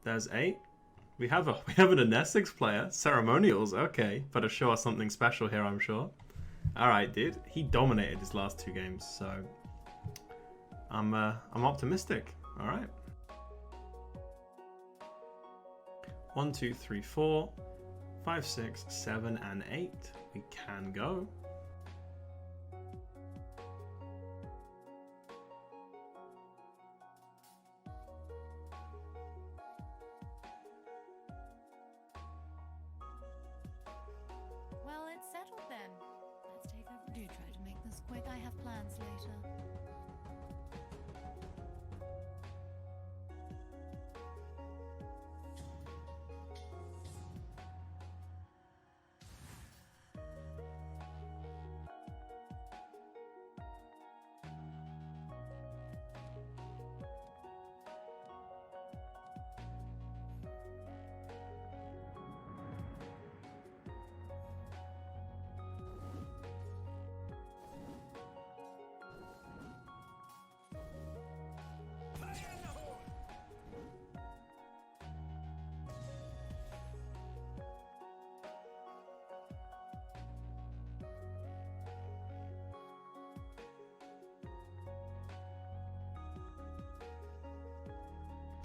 There's 8. We have an Essex player. Ceremonials, okay. Better show us something special here, I'm sure. Alright, dude. He dominated his last 2 games, so I'm optimistic. Alright. 1, 2, 3, 4, 5, 6, 7, and 8. We can go. Well, it's settled then. Let's take over. Do try to make this quick. I have plans later.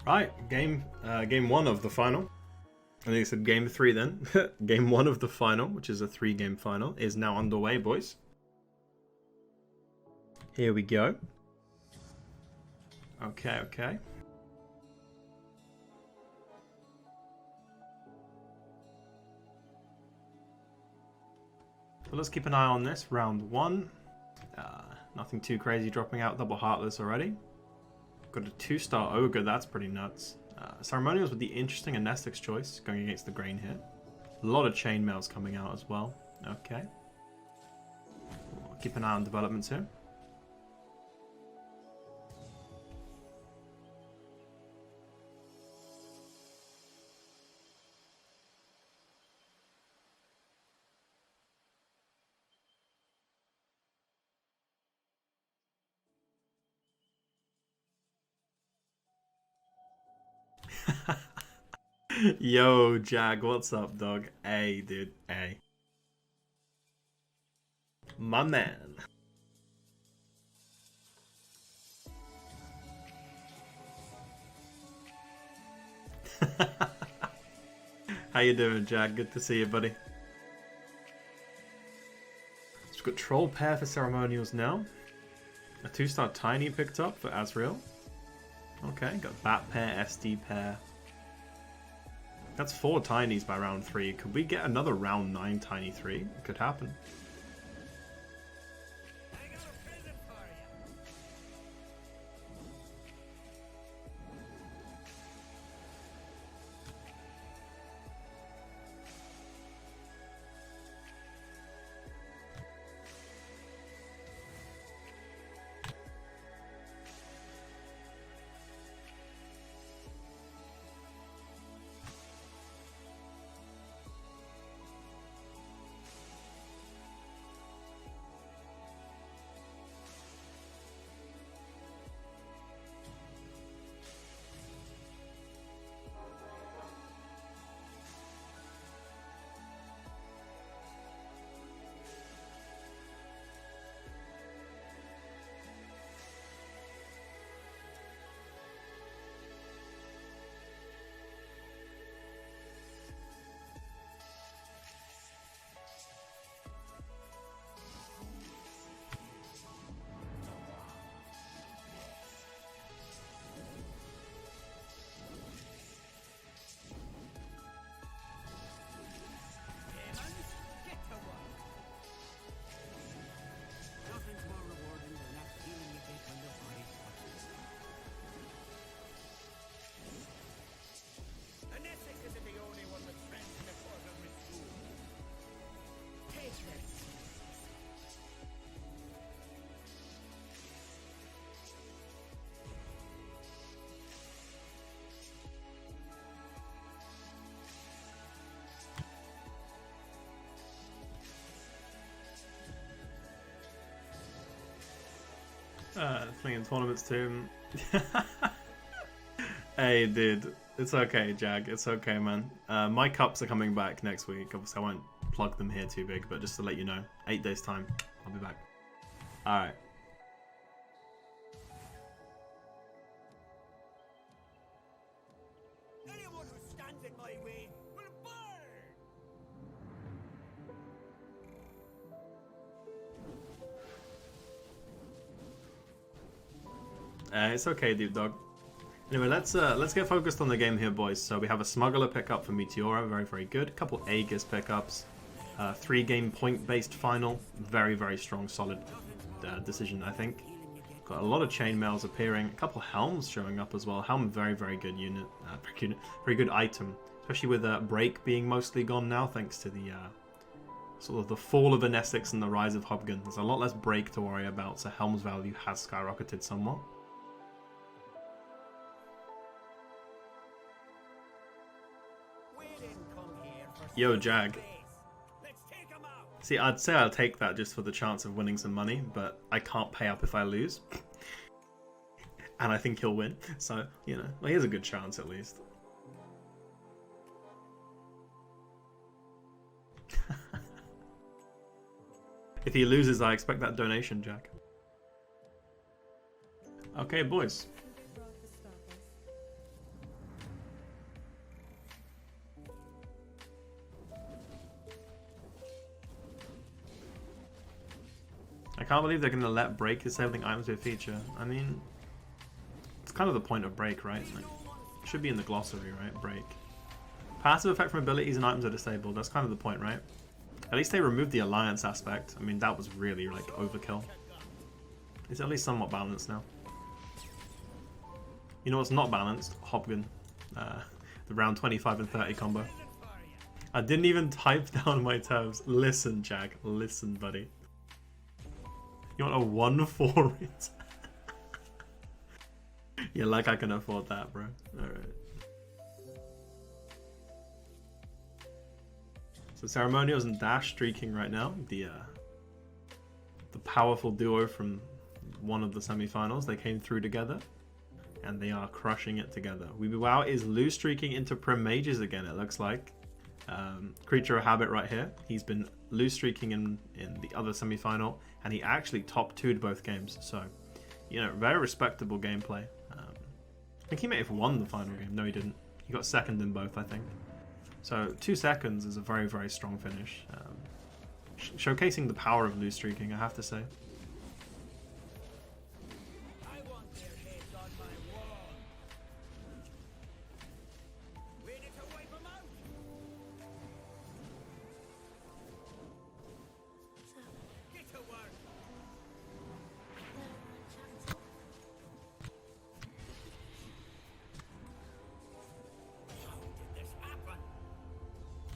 Right, game 1 of the final. I think it said game 3 then. Game 1 of the final, which is a 3-game final, is now underway, boys. Here we go. Okay. So let's keep an eye on this. Round 1. Nothing too crazy dropping out. Double Heartless already. Got a 2-star Ogre, that's pretty nuts. Ceremonials with the interesting Anestics choice, going against the Grain here. A lot of Chainmails coming out as well. Okay. We'll keep an eye on developments here. Yo, Jag, what's up, dog? Hey, dude, hey. My man. How you doing, Jag? Good to see you, buddy. So we've got Troll Pair for Ceremonials now. A 2-star Tiny picked up for Azrael. Okay, got Bat Pair, SD Pair. That's 4 Tinies by round 3. Could we get another round 9 Tiny 3? It could happen. Playing tournaments too. Hey, dude. It's okay, Jag. It's okay, man. My cups are coming back next week. Obviously, I won't plug them here too big, but just to let you know, 8 days time, I'll be back. All right. Anyone who stands in my way will burn. It's okay, deep dog. Anyway, let's get focused on the game here, boys. So we have a smuggler pickup for Meteora, very, very good. A couple Aegis pickups. 3-game point-based final. Very, very strong, solid decision, I think. Got a lot of chainmails appearing. A couple helms showing up as well. Helm, very, very good unit. Very good item. Especially with break being mostly gone now, thanks to the sort of the fall of Essex and the rise of Hobgun. There's a lot less break to worry about, so helm's value has skyrocketed somewhat. Yo, Jag. See, I'd say I'll take that just for the chance of winning some money, but I can't pay up if I lose. And I think he'll win, so, you know, well, he has a good chance at least. If he loses, I expect that donation, Jack. Okay, boys. I can't believe they're going to let break disabling items be a feature. I mean, it's kind of the point of break, right? Like, it should be in the glossary, right? Break. Passive effect from abilities and items are disabled. That's kind of the point, right? At least they removed the alliance aspect. I mean, that was really, like, overkill. It's at least somewhat balanced now. You know what's not balanced? Hobgun. The round 25 and 30 combo. I didn't even type down my terms. Listen, Jag. Listen, buddy. You want a 1-4 it? Yeah, like I can afford that, bro. Alright. So Ceremonials and Dash streaking right now. The powerful duo from one of the semi-finals. They came through together. And they are crushing it together. WeeBeeWow is loose streaking into Prim Mages again, it looks like. Creature of Habit right here. He's been loose streaking in the other semi-final, and he actually top 2'd both games. So, you know, very respectable gameplay. I think he may have won the final game. No, he didn't. He got second in both, I think. So 2 seconds is a very, very strong finish. Showcasing the power of loose streaking, I have to say.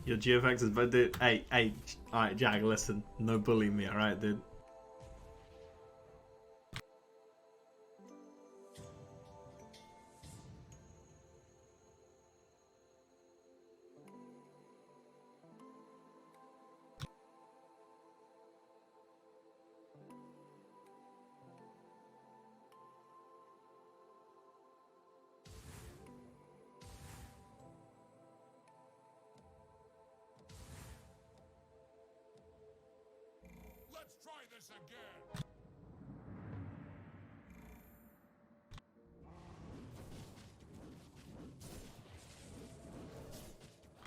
Your GFX is bad, dude. Hey, alright, Jag, listen. No bullying me, alright, dude. Let's try this again.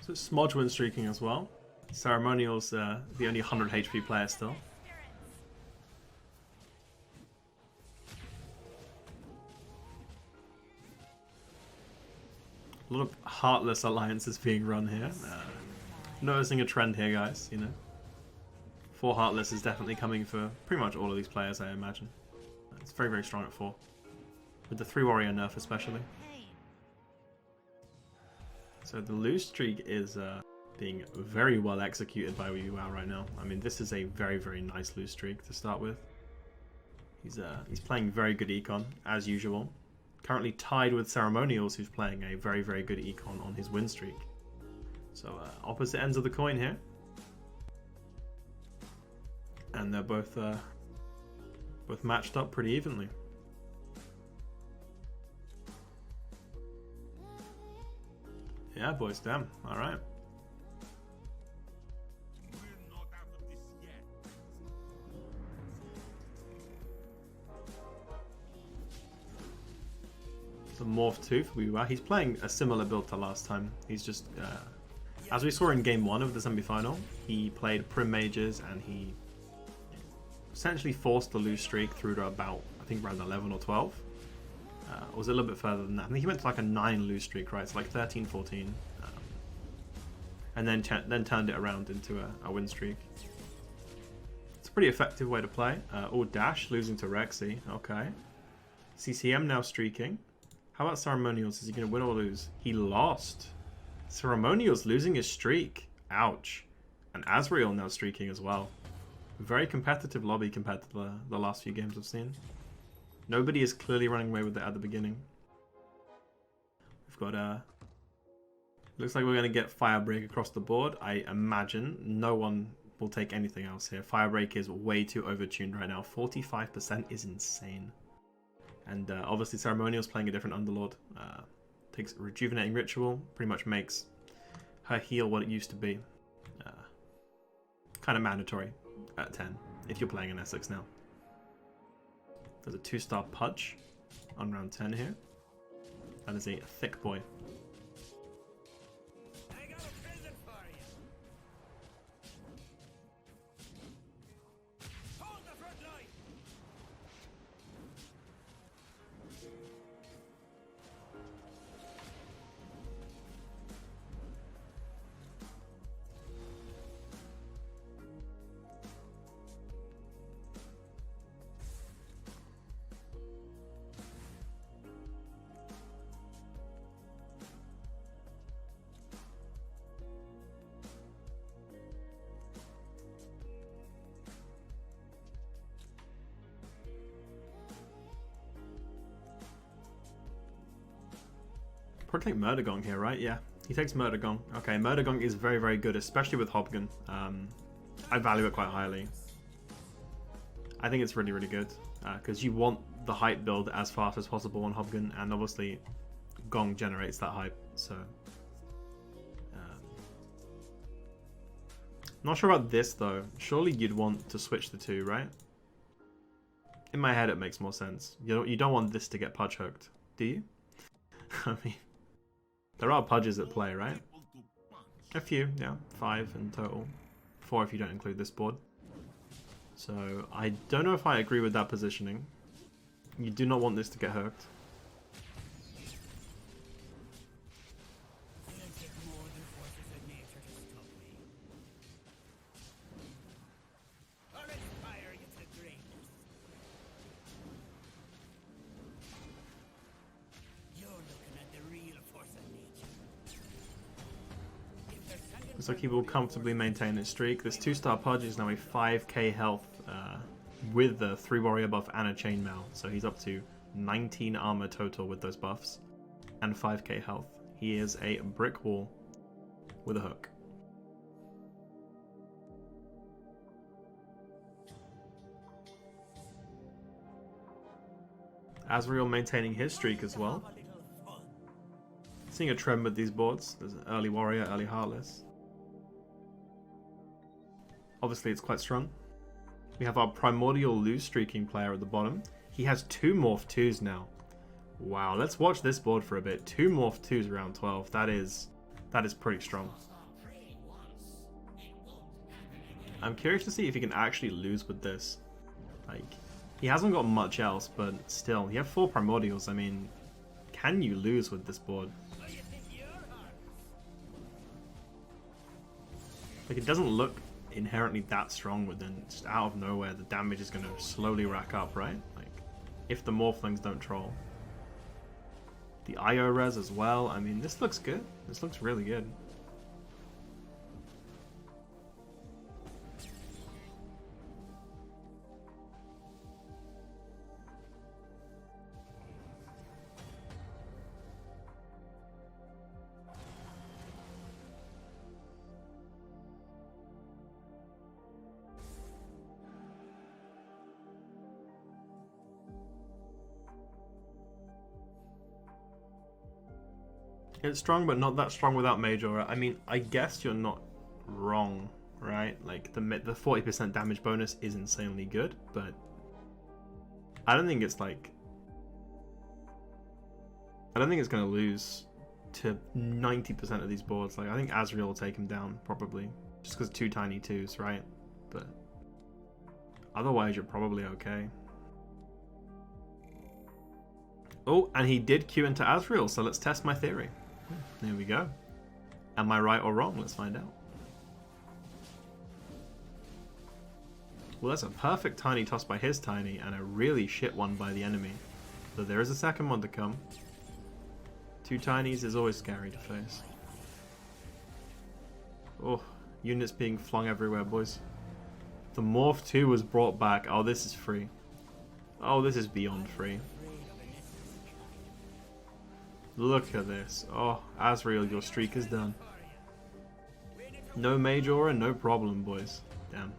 So Smodge win streaking as well. Ceremonial's the only 100 HP player still. A lot of heartless alliances being run here. Noticing a trend here, guys, you know. 4 Heartless is definitely coming for pretty much all of these players, I imagine. It's very, very strong at 4. With the 3 Warrior nerf especially. So the loose streak is being very well executed by WeeBeeWow right now. I mean, this is a very, very nice loose streak to start with. He's playing very good econ, as usual. Currently tied with Ceremonials, who's playing a very, very good econ on his win streak. So opposite ends of the coin here. And they're both matched up pretty evenly. Yeah, boys, damn. All right. We're not out of this yet. It's a Morph 2 for Weewa. He's playing a similar build to last time. He's just, as we saw in game 1 of the semi-final, he played Prim Mages and he essentially forced the lose streak through to about, I think, around 11 or 12. It was a little bit further than that. I think he went to like a 9 lose streak, right? So like 13, 14. And then turned it around into a win streak. It's a pretty effective way to play. Dash, losing to Rexy. Okay. CCM now streaking. How about Ceremonials? Is he going to win or lose? He lost. Ceremonials losing his streak. Ouch. And Azrael now streaking as well. Very competitive lobby compared to the last few games I've seen. Nobody is clearly running away with it at the beginning. We've got looks like we're going to get Firebreak across the board. I imagine no one will take anything else here. Firebreak is way too overtuned right now. 45% is insane. And obviously Ceremonial's playing a different Underlord. Takes Rejuvenating Ritual. Pretty much makes her heal what it used to be. Kind of mandatory at 10 if you're playing an Essex now. There's a 2-star Pudge on round 10 here. That is a thick boy. I got a present for you. Hold the front line. Probably take Murdergong here, right? Yeah, he takes Murdergong. Okay, Murdergong is very, very good, especially with Hobgun. I value it quite highly. I think it's really, really good because you want the hype build as fast as possible on Hobgun, and obviously Gong generates that hype. So, not sure about this though. Surely you'd want to switch the two, right? In my head, it makes more sense. You don't want this to get Pudge hooked, do you? I mean, there are Pudges at play, right? A few, yeah. 5 in total. 4 if you don't include this board. So, I don't know if I agree with that positioning. You do not want this to get hooked. It'll take more than forces of nature to stop me. Or inspire you to greatness. You're looking at the real force of nature. If there's something Looks like he will comfortably maintain his streak. This 2-star Pudge is now a 5k health with the 3 warrior buff and a chainmail. So he's up to 19 armor total with those buffs and 5k health. He is a brick wall with a hook. Azrael maintaining his streak as well. have a little fun. Seeing a trend with these boards. There's an early warrior, early heartless. Obviously it's quite strong. We have our primordial lose streaking player at the bottom. He has 2 morph 2s now. Wow, let's watch this board for a bit. 2 morph 2s around 12. That is pretty strong. I'm curious to see if he can actually lose with this. Like, he hasn't got much else, but still, you have 4 primordials. I mean, can you lose with this board? What do you think you're hard? Like, it doesn't look inherently that strong, but then just out of nowhere the damage is going to slowly rack up, right? Like, if the morphlings don't troll. The IO res as well. I mean, this looks good. This looks really good. It's strong, but not that strong without Mage Aura. I mean, I guess you're not wrong, right? Like, the 40% damage bonus is insanely good, but I don't think it's like... I don't think it's going to lose to 90% of these boards. Like, I think Azrael will take him down, probably. Just because 2 tiny 2s, right? But otherwise, you're probably okay. Oh, and he did queue into Azrael, so let's test my theory. There we go. Am I right or wrong? Let's find out. Well, that's a perfect tiny toss by his tiny, and a really shit one by the enemy. So there is a second one to come. 2 tinies is always scary to face. Oh, units being flung everywhere, boys. The Morph 2 was brought back. Oh, this is free. Oh, this is beyond free. Look at this. Oh, Azrael, your streak is done. No Mage Aura, no problem, boys. Damn.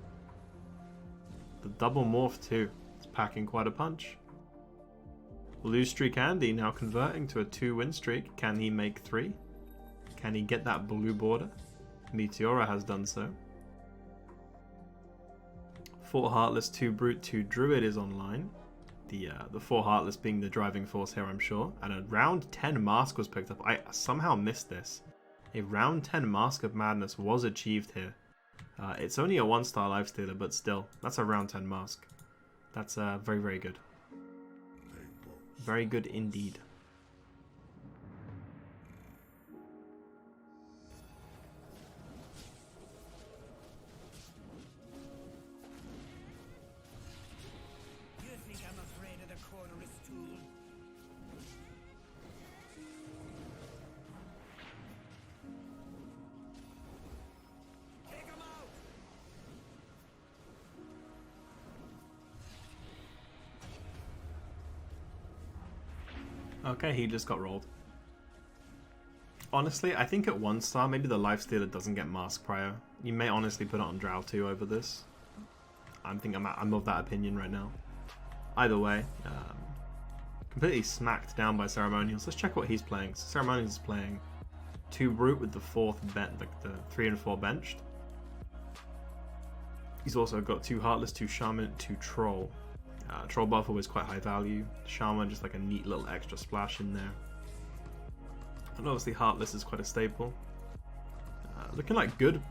The double Morph 2. It's packing quite a punch. Lose streak Andy now converting to a 2-win streak. Can he make 3? Can he get that blue border? Meteora has done so. 4 Heartless, 2 Brute, 2 Druid is online. The 4 Heartless being the driving force here, I'm sure. And a round 10 Mask was picked up. I somehow missed this. A round 10 Mask of Madness was achieved here. It's only a 1-star lifestealer, but still, that's a round 10 Mask. That's very, very good. Very good indeed. You think I'm afraid of the corner's tool? Take him out! Okay, he just got rolled. Honestly, I think at 1-star, maybe the lifestealer doesn't get mask prior. You may honestly put it on Drow 2 over this. I'm of that opinion right now. Either way, completely smacked down by Ceremonials. Let's check what he's playing. So Ceremonials is playing 2 Brute with the 4th bench, like the 3 and 4 benched. He's also got 2 Heartless, 2 Shaman, 2 Troll. Troll buff always quite high value. Shaman just like a neat little extra splash in there. And obviously Heartless is quite a staple. Looking like good,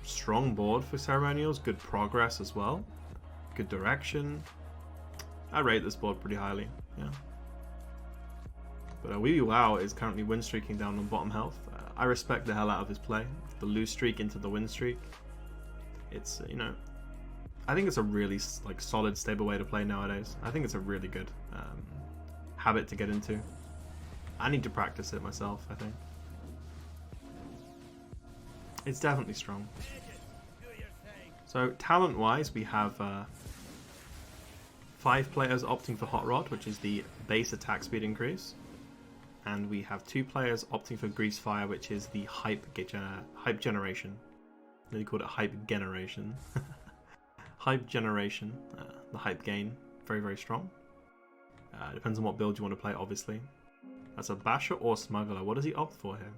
strong board for Ceremonials. Good progress as well. Good direction. I rate this board pretty highly, yeah. But Wee Wee Wow is currently win streaking down on bottom health. I respect the hell out of his play. The lose streak into the win streak. It's, you know, I think it's a really like solid, stable way to play nowadays. I think it's a really good habit to get into. I need to practice it myself, I think. It's definitely strong. So talent-wise, we have 5 players opting for Hot Rod, which is the base attack speed increase. And we have 2 players opting for Grease Fire, which is the hype generation. They called it hype generation. Hype generation, the hype gain, very, very strong. Depends on what build you want to play, obviously. That's a Basher or Smuggler. What does he opt for here?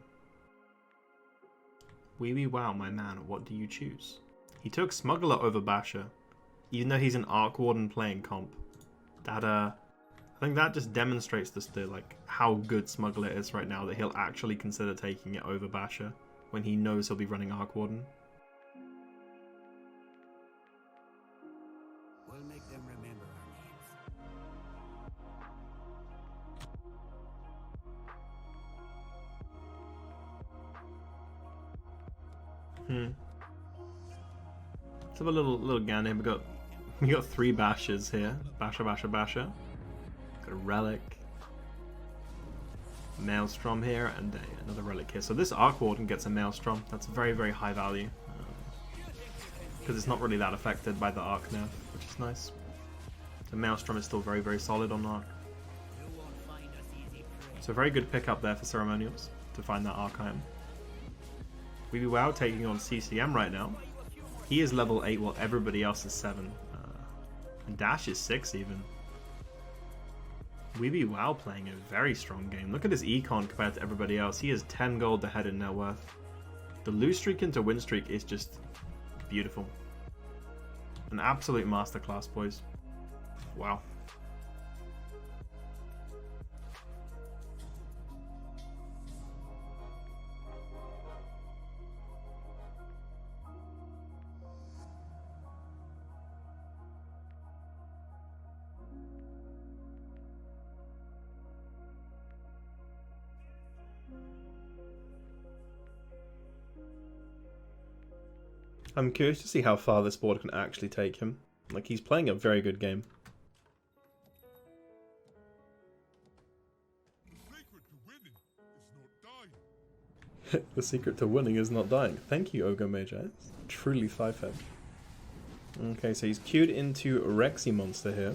Wee Wee Wow, my man, what do you choose? He took Smuggler over Basher, even though he's an Arc Warden playing comp. That I think that just demonstrates the like how good Smuggler is right now, that he'll actually consider taking it over Basher when he knows he'll be running Arc Warden. We'll make them remember our names. Let's have a little gan here. We got 3 Bashers here. Basher, Basher, Basher. Got a Relic. Maelstrom here, and another Relic here. So this Arc Warden gets a Maelstrom. That's very, very high value. Because it's not really that affected by the Arc nerf, which is nice. The Maelstrom is still very, very solid on Arc. So very good pickup there for Ceremonials to find that Arc item. Wee Wee Wow taking on CCM right now. He is level 8 while everybody else is 7. And Dash is 6 even. Weeby Wow playing a very strong game. Look at his econ compared to everybody else. He is 10 gold ahead in net worth. The lose streak into win streak is just beautiful. An absolute masterclass, boys. Wow. I'm curious to see how far this board can actually take him. Like, he's playing a very good game. The secret to winning is not dying. Thank you, Ogre Major. Truly 5-head. Okay, so he's queued into Rexy Monster here.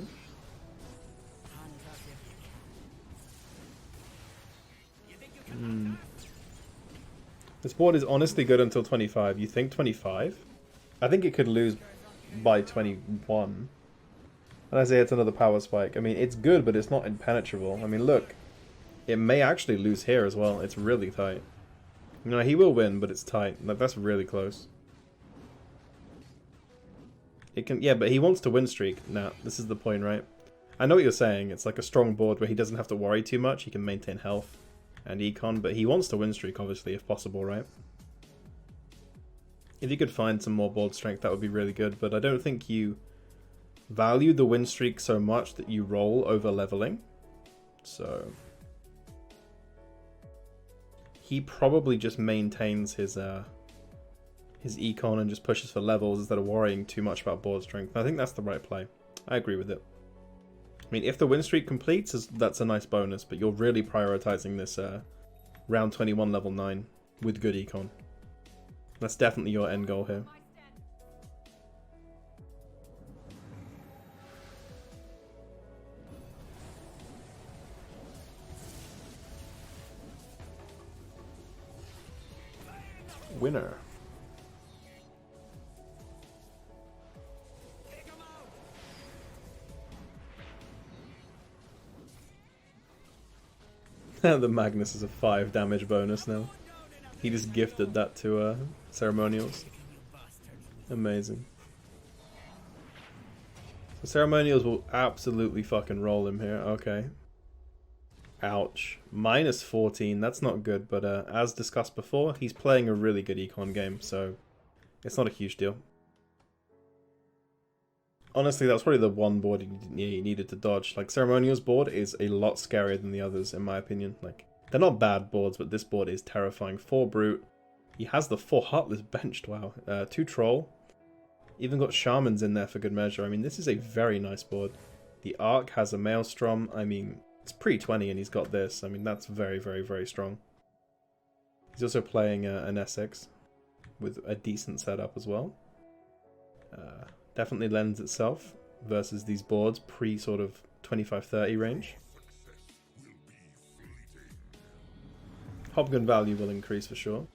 This board is honestly good until 25. You think 25? I think it could lose by 21. And I say it's another power spike. I mean, it's good, but it's not impenetrable. I mean, look. It may actually lose here as well. It's really tight. You know, he will win, but it's tight. Like, that's really close. It can, yeah, but he wants to win streak. Now, this is the point, right? I know what you're saying. It's like a strong board where he doesn't have to worry too much. He can maintain health and econ, but he wants to win streak, obviously, if possible, right? If you could find some more board strength, that would be really good, but I don't think you value the win streak so much that you roll over leveling. So he probably just maintains his econ and just pushes for levels instead of worrying too much about board strength. I think that's the right play. I agree with it. I mean, if the win streak completes, that's a nice bonus, but you're really prioritizing this round 21 level 9 with good econ. That's definitely your end goal here. Winner. The Magnus is a 5 damage bonus now. He just gifted that to Ceremonials. Amazing. So Ceremonials will absolutely fucking roll him here. Okay. Ouch. Minus 14. That's not good, but as discussed before, he's playing a really good econ game, so it's not a huge deal. Honestly, that's probably the one board he needed to dodge. Like, Ceremonial's board is a lot scarier than the others, in my opinion. Like, they're not bad boards, but this board is terrifying. 4 Brute. He has the 4 Heartless benched, wow. 2 Troll. Even got Shamans in there for good measure. I mean, this is a very nice board. The Arc has a Maelstrom. I mean, it's pre-20 and he's got this. I mean, that's very, very, very strong. He's also playing an Essex with a decent setup as well. Definitely lends itself versus these boards pre sort of 25-30 range. Hopgun value will increase for sure.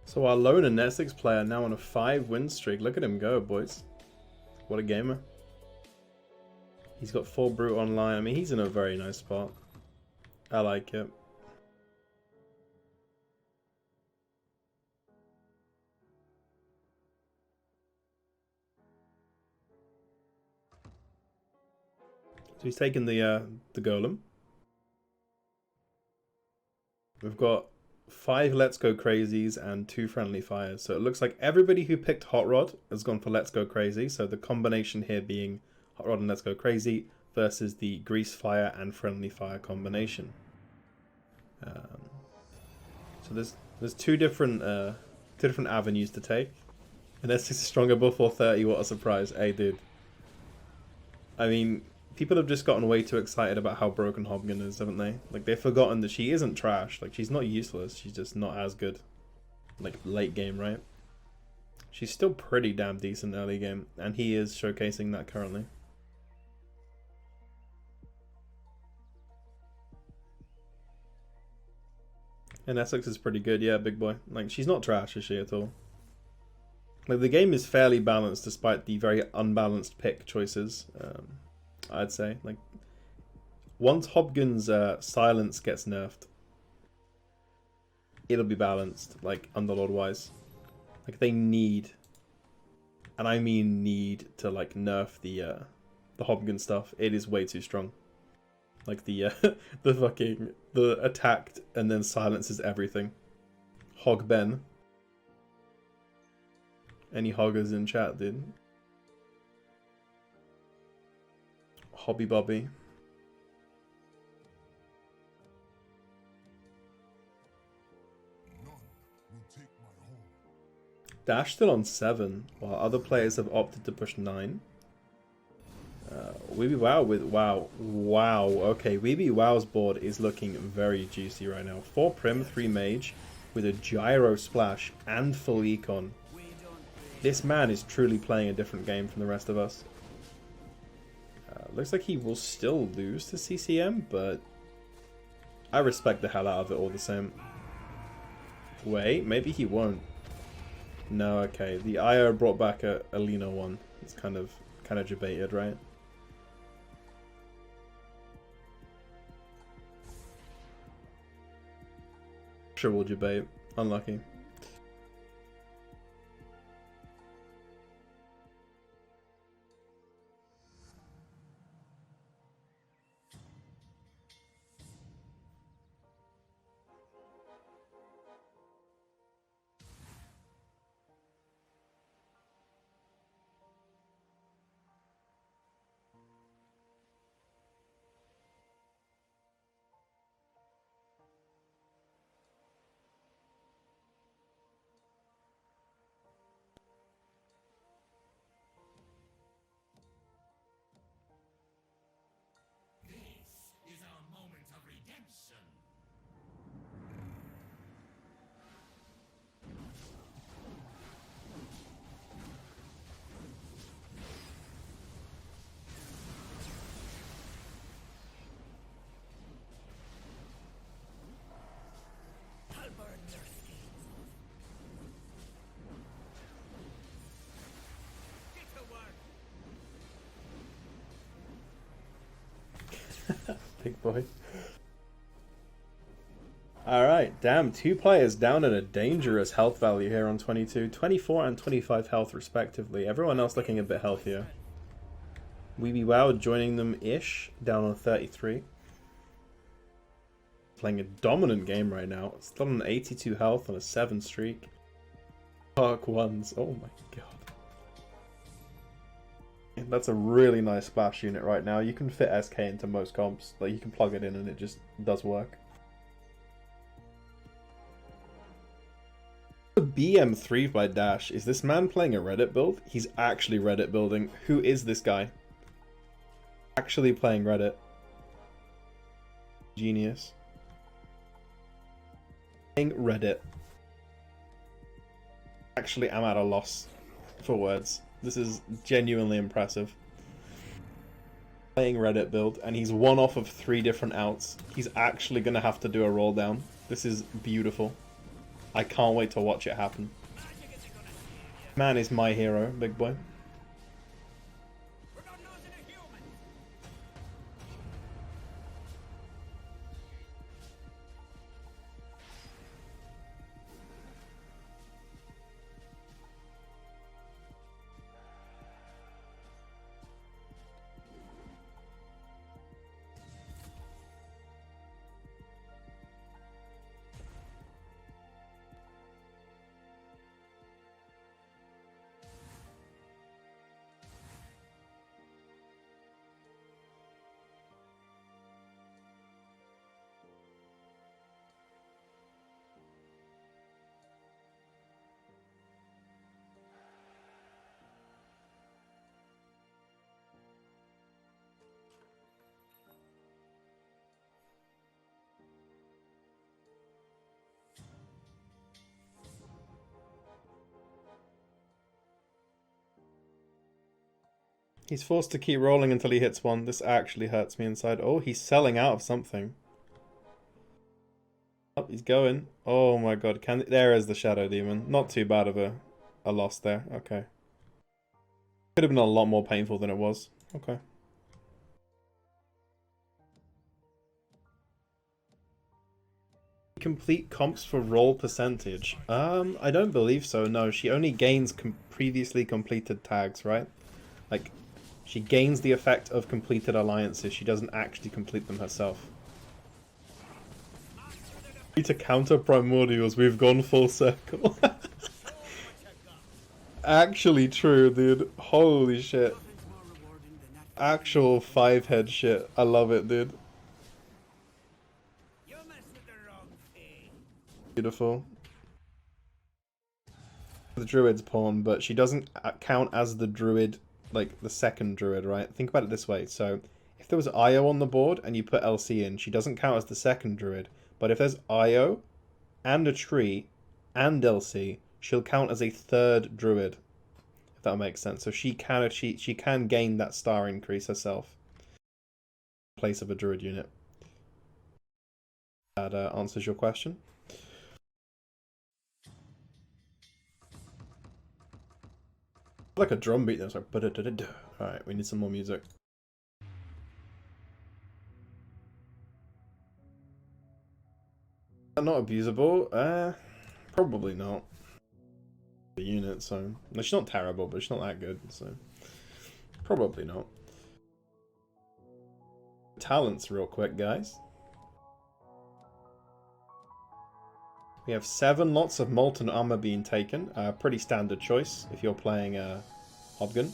So our lone and Essex player now on a 5-win streak. Look at him go, boys. What a gamer. He's got 4 Brute online. I mean, he's in a very nice spot. I like it. So he's taken the Golem. We've got 5 Let's Go Crazies and 2 Friendly Fires. So it looks like everybody who picked Hot Rod has gone for Let's Go Crazy. So the combination here being Hot Rod and Let's Go Crazy. versus the Grease Fire and Friendly Fire combination. So there's two different avenues to take. And that's just a stronger buff or 30. What a surprise! Hey, dude. I mean, people have just gotten way too excited about how broken Hobgun is, haven't they? Like, they've forgotten that she isn't trash. Like, she's not useless. She's just not as good. Like, late game, right? She's still pretty damn decent early game. And he is showcasing that currently. And Essex is pretty good, yeah, big boy. Like, she's not trash, is she, at all? Like, the game is fairly balanced despite the very unbalanced pick choices, I'd say. Like, once Hobgun's silence gets nerfed, it'll be balanced, like, Underlord-wise. Like, they need, and I mean need, to, like, nerf the Hobgun stuff. It is way too strong. Like, the the attacked and then silences everything. Hog Ben. Any hoggers in chat, dude? Hobby Bobby. Dash still on 7, while other players have opted to push 9. Weeby Wow with wow. Okay, Weeby Wow's board is looking very juicy right now. 4 Prim, 3 Mage, with a Gyro Splash and full Econ. This man is truly playing a different game from the rest of us. Looks like he will still lose to CCM, but I respect the hell out of it all the same. Wait, maybe he won't. No, okay. The IO brought back a Lino one. It's kind of debated, right? Sure, we'll debate. Unlucky. Big boy. Alright, damn, 2 players down at a dangerous health value here on 22. 24 and 25 health respectively. Everyone else looking a bit healthier. Weeby Wow joining them-ish, down on 33. Playing a dominant game right now. Still on 82 health on a 7 streak. Dark ones, oh my god. That's a really nice splash unit right now. You can fit SK into most comps. Like, you can plug it in and it just does work. BM3 by Dash. Is this man playing a Reddit build? He's actually Reddit building. Who is this guy? Actually playing Reddit. Genius. Playing Reddit. Actually, I'm at a loss for words. This is genuinely impressive. Playing Reddit build, and he's one off of 3 different outs. He's actually going to have to do a roll down. This is beautiful. I can't wait to watch it happen. Man is my hero, big boy. He's forced to keep rolling until he hits one. This actually hurts me inside. Oh, he's selling out of something. Oh, he's going. Oh my god. There is the Shadow Demon. Not too bad of a loss there. Okay. Could have been a lot more painful than it was. Okay. Complete comps for roll percentage. I don't believe so. No, she only gains previously completed tags, right? Like, she gains the effect of completed alliances. She doesn't actually complete them herself. To counter primordials, we've gone full circle. Actually true, dude. Holy shit. Actual 5-head shit. I love it, dude. Beautiful. The druid's pawn, but she doesn't count as the druid, like the second druid, right? Think about it this way. So, if there was Io on the board and you put LC in, she doesn't count as the second druid. But if there's Io and a tree and LC, she'll count as a third druid. If that makes sense. So she can gain that star increase herself in place of a druid unit. That answers your question. Like a drum beat that's like alright, we need some more music. Not abusable? Probably not. The unit, so no, she's not terrible, but she's not that good, so probably not. Talents real quick, guys. We have 7 lots of molten armor being taken. Pretty standard choice if you're playing Hobgun.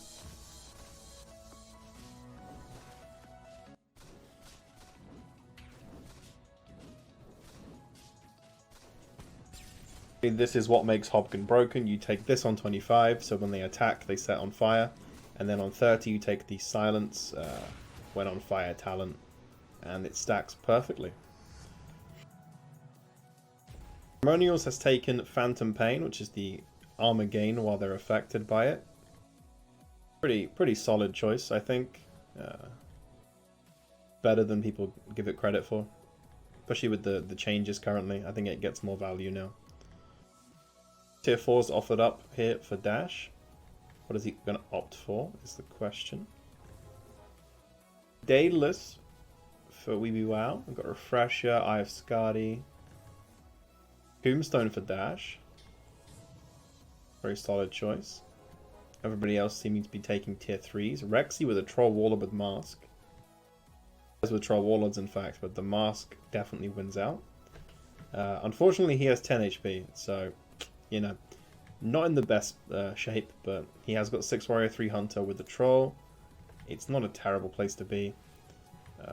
This is what makes Hobgun broken. You take this on 25, so when they attack, they set on fire. And then on 30, you take the silence when on fire talent. And it stacks perfectly. Ceremonials has taken Phantom Pain, which is the armor gain while they're affected by it. Pretty solid choice, I think. Better than people give it credit for. Especially with the changes currently. I think it gets more value now. Tier 4 is offered up here for Dash. What is he going to opt for, is the question. Daedalus for Weeby Wow. We've got Refresher, Eye of Skadi. Tombstone for Dash. Very solid choice. Everybody else seeming to be taking tier 3s. Rexy with a Troll Warlord with Mask. As with Troll Warlords, in fact, but the Mask definitely wins out. Unfortunately, he has 10 HP, so, you know, not in the best shape, but he has got 6 Warrior, 3 Hunter with the Troll. It's not a terrible place to be.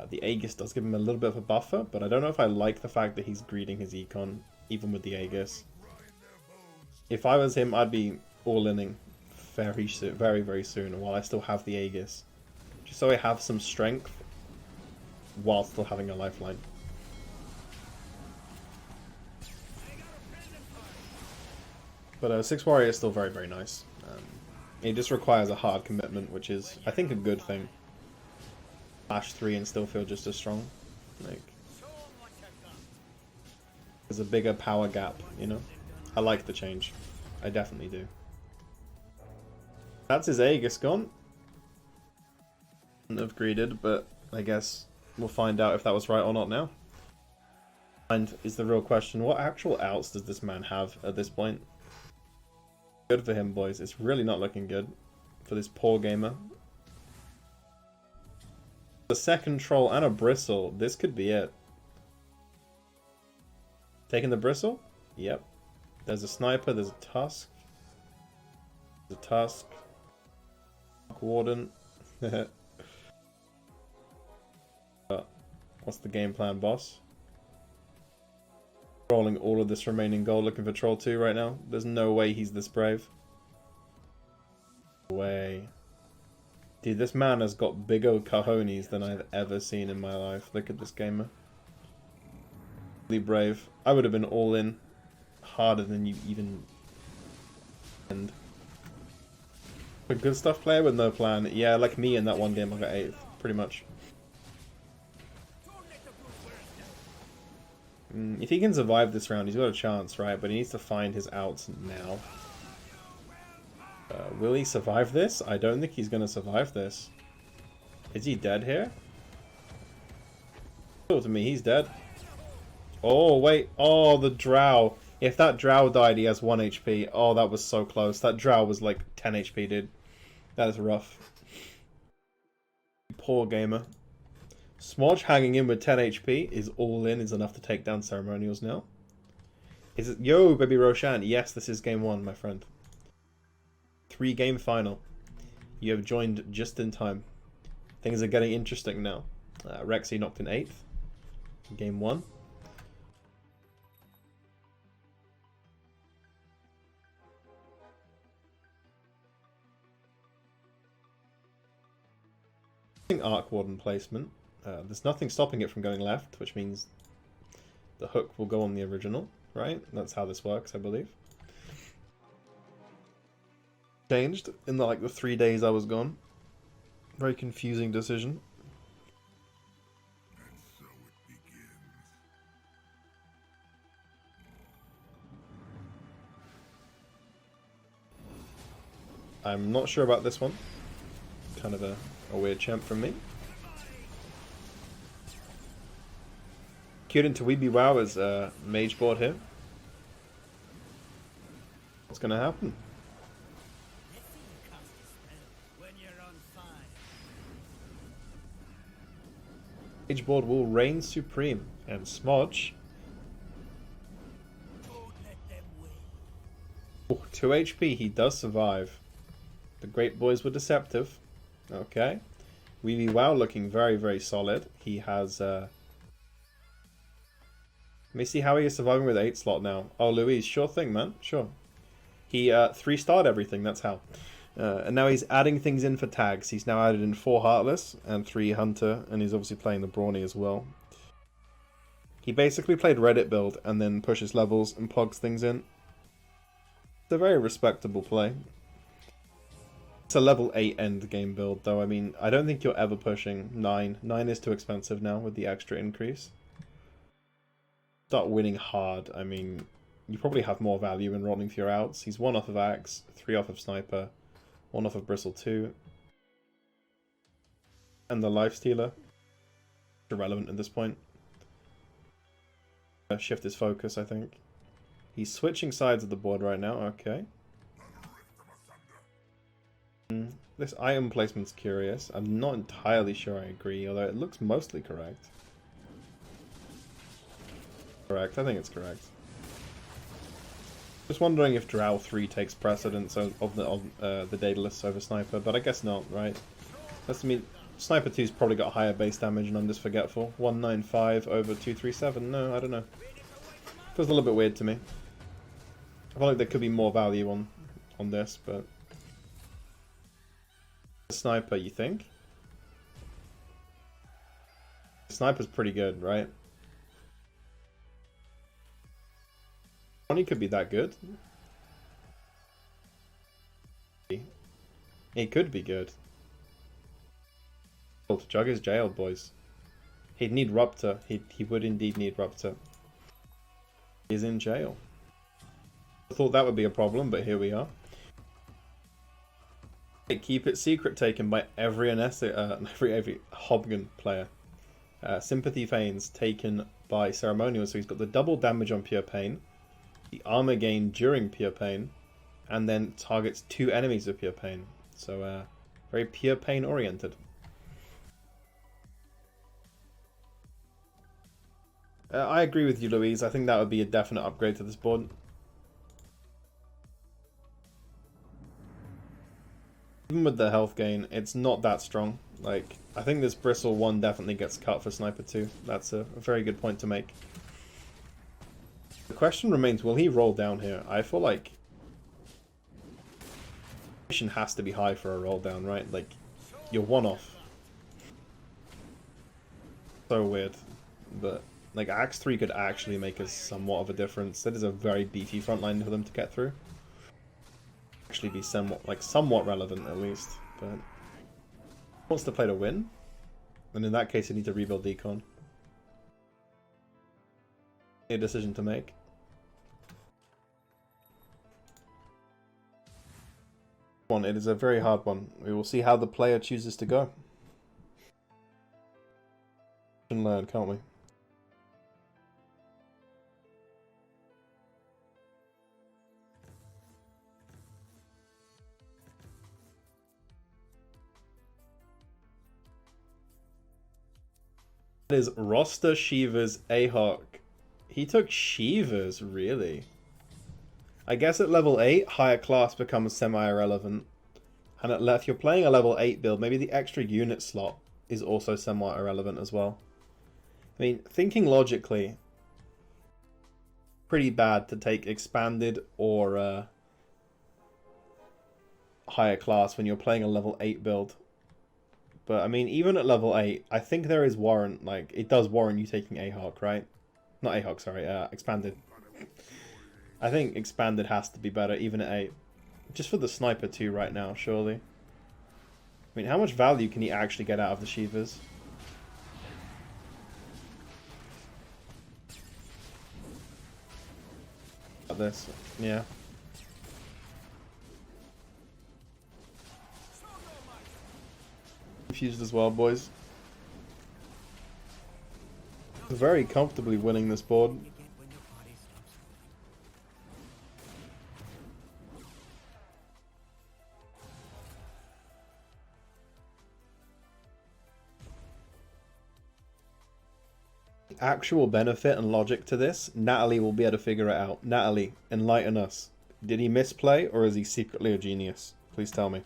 The Aegis does give him a little bit of a buffer, but I don't know if I like the fact that he's greeting his Econ, even with the Aegis. If I was him, I'd be all-inning very soon, while I still have the Aegis. Just so I have some strength, while still having a lifeline. But 6 Warrior is still very nice. It just requires a hard commitment, which is, I think, a good thing. Flash 3 and still feel just as strong. Like, there's a bigger power gap, you know? I like the change. I definitely do. That's his Aegis gone. Wouldn't have greeted, but I guess we'll find out if that was right or not now. And is the real question, what actual outs does this man have at this point? Good for him, boys. It's really not looking good for this poor gamer. The second troll and a bristle. This could be it. Taking the bristle? Yep. There's a sniper, there's a tusk. There's a tusk. Warden. What's the game plan, boss? Rolling all of this remaining gold looking for Troll 2 right now. There's no way he's this brave. No way. Dude, this man has got bigger cojones than I've ever seen in my life. Look at this gamer. Really brave. I would have been all in harder than you even... And A good stuff player with no plan. Yeah, like me in that one game I got 8th, pretty much. If he can survive this round, he's got a chance, right? But he needs to find his outs now. Will he survive this? I don't think he's going to survive this. Is he dead here? To me, he's dead. Oh, wait. Oh, the drow. If that drow died, he has 1 HP. Oh, that was so close. That drow was like 10 HP, dude. That is rough. Poor gamer. Smodge hanging in with 10 HP is all in, is enough to take down Ceremonials now. Is it? Yo, baby Roshan. Yes, this is game 1, my friend. 3-game final. You have joined just in time. Things are getting interesting now. Rexy knocked in 8th. Game 1. Arc Warden placement. There's nothing stopping it from going left, which means the hook will go on the original, right? That's how this works, I believe. Changed in the 3 days I was gone. Very confusing decision. And so it begins. I'm not sure about this one. Kind of a weird champ from me. Queued into Weeby Wow as mage board here. What's gonna happen? Let's see you cast a spell when you're on fire. Mage board will reign supreme, and Smodge. Don't let them win. Oh, 2 HP, he does survive. The great boys were deceptive. Okay. Weeby Wow looking very, very solid. He has let me see how he is surviving with 8 slot now. Oh, Louise, sure thing, man. Sure. He 3-starred everything, that's how. And now he's adding things in for tags. He's now added in 4 Heartless and 3 Hunter, and he's obviously playing the Brawny as well. He basically played Reddit build and then pushes levels and plugs things in. It's a very respectable play. It's a level 8 end game build, though. I mean, I don't think you're ever pushing 9. 9 is too expensive now with the extra increase. Start winning hard. I mean, you probably have more value in rolling for your outs. He's 1 off of Axe, 3 off of Sniper, 1 off of Bristle 2. And the Lifestealer. Irrelevant at this point. Shift his focus, I think. He's switching sides of the board right now, okay. This item placement's curious. I'm not entirely sure I agree, although it looks mostly correct. Correct, I think it's correct. Just wondering if Drow 3 takes precedence of the Daedalus over Sniper, but I guess not, right? That's to me, Sniper 2's probably got higher base damage and I'm just forgetful. 195 over 237, no, I don't know. Feels a little bit weird to me. I feel like there could be more value on this, but... Sniper, you think? Sniper's pretty good, right? He could be that good. He could be good. Oh, Jug is jailed, boys. He'd need Rupture. He would indeed need Rupture. He's in jail. I thought that would be a problem, but here we are. Keep it secret taken by every every Hobgon player. Sympathy Feigns taken by Ceremonial, so he's got the double damage on Pure Pain, the armor gain during Pure Pain, and then targets 2 enemies with Pure Pain. So very Pure Pain oriented. I agree with you, Louise. I think that would be a definite upgrade to this board. Even with the health gain, it's not that strong. Like, I think this Bristle 1 definitely gets cut for Sniper 2. That's a very good point to make. The question remains, will he roll down here? I feel like... mission has to be high for a roll down, right? Like, you're 1 off. So weird. But, like, Axe 3 could actually make us somewhat of a difference. That is a very beefy front line for them to get through. actually be somewhat relevant at least. But wants to play to win, and in that case, you need to rebuild Decon. A decision to make. It is a very hard one. We will see how the player chooses to go. And learn, can't we? That is roster Shiva's Ahawk. He took Shiva's, really? I guess at level 8, higher class becomes semi-irrelevant. And if you're playing a level 8 build, maybe the extra unit slot is also somewhat irrelevant as well. I mean, thinking logically, pretty bad to take expanded or higher class when you're playing a level 8 build. But I mean, even at level 8, I think there is warrant, like, it does warrant you taking Ahawk, right? Not Ahawk, sorry, expanded. I think expanded has to be better, even at 8. Just for the sniper too right now, surely. I mean, how much value can he actually get out of the Shivas? Like this, yeah. Confused as well, boys. Very comfortably winning this board. Actual benefit and logic to this, Natalie will be able to figure it out. Natalie, enlighten us. Did he misplay, or is he secretly a genius? Please tell me.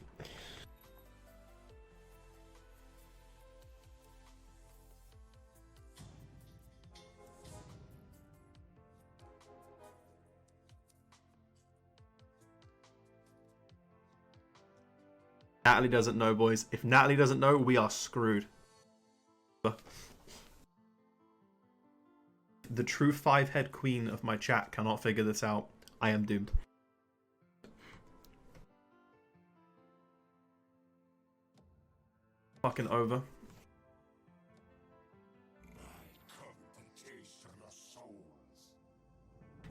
Natalie doesn't know, boys. If Natalie doesn't know, we are screwed. The true 5-head queen of my chat cannot figure this out. I am doomed. Fucking over.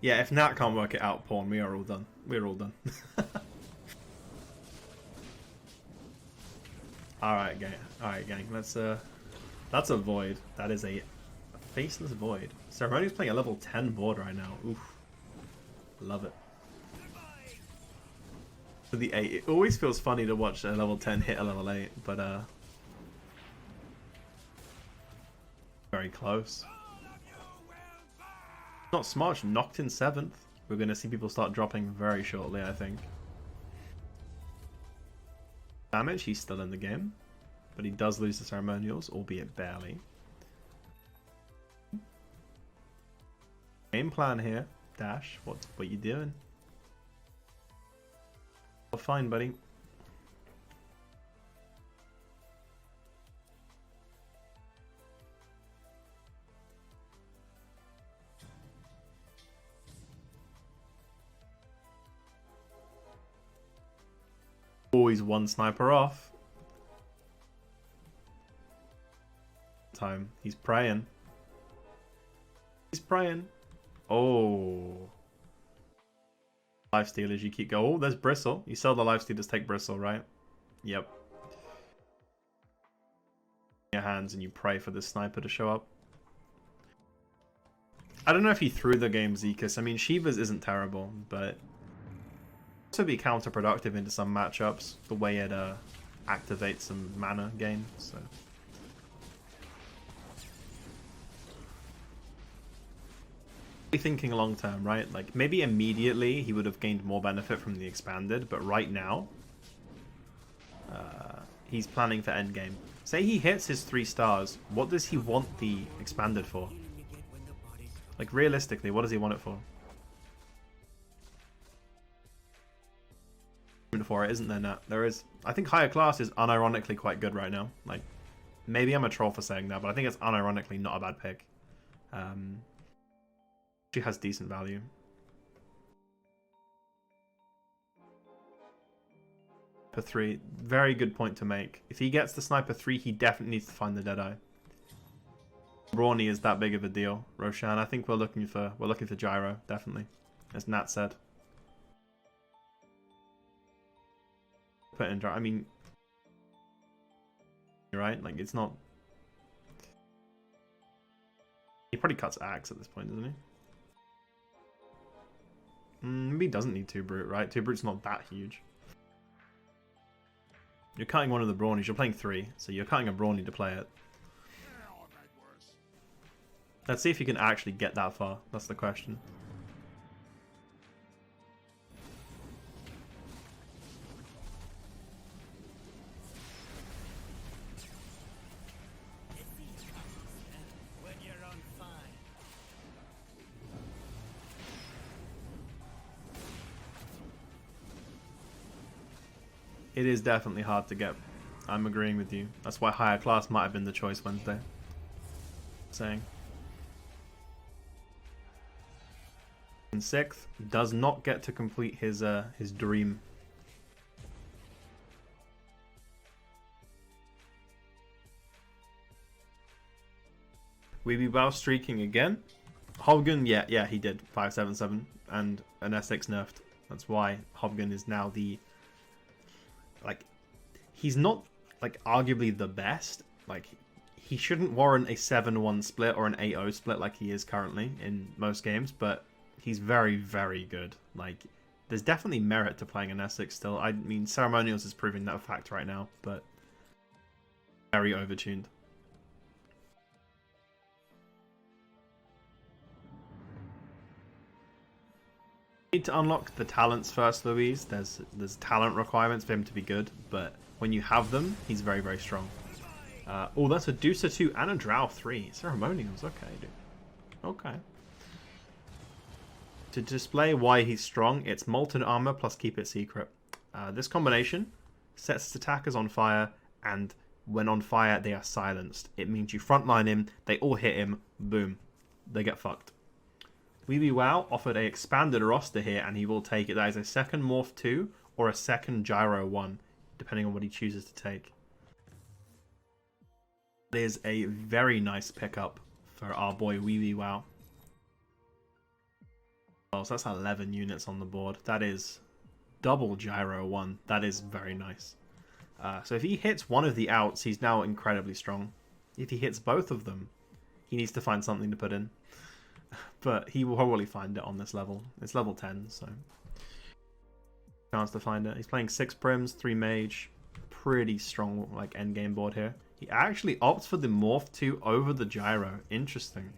Yeah, if Nat can't work it out, Pawn, we are all done. We're all done. Alright, gang. Alright, gang. Let's, that's a void. That is a faceless void. Ceremonial's playing a level 10 board right now. Oof. Love it. For the 8. It always feels funny to watch a level 10 hit a level 8, but, very close. Not smart, knocked in 7th. We're going to see people start dropping very shortly, I think. Damage, he's still in the game. But he does lose the ceremonials, albeit barely. Game plan here. Dash, what you doing? Oh, fine, buddy. Always one sniper off. Time. He's praying. He's praying. Oh. Lifestealers, you keep going. Oh, there's Bristle. You sell the Lifestealers, take Bristle, right? Yep. Your hands and you pray for the sniper to show up. I don't know if he threw the game Zekus. I mean, Shiva's isn't terrible, but also be counterproductive into some matchups, the way it activates some mana gain, so. Be thinking long term, right? Like, maybe immediately he would have gained more benefit from the expanded, but right now, he's planning for endgame. Say he hits his 3 stars, what does he want the expanded for? Like, realistically, what does he want it for? For it, isn't there, Nat? There is. I think higher class is unironically quite good right now. Like, maybe I'm a troll for saying that, but I think it's unironically not a bad pick. She has decent value. Sniper 3. Very good point to make. If he gets the Sniper 3, he definitely needs to find the Deadeye. Brawny is that big of a deal. Roshan, I think we're looking for Gyro, definitely. As Nat said. Put in Gyro. I mean, right? Like, it's not. He probably cuts Axe at this point, doesn't he? Maybe he doesn't need 2 Brute, right? 2 Brute's not that huge. You're cutting one of the Brawnies. You're playing 3, so you're cutting a Brawny to play it. Let's see if you can actually get that far. That's the question. When you're on fire. It is definitely hard to get. I'm agreeing with you. That's why higher class might have been the choice Wednesday. Saying. In 6th, does not get to complete his dream. Weeby Bow streaking again. Hobgun, yeah, he did 577 and an S6 nerfed. That's why Hobgun is now the, like, he's not like arguably the best. Like, he shouldn't warrant a 7-1 split or an 8-0 split like he is currently in most games, but he's very, very good. Like, there's definitely merit to playing an S6 still. I mean, Ceremonials is proving that fact right now, but very overtuned. Need to unlock the talents first, Louise. There's talent requirements for him to be good, but when you have them, he's very, very strong. Oh, that's a Deucer 2 and a Drow 3. Ceremonials, okay, dude. Okay. To display why he's strong, it's Molten Armor plus Keep It Secret. This combination sets its attackers on fire, and when on fire, they are silenced. It means you frontline him, they all hit him, boom. They get fucked. Weeby Wow offered a expanded roster here, and he will take it. That is a second Morph 2 or a second Gyro 1, depending on what he chooses to take. It is a very nice pickup for our boy Weeby Wow. Oh, so that's 11 units on the board. That is double Gyro 1. That is very nice. So if he hits one of the outs, he's now incredibly strong. If he hits both of them, he needs to find something to put in. But he will probably find it on this level. It's level 10, so chance to find it. He's playing 6 Prims, 3 Mage. Pretty strong like endgame board here. He actually opts for the Morph 2 over the Gyro. Interesting.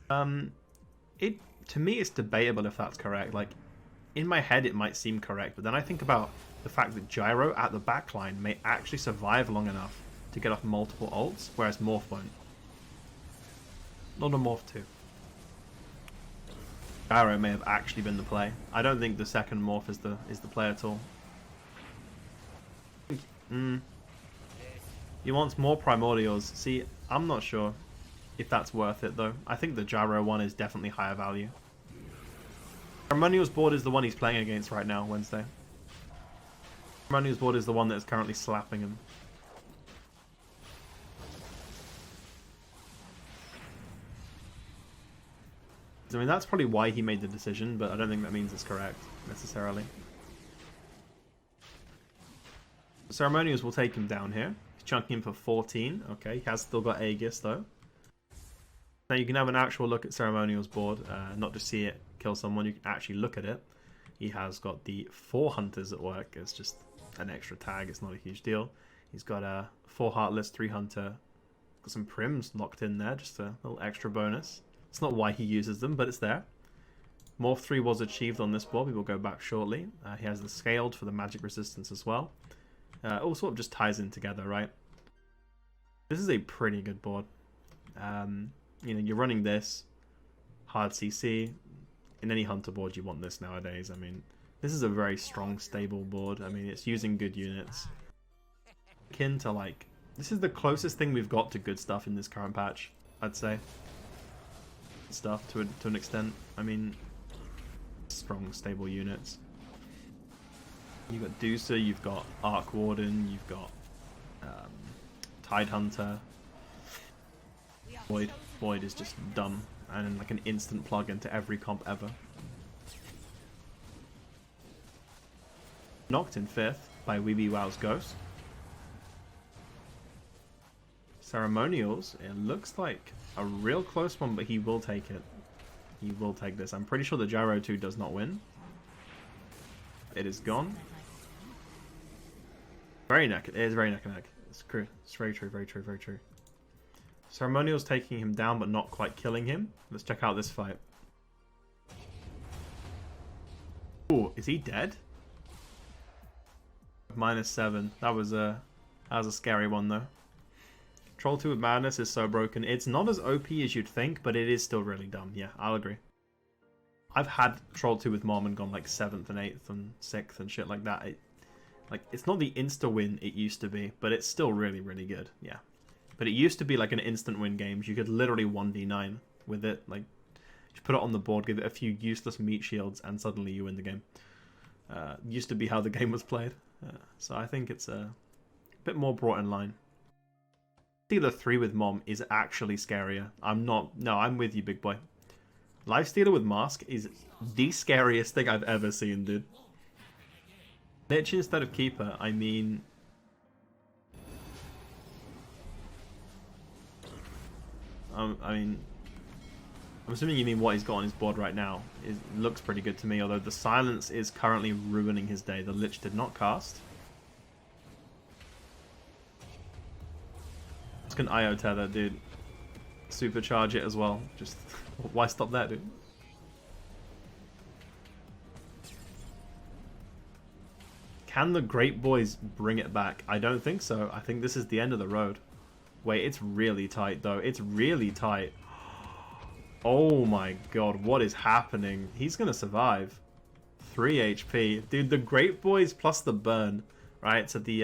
To me, it's debatable if that's correct. Like, in my head, it might seem correct, but then I think about the fact that Gyro at the backline may actually survive long enough to get off multiple ults, whereas Morph won't. Not a Morph 2. Gyro may have actually been the play. I don't think the second Morph is the play at all. He wants more Primordials. See, I'm not sure if that's worth it, though. I think the Gyro one is definitely higher value. Ceremonial's board is the one he's playing against right now, Wednesday. Ceremonial's board is the one that is currently slapping him. I mean, that's probably why he made the decision, but I don't think that means it's correct, necessarily. Ceremonials will take him down here. He's chunking him for 14. Okay, he has still got Aegis, though. Now you can have an actual look at Ceremonial's board, not just see it kill someone, you can actually look at it. He has got the 4 Hunters at work. It's just an extra tag, it's not a huge deal. He's got 4 Heartless, 3 Hunter, got some Prims locked in there, just a little extra bonus. It's not why he uses them, but it's there. Morph 3 was achieved on this board, we will go back shortly. He has the Scaled for the magic resistance as well. All sort of just ties in together, right? This is a pretty good board. You know, you're running this, hard CC. In any Hunter board you want this nowadays. I mean, this is a very strong, stable board. I mean, it's using good units. Akin to, like, this is the closest thing we've got to good stuff in this current patch, I'd say. Stuff to an extent. I mean, strong, stable units. You've got Deucer, you've got Arc Warden, you've got Tide Hunter. Void. Void is just dumb and like an instant plug into every comp ever. Knocked in 5th by Weeby Wow's Ghost. Ceremonials, it looks like a real close one, but he will take it. He will take this. I'm pretty sure the Gyro 2 does not win. It is gone. It is very neck and neck. It's true. It's very true, very true, very true. Ceremonial's taking him down, but not quite killing him. Let's check out this fight. Oh, is he dead? -7. That was a scary one though. Troll 2 with Madness is so broken. It's not as OP as you'd think, but it is still really dumb. Yeah, I'll agree. I've had Troll 2 with Mom and gone like 7th and 8th and 6th and shit like that. It's not the insta-win it used to be, but it's still really, really good. Yeah. But it used to be like an instant win games. You could literally 1v9 with it. Like, just put it on the board, give it a few useless meat shields, and suddenly you win the game. Used to be how the game was played. So I think it's a bit more brought in line. Stealer 3 with Mom is actually scarier. I'm with you, big boy. Lifestealer with Mask is the scariest thing I've ever seen, dude. Lich instead of Keeper, I mean... I'm assuming you mean what he's got on his board right now. It looks pretty good to me, although the Silence is currently ruining his day. The Lich did not cast. It's an IO tether, dude. Supercharge it as well. Just, why stop there, dude? Can the Great Boys bring it back? I don't think so. I think this is the end of the road. Wait, it's really tight, though. It's really tight. Oh my god, what is happening? He's gonna survive. 3 HP. Dude, the Great Boys plus the burn, right? So the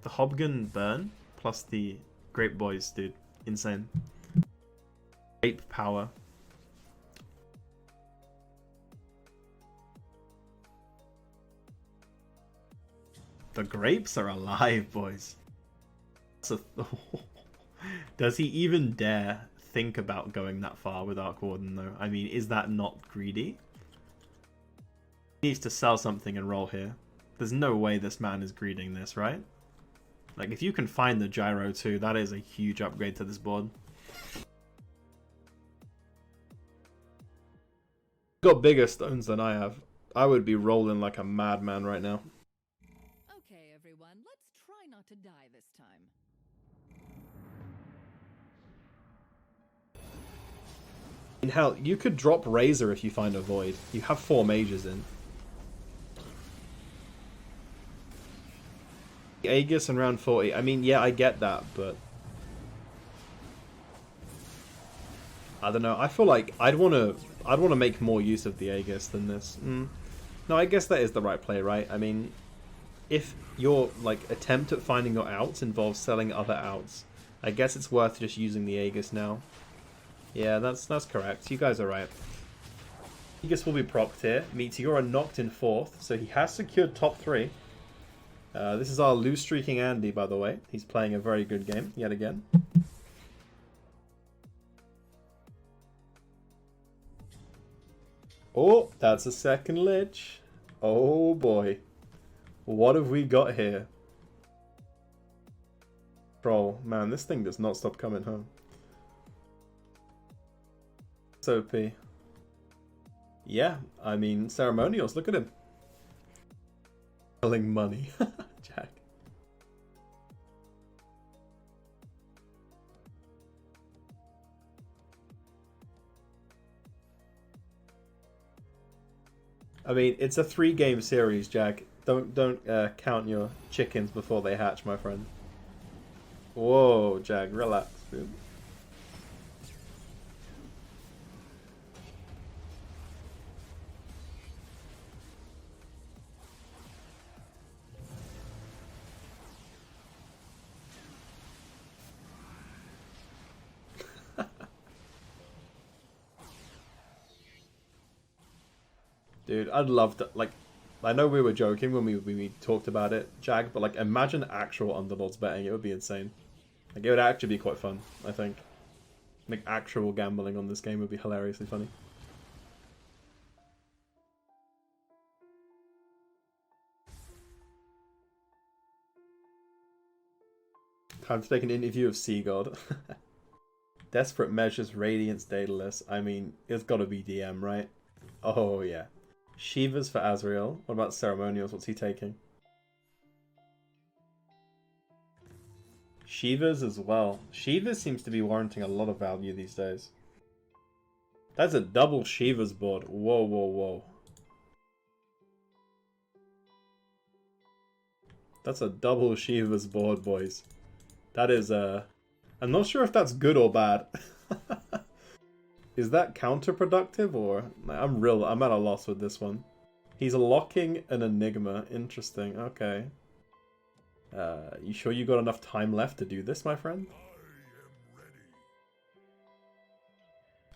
Hobgun burn plus the Great Boys, dude. Insane. Ape power. The grapes are alive, boys. Does he even dare think about going that far with Arc Warden, though? I mean, is that not greedy? He needs to sell something and roll here. There's no way this man is greeding this, right? Like, if you can find the Gyro 2, that is a huge upgrade to this board. Got bigger stones than I have. I would be rolling like a madman right now. Okay, everyone, let's try not to die this time. In hell, you could drop Razor if you find a Void. You have 4 mages in. Aegis in round 40. I mean, yeah, I get that, but... I don't know. I feel like I'd want to make more use of the Aegis than this. No, I guess that is the right play, right? I mean, if your like attempt at finding your outs involves selling other outs, I guess it's worth just using the Aegis now. Yeah, that's correct. You guys are right. Aegis will be procced here. Meteora knocked in 4th, so he has secured top 3. This is our loose streaking Andy, by the way. He's playing a very good game, yet again. Oh, that's a second Lich. Oh boy. What have we got here? Troll. Man, this thing does not stop coming home. It's OP. Yeah, I mean, Ceremonials, look at him. Selling money. Jack. I mean, it's a 3-game series, Jack. Don't count your chickens before they hatch, my friend. Whoa, Jack, relax, dude. Dude, I'd love to, like, I know we were joking when we talked about it, Jag, but like imagine actual underlords betting. It would be insane. Like it would actually be quite fun, I think. Like actual gambling on this game would be hilariously funny. Time to take an interview of Sea God. Desperate Measures, Radiance, Daedalus. I mean, it's gotta be DM, right? Oh yeah. Shiva's for Azrael. What about Ceremonials? What's he taking? Shiva's as well. Shiva seems to be warranting a lot of value these days. That's a double Shiva's board. Whoa, whoa, whoa. That's a double Shiva's board, boys. That is, I'm not sure if that's good or bad. Is that counterproductive or... I'm at a loss with this one. He's locking an Enigma. Interesting. Okay. You sure you got enough time left to do this, my friend?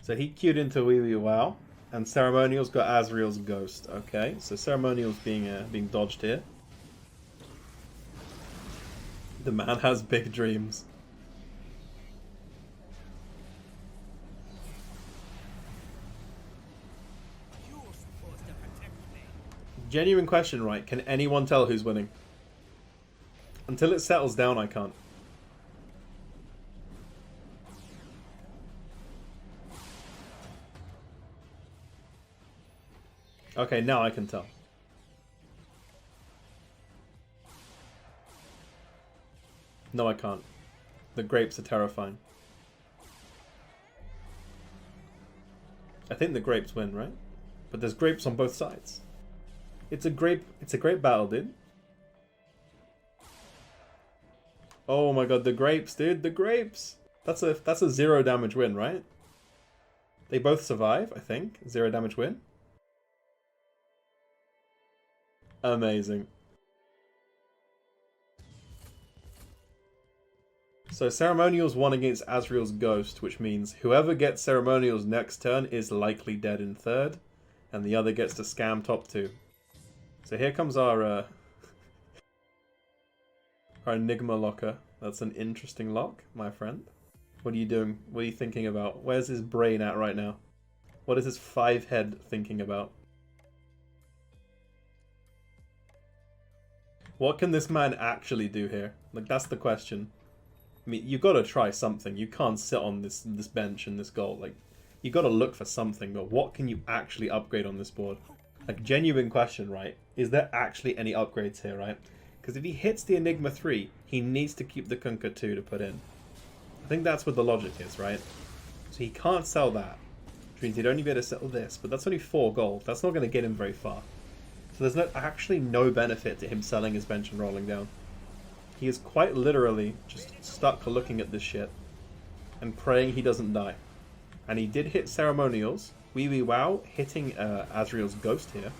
So he queued into Wee Wee Wow. And Ceremonial's got Azrael's Ghost. Okay, so Ceremonial's being dodged here. The man has big dreams. You're supposed to protect me. Genuine question, right? Can anyone tell who's winning? Until it settles down, I can't. Okay, now I can tell. No, I can't. The grapes are terrifying. I think the grapes win, right? But there's grapes on both sides. It's a great battle, dude. Oh my god, the grapes, dude, the grapes! That's a 0 damage win, right? They both survive, I think. 0 damage win. Amazing. So Ceremonials won against Azrael's Ghost, which means whoever gets Ceremonials next turn is likely dead in third, and the other gets to scam top 2. So here comes our Enigma locker. That's an interesting lock, my friend. What are you doing? What are you thinking about? Where's his brain at right now? What is his 5 head thinking about? What can this man actually do here? Like, that's the question. I mean, you gotta try something. You can't sit on this bench and this goal. Like, you gotta look for something, but what can you actually upgrade on this board? Like, genuine question, right? Is there actually any upgrades here, right? Because if he hits the Enigma 3, he needs to keep the Kunkka 2 to put in. I think that's what the logic is, right? So he can't sell that. Which means he'd only be able to sell this, but that's only 4 gold. That's not going to get him very far. So there's actually no benefit to him selling his bench and rolling down. He is quite literally just stuck looking at this shit and praying he doesn't die. And he did hit Ceremonials. Wee Wee Wow hitting Azrael's Ghost here.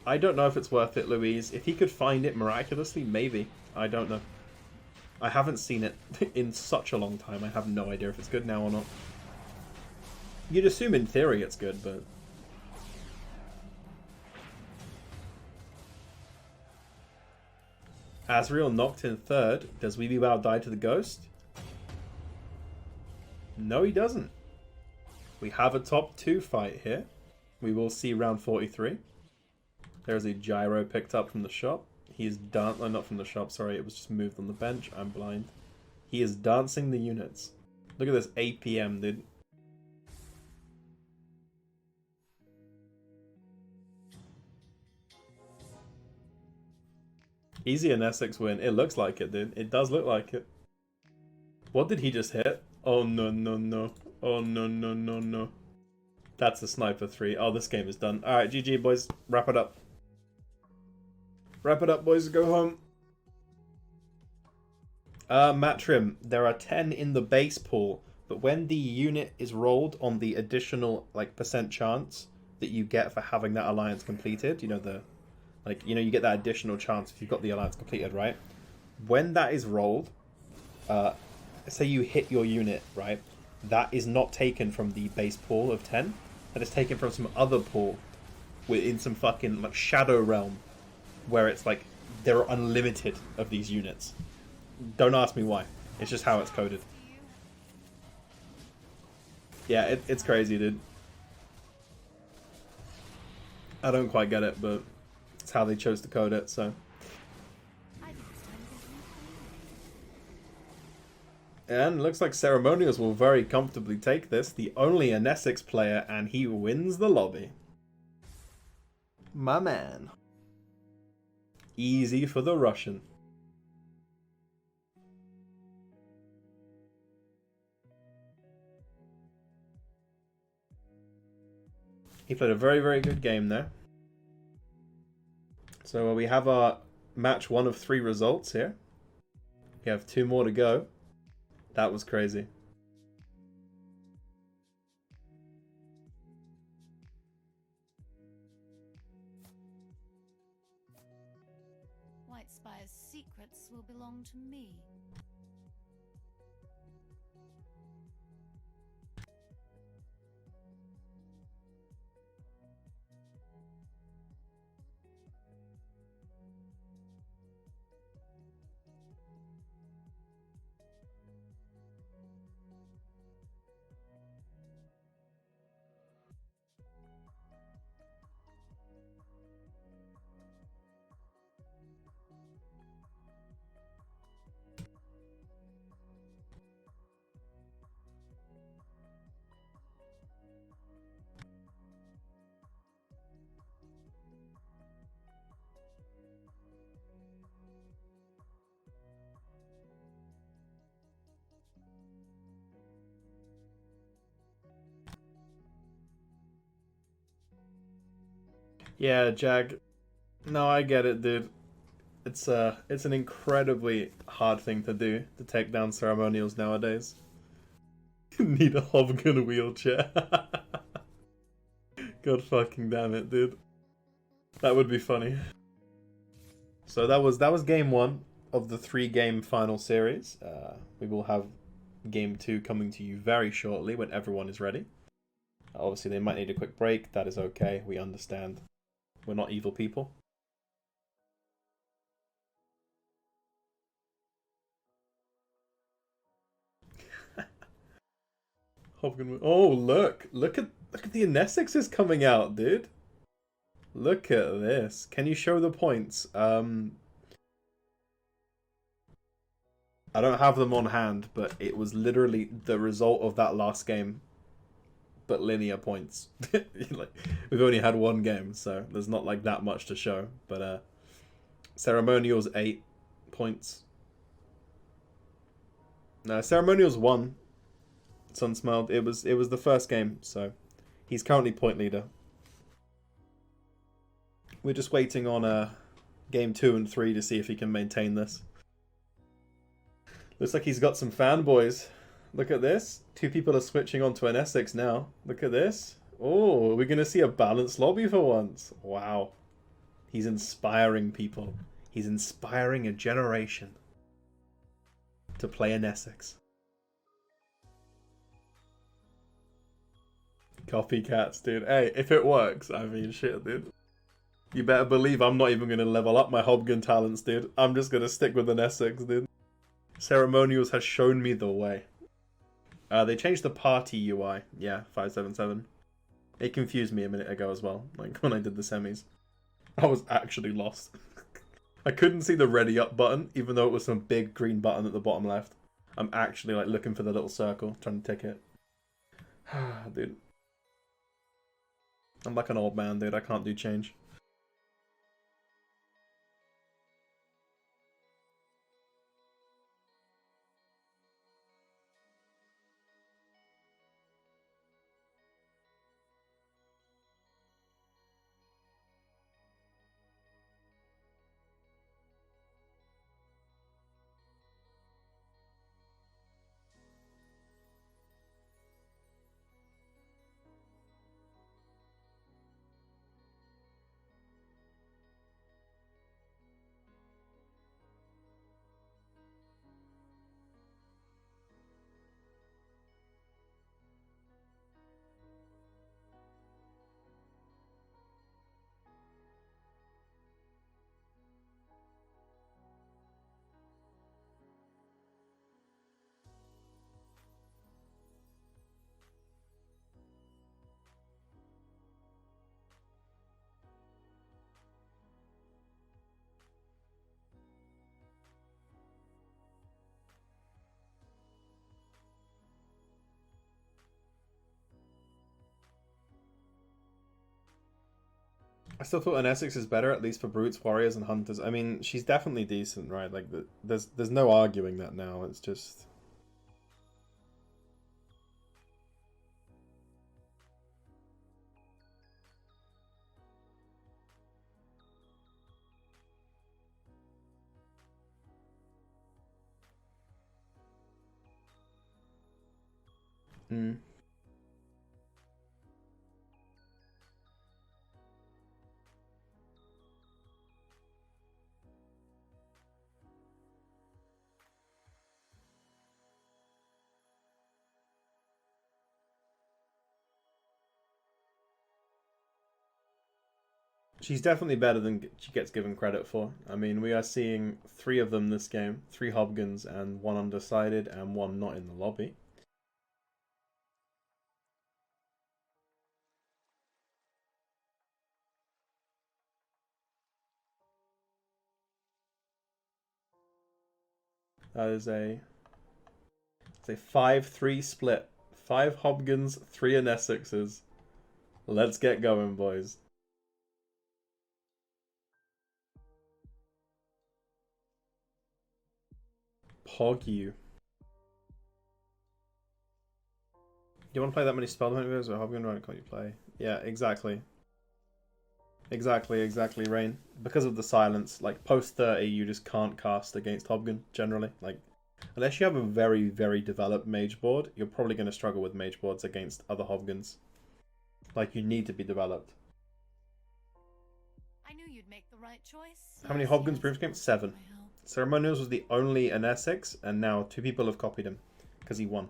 I don't know if it's worth it, Louise. If he could find it miraculously, maybe. I don't know. I haven't seen it in such a long time. I have no idea if it's good now or not. You'd assume in theory it's good, but... Azrael knocked in third. Does Wee Wee Wow die to the Ghost? No, he doesn't. We have a top 2 fight here. We will see round 43. There's a gyro picked up from the shop. He is not from the shop, sorry, it was just moved on the bench. I'm blind. He is dancing the units. Look at this APM, dude. Easy an Essex win. It looks like it, dude. It does look like it. What did he just hit? Oh, no, no, no. Oh, no, no, no, no. That's a sniper 3. Oh, this game is done. Alright, GG, boys. Wrap it up. Wrap it up, boys. Go home. Matt Trim. There are 10 in the base pool, but when the unit is rolled on the additional, like, % chance that you get for having that alliance completed, you know, you get that additional chance if you've got the alliance completed, right? When that is rolled, say you hit your unit, right? That is not taken from the base pool of 10. That is taken from some other pool we're in some fucking like shadow realm where it's like there are unlimited of these units. Don't ask me why. It's just how it's coded. Yeah, it's crazy, dude. I don't quite get it, but it's how they chose to code it, so. And looks like Ceremonials will very comfortably take this. The only an Essex player, and he wins the lobby. My man. Easy for the Russian. He played a very, very good game there. So we have our match 1 of 3 results here. We have 2 more to go. That was crazy. White Spire's secrets will belong to me. Yeah, Jag. No, I get it, dude. It's an incredibly hard thing to do, to take down Ceremonials nowadays. Need a Hovgun wheelchair. God fucking damn it, dude. That would be funny. So that was game 1 of the 3-game final series. We will have game 2 coming to you very shortly when everyone is ready. Obviously, they might need a quick break. That is okay. We understand. We're not evil people. Oh, look at the Anessexes coming out, dude. Look at this. Can you show the points? I don't have them on hand, but it was literally the result of that last game, but linear points. Like, we've only had 1 game, so there's not like that much to show. But Ceremonials 8 points. No, Ceremonials 1. Sunsmiled. It was the first game, so he's currently point leader. We're just waiting on game 2 and 3 to see if he can maintain this. Looks like he's got some fanboys. Look at this. 2 people are switching onto an Essex now. Look at this. Oh, we're going to see a balanced lobby for once. Wow. He's inspiring people. He's inspiring a generation to play an Essex. Copycats, dude. Hey, if it works, I mean, shit, dude. You better believe I'm not even going to level up my Hobgun talents, dude. I'm just going to stick with an Essex, dude. Ceremonials has shown me the way. They changed the party UI. Yeah, 577. It confused me a minute ago as well, like when I did the semis. I was actually lost. I couldn't see the ready up button, even though it was some big green button at the bottom left. I'm actually like looking for the little circle, trying to tick it. Dude. I'm like an old man, dude. I can't do change. I still thought an Essex is better, at least for brutes, warriors, and hunters. I mean, she's definitely decent, right? Like, there's no arguing that now. It's just... Mm. She's definitely better than she gets given credit for. I mean, we are seeing 3 of them this game. 3 Hobgons and 1 undecided and 1 not in the lobby. That is a... It's a 5-3 split. 5 Hobgons, 3 Essexes. Let's get going, boys. Pog you. Do you want to play that many spell moves or Hobgon? Right, can't you play? Yeah, exactly. Exactly, Rain. Because of the silence, like post 30, you just can't cast against Hobgon generally. Like, unless you have a very, very developed mage board, you're probably going to struggle with mage boards against other Hobgons. Like, you need to be developed. I knew you'd make the right choice. How many Yes, Hobgons yes, Brutes game? thanks 7. for my help. Ceremonials was the only an Essex, and now 2 people have copied him because he won.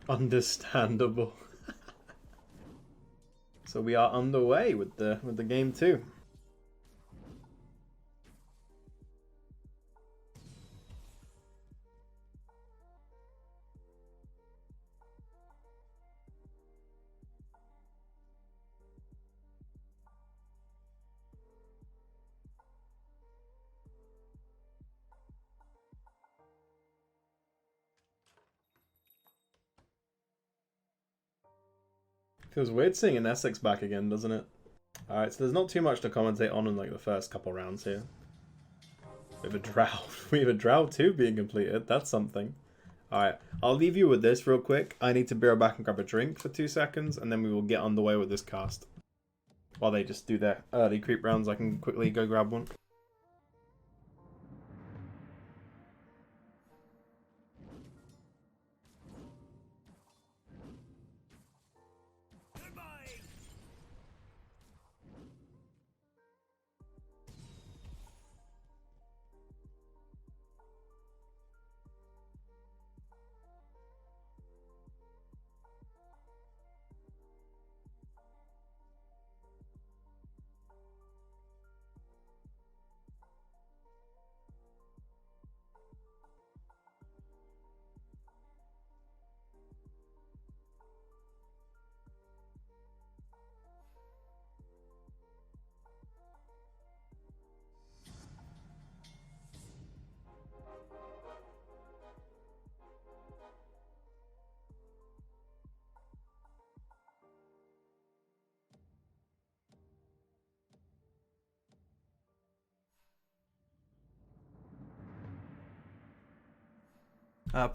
Understandable. So we are underway with the game 2. Feels weird seeing an Essex back again, doesn't it? Alright, so there's not too much to commentate on in like the first couple rounds here. We have a drought. We have a drought 2 being completed. That's something. Alright, I'll leave you with this real quick. I need to be right back and grab a drink for 2 seconds, and then we will get underway with this cast. While they just do their early creep rounds, I can quickly go grab one. Goodbye!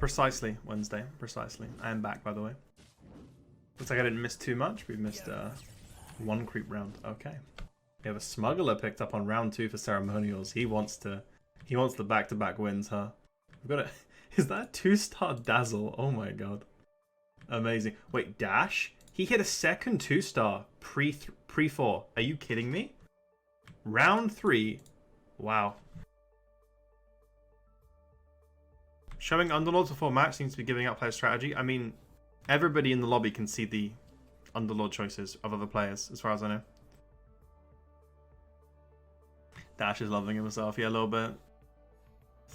Precisely, Wednesday. Precisely. I am back, by the way. Looks like I didn't miss too much. We've missed 1 creep round. Okay. We have a smuggler picked up on round 2 for ceremonials. He wants the back-to-back wins, huh? We've got a... Is that a 2-star dazzle? Oh my god. Amazing. Wait, Dash? He hit a second 2-star pre-4. Are you kidding me? Round 3. Wow. Showing Underlords before match seems to be giving up player strategy. I mean, everybody in the lobby can see the Underlord choices of other players, as far as I know. Dash is loving himself, yeah, a little bit.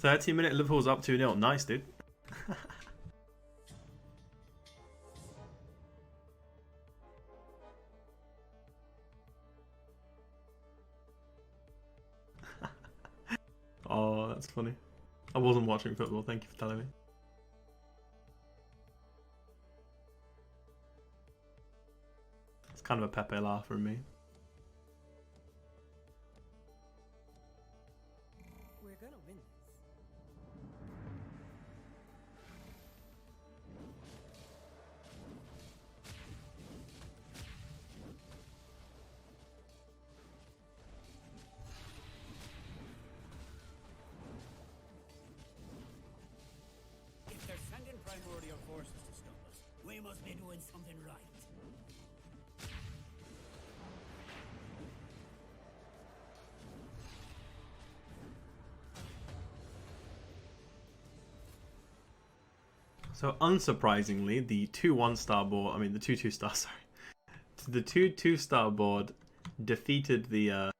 30-minute Liverpool's up 2-0. Nice, dude. funny. I wasn't watching football, thank you for telling me. It's kind of a Pepe laugh from me. We're gonna win this. If they're sending primordial forces to stop us, we must be doing something right. So unsurprisingly, the 2-1-star board, I mean the 2-2-star, sorry. The 2-2-star board defeated the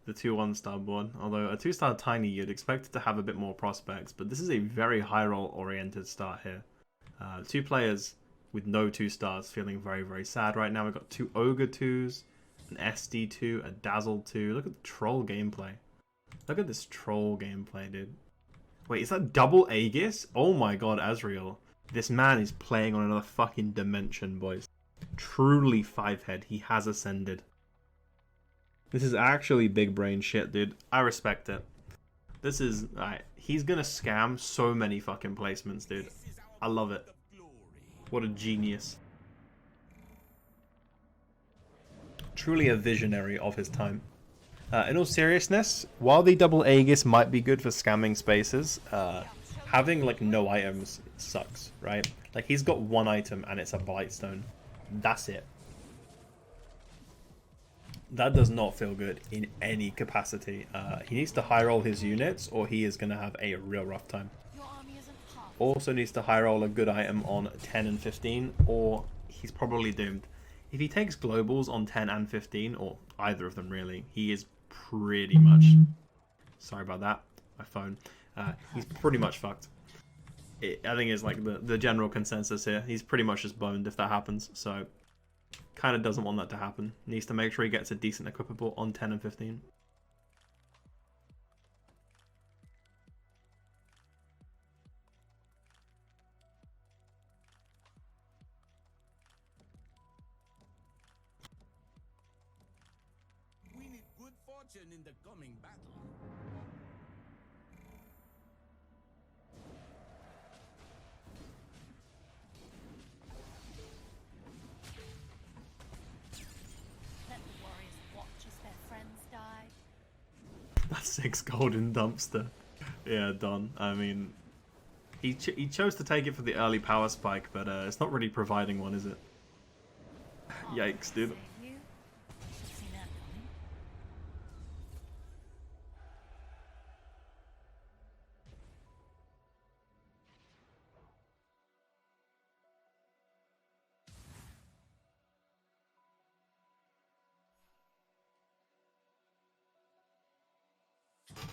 2-1-star board. Although a 2-star tiny, you'd expect it to have a bit more prospects, but this is a very high roll oriented start here. 2 players with no 2 stars feeling very, very sad right now. We've got 2 Ogre 2s, an SD 2, a Dazzle 2. Look at the troll gameplay. Look at this troll gameplay, dude. Wait, is that double Aegis? Oh my god, Azrael. This man is playing on another fucking dimension, boys. Truly 5-head. He has ascended. This is actually big brain shit, dude. I respect it. This is... Alright, he's gonna scam so many fucking placements, dude. I love it. What a genius. Truly a visionary of his time. In all seriousness, while the double Aegis might be good for scamming spaces, having like no items sucks, right? Like he's got 1 item and it's a Blightstone. That's it. That does not feel good in any capacity. He needs to high roll his units or he is going to have a real rough time. Also needs to high roll a good item on 10 and 15 or he's probably doomed. If he takes globals on 10 and 15, or either of them really, he is pretty much... Sorry about that, my phone. He's pretty much fucked. I think it's like the general consensus here. He's pretty much just boned if that happens, so... Kind of doesn't want that to happen. Needs to make sure he gets a decent equipable on 10 and 15. We need good fortune in the coming battle. Let the warriors watch as their friends die. That's 6 golden dumpster. Yeah, done. I mean, he chose to take it for the early power spike, but it's not really providing one, is it? Yikes, dude. Save you. Should've seen that coming.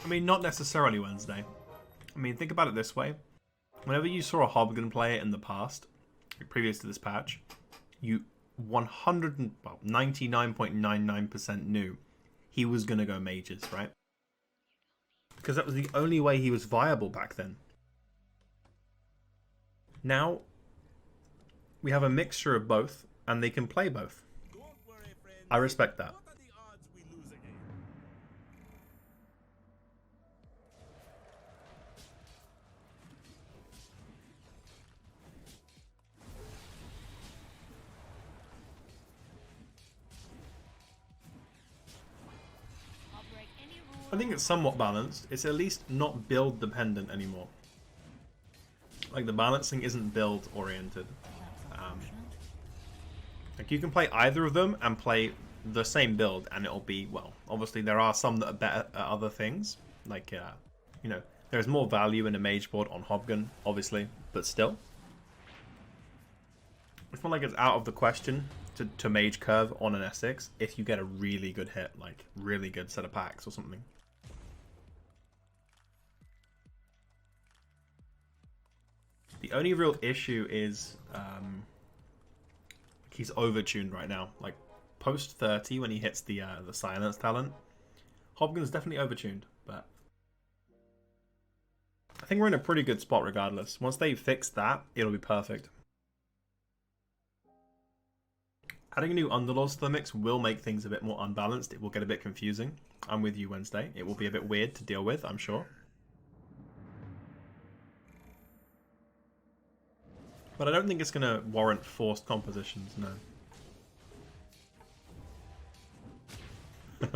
I mean, not necessarily Wednesday. I mean, think about it this way. Whenever you saw a Hobgoblin player in the past, previous to this patch, you 99.99% knew he was going to go mages, right? Because that was the only way he was viable back then. Now, we have a mixture of both, and they can play both. Don't worry, friend. I respect that. What are the odds we lose again? I'll break any rule. I think it's somewhat balanced. It's at least not build dependent anymore. Like the balancing isn't build oriented. Like you can play either of them and play the same build and it'll be, well, obviously there are some that are better at other things. Like, you know, there's more value in a mage board on Hobgun, obviously, but still. It's not like it's out of the question to mage curve on an S6 if you get a really good hit, like really good set of packs or something. The only real issue is he's overtuned right now. Like post 30 when he hits the silence talent, Hobgun's definitely overtuned, but think we're in a pretty good spot regardless. Once they fix that, it'll be perfect. Adding new Underlords to the mix will make things a bit more unbalanced. It will get a bit confusing. I'm with you, Wednesday. It will be a bit weird to deal with, I'm sure. But I don't think it's going to warrant forced compositions, no.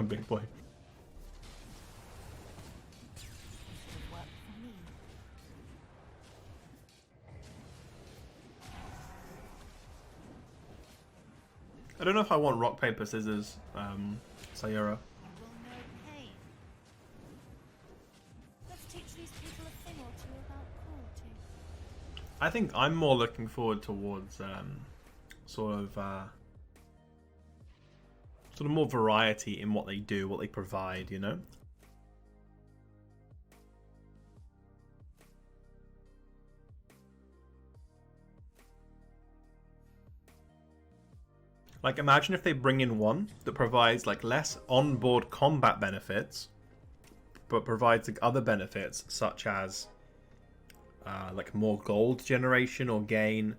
Big boy. I don't know if I want rock, paper, scissors, Sayura. You will know pain. Let's teach these people a thing or two about cruelty. I think I'm more looking forward towards sort of more variety in what they do, what they provide, you know? Like, imagine if they bring in one that provides like less onboard combat benefits, but provides like other benefits such as like more gold generation or gain.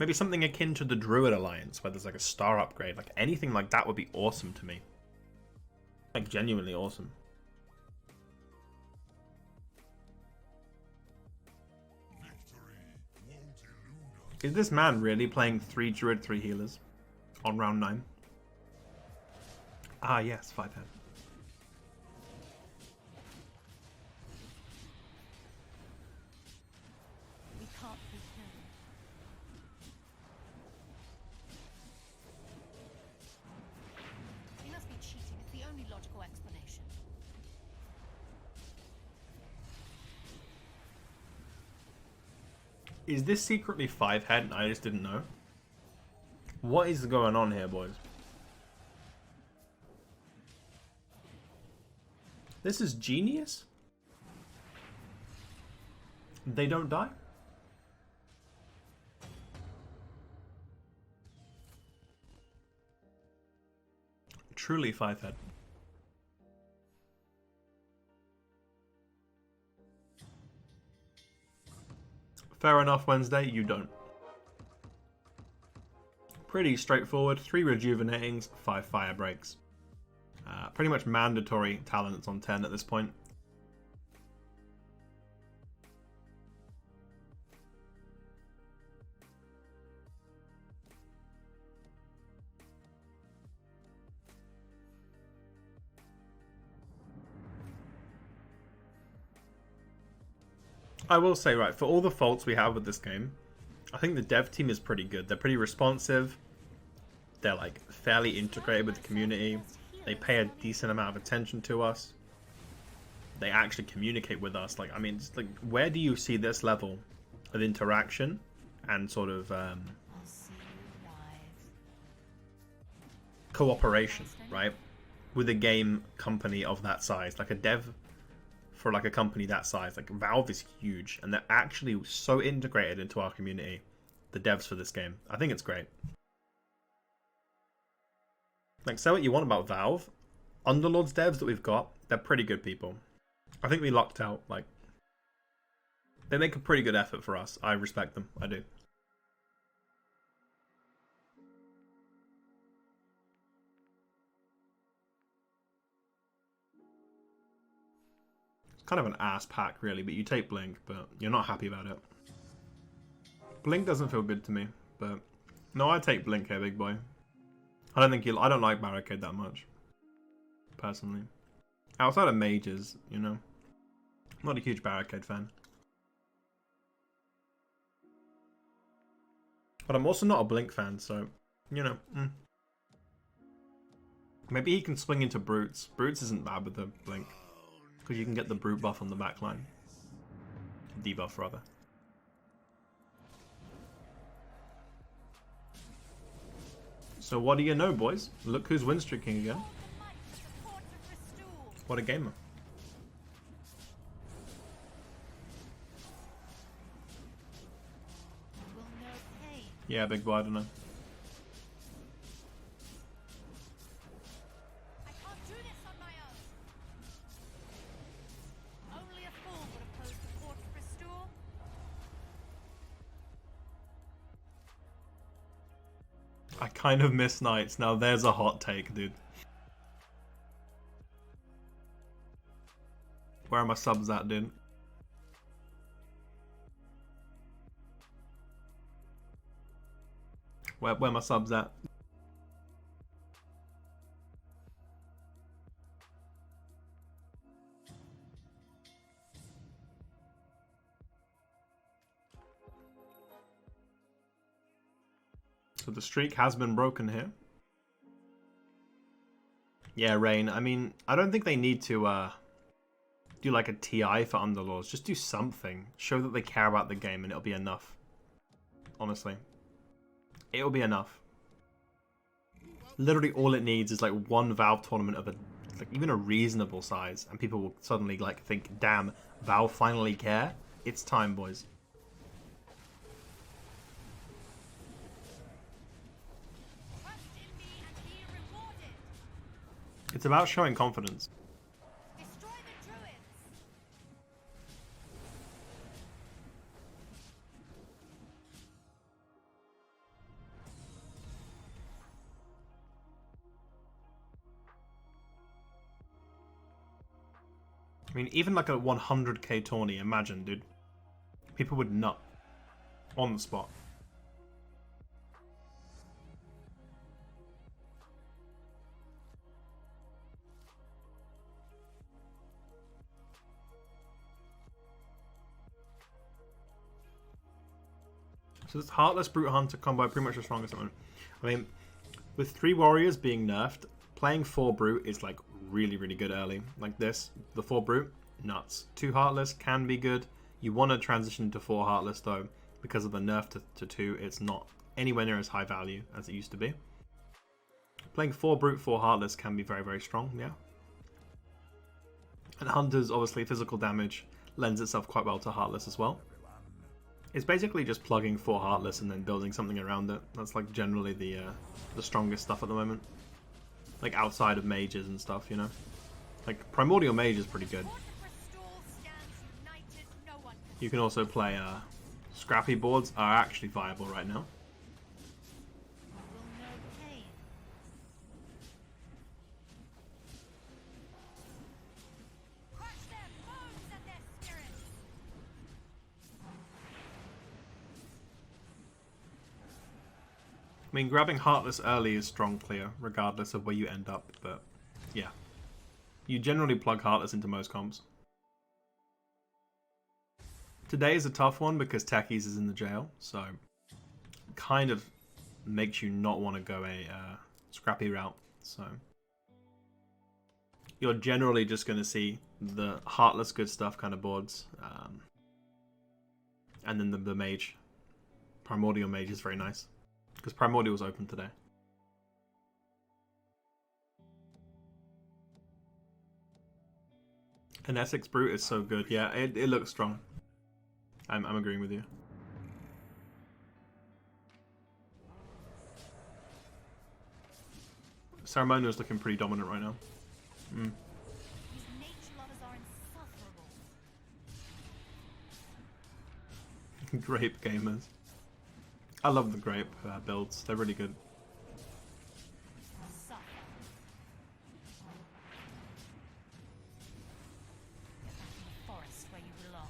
Maybe something akin to the Druid Alliance, where there's like a star upgrade. Like anything like that would be awesome to me. Like genuinely awesome. Is this man really playing 3 Druid, 3 healers on round 9? Ah, yes, 5 head. We can't be killed. He must be cheating. It's the only logical explanation. Is this secretly 5 head and I just didn't know? What is going on here, boys? This is genius? They don't die? Truly 5 head. Fair enough, Wednesday, you don't. Pretty straightforward. 3 rejuvenatings, 5 fire breaks. Pretty much mandatory talents on 10 at this point. I will say, right, for all the faults we have with this game, I think the dev team is pretty good. They're pretty responsive. They're like fairly integrated with the community. They pay a decent amount of attention to us. They actually communicate with us. Like, I mean, it's like, where do you see this level of interaction and sort of I'll see you live. cooperation, right, with a game company of that size? Like a dev for like a company that size, like Valve is huge, and they're actually so integrated into our community, the devs for this game. I think it's great. Like, say what you want about Valve, Underlords devs that we've got, they're pretty good people. I think we lucked out. Like, they make a pretty good effort for us. I respect them. I do. It's kind of an ass pack, really, but you take Blink, but you're not happy about it. Blink doesn't feel good to me, but no, I take Blink here, big boy. I don't like Barricade that much, personally. Outside of mages, you know, I'm not a huge Barricade fan. But I'm also not a Blink fan, so, you know. Maybe he can swing into Brutes. Brutes isn't bad with the Blink, because you can get the Brute buff on the backline. Debuff, rather. So what do you know, boys? Look who's win streaking again. What a gamer. Yeah, big boy, I don't know. I can't do this on my own. Only a I kind of miss Knights. Now there's a hot take, dude. Where are my subs at, dude? Where my subs at? So the streak has been broken here. Yeah, Rain. I mean, I don't think they need to do like a TI for Underlords. Just do something. Show that they care about the game and it'll be enough. Honestly. It'll be enough. Literally all it needs is like one Valve tournament of like even a reasonable size and people will suddenly like think, damn, Valve finally care? It's time, boys. It's about showing confidence. Destroy the druids. I mean, even like a 100k tourney, imagine, dude. People would nut. On the spot. So this Heartless Brute Hunter combo pretty much the strongest one. I mean, with 3 warriors being nerfed, playing 4 Brute is like really, really good early. Like this, the 4 Brute, nuts. 2 Heartless can be good. You want to transition to 4 Heartless though, because of the nerf to 2, it's not anywhere near as high value as it used to be. Playing 4 Brute, 4 Heartless can be very, very strong, yeah. And Hunters, obviously, physical damage lends itself quite well to Heartless as well. It's basically just plugging 4 Heartless and then building something around it. That's like generally the strongest stuff at the moment. Like outside of mages and stuff, you know? Like Primordial Mage is pretty good. You can also play Scrappy boards are actually viable right now. I mean, grabbing Heartless early is strong clear, regardless of where you end up, but yeah. You generally plug Heartless into most comps. Today is a tough one because Techies is in the jail, so kind of makes you not want to go a scrappy route, so you're generally just going to see the Heartless good stuff kind of boards, and then the Mage. Primordial Mage is very nice. Because Primordial was open today. And Essex Brute is so good. Yeah, it looks strong. I'm agreeing with you. Ceremonial is looking pretty dominant right now. Mm. These nature lovers are insufferable. Grape gamers. I love the grape builds. They're really good. Suffer. Get back in the forest where you belong.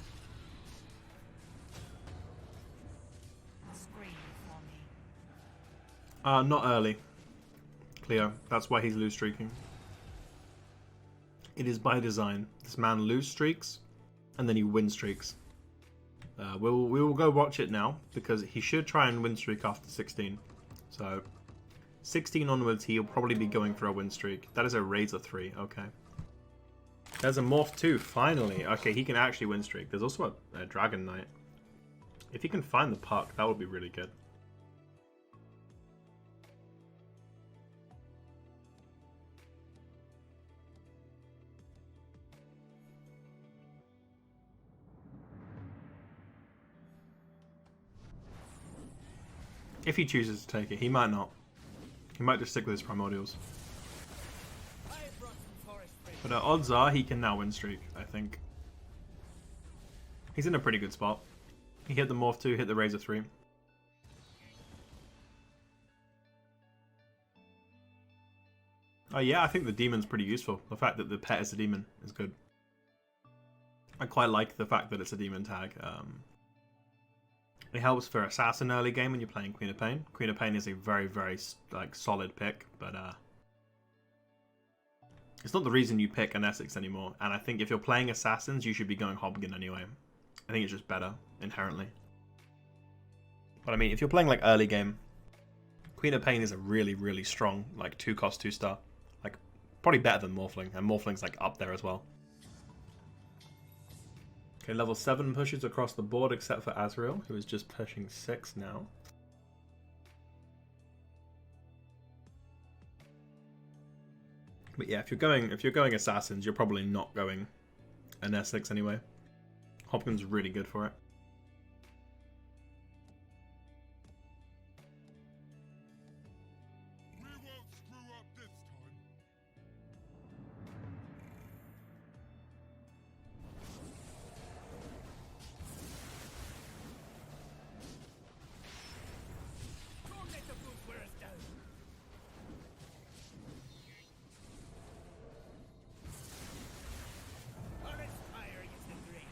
Scream for me. Not early. Cleo. That's why he's lose streaking. It is by design. This man lose streaks, and then he win streaks. We will go watch it now, because he should try and win streak after 16. So, 16 onwards, he'll probably be going for a win streak. That is a Razor 3, okay. There's a Morph 2, finally. Okay, he can actually win streak. There's also a Dragon Knight. If he can find the puck, that would be really good. If he chooses to take it, he might not. He might just stick with his Primordials. But odds are he can now win streak, I think. He's in a pretty good spot. He hit the Morph 2, hit the Razor 3. Oh yeah, I think the demon's pretty useful. The fact that the pet is a demon is good. I quite like the fact that it's a demon tag. It helps for assassin early game when you're playing Queen of Pain. Queen of Pain is a very, very like solid pick, but it's not the reason you pick an Essex anymore. And I think if you're playing assassins, you should be going Hobgoblin anyway. I think it's just better inherently. But I mean, if you're playing like early game, Queen of Pain is a really, really strong like 2-cost 2-star. Like probably better than Morphling, and Morphling's like up there as well. Okay, level 7 pushes across the board except for Azrael, who is just pushing 6 now. But yeah, if you're going assassins, you're probably not going an Essex anyway. Hopkins really good for it. We won't screw up this time. Don't let the fools wear us down. Honest fire is the greatest.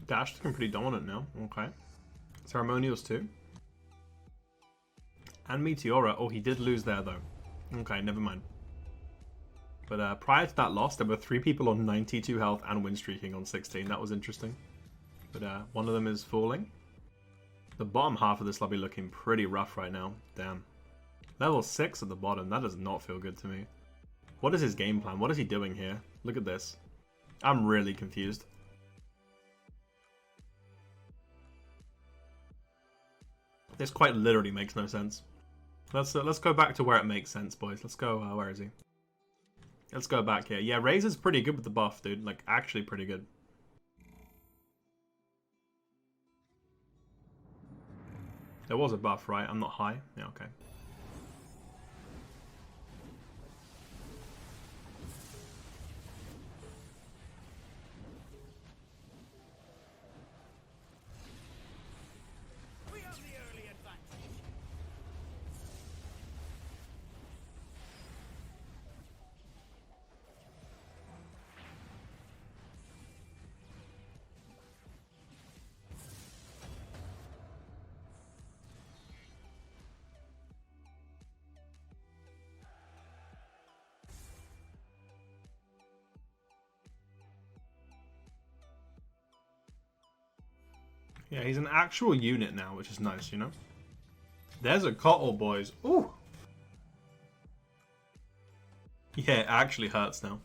Dash looking pretty dominant now. Okay. Ceremonials too. And Meteora. Oh, he did lose there though. Okay, never mind. But prior to that loss, there were 3 people on 92 health and win streaking on 16. That was interesting. But one of them is falling. The bottom half of this lobby looking pretty rough right now. Damn. Level 6 at the bottom. That does not feel good to me. What is his game plan? What is he doing here? Look at this. I'm really confused. This quite literally makes no sense. Let's go back to where it makes sense, boys. Let's go. Where is he? Let's go back here. Yeah, Razor's pretty good with the buff, dude. Like, actually pretty good. There was a buff, right? I'm not high. Yeah, okay. We have the early advantage. Yeah, he's an actual unit now, which is nice, you know? There's a Cottle, boys. Ooh! Yeah, it actually hurts now.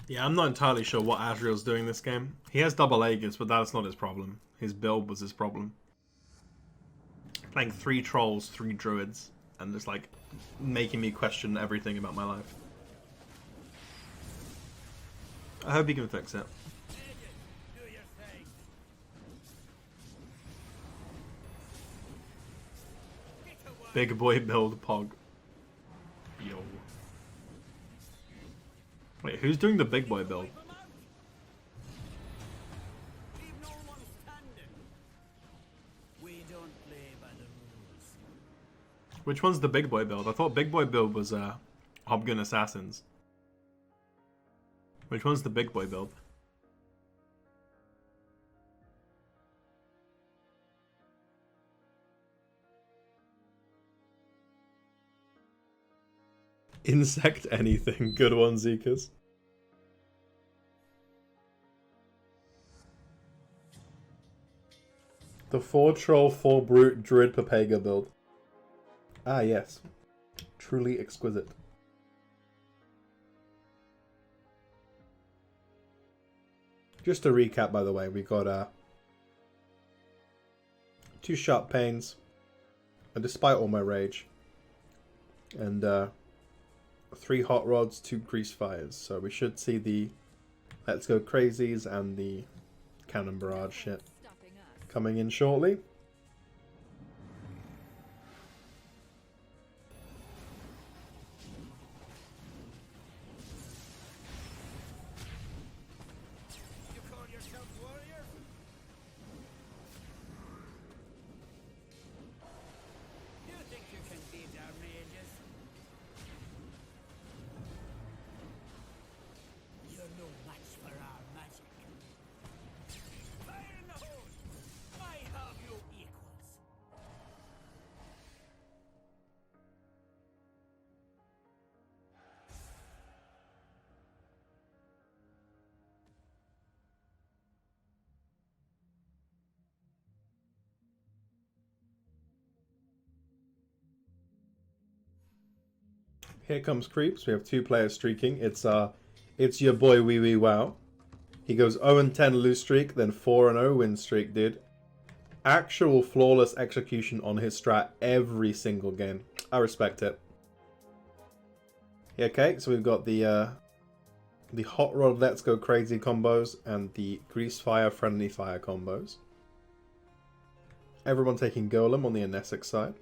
Yeah, I'm not entirely sure what Azrael's doing this game. He has double Aegis, but that's not his problem. His build was his problem. Playing 3 trolls, 3 druids, and just like making me question everything about my life. I hope he can fix it. Do your thing. Get to work. Big boy build Pog. Yo. Wait, who's doing the big boy build? Leave no one standing. We don't play by the rules. Which one's the big boy build? I thought big boy build was Hobgoblin Assassins. Which one's the big boy build? Insect anything. Good one, Zekas. The 4 troll, 4 brute druid Papega build. Ah, yes. Truly exquisite. Just to recap, by the way, we got 2 sharp pains, and despite all my rage, and 3 hot rods, 2 grease fires. So we should see the Let's Go Crazies and the Cannon Barrage shit coming in shortly. You call yourself warrior? You think you can beat our mages? You're no match for our magic. Fire in the hole! I have you equals. Here comes Creeps. We have 2 players streaking. It's your boy Wee Wee Wow. He goes 0-10 lose streak, then 4-0 win streak, dude. Actual flawless execution on his strat every single game. I respect it. Yeah, okay, so we've got the Hot Rod Let's Go Crazy combos and the Grease Fire Friendly Fire combos. Everyone taking Golem on the Anesix side.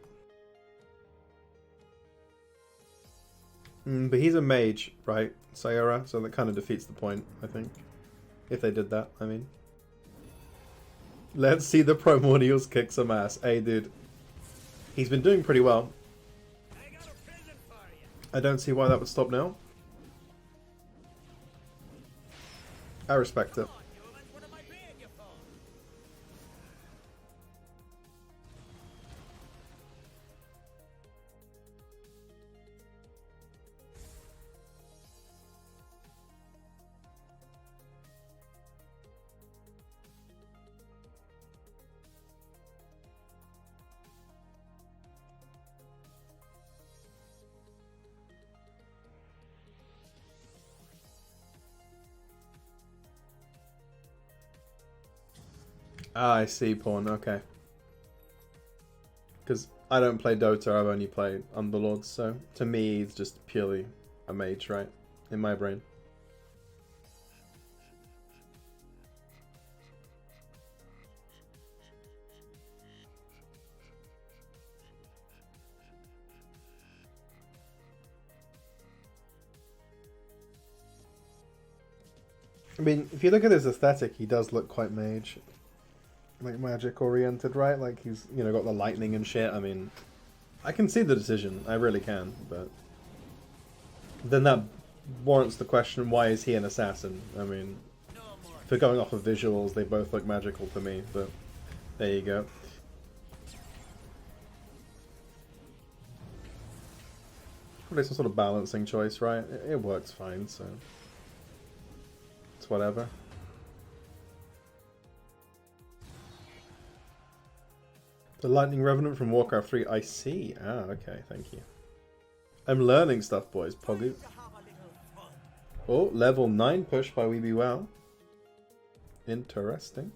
But he's a mage, right, Sayora? So that kind of defeats the point, I think. If they did that, I mean. Let's see the Primordials kick some ass. Hey, dude. He's been doing pretty well. I got a present for you. I don't see why that would stop now. I respect it. Come on, humans, what am I paying you for? Ah, I see, Pawn. Okay. Because I don't play Dota, I've only played Underlords, so to me, he's just purely a mage, right? In my brain. I mean, if you look at his aesthetic, he does look quite mage. Like, magic oriented, right? Like, he's, you know, got the lightning and shit. I mean, I can see the decision. I really can, but then that warrants the question, why is he an assassin? I mean, No more. if we're going off of visuals, they both look magical to me, but there you go. Probably some sort of balancing choice, right? It works fine, so it's whatever. The Lightning Revenant from Warcraft 3, I see. Ah, okay, thank you. I'm learning stuff, boys. Pogu. To have a little fun. Oh, level 9 push by Weeby Wow. Interesting.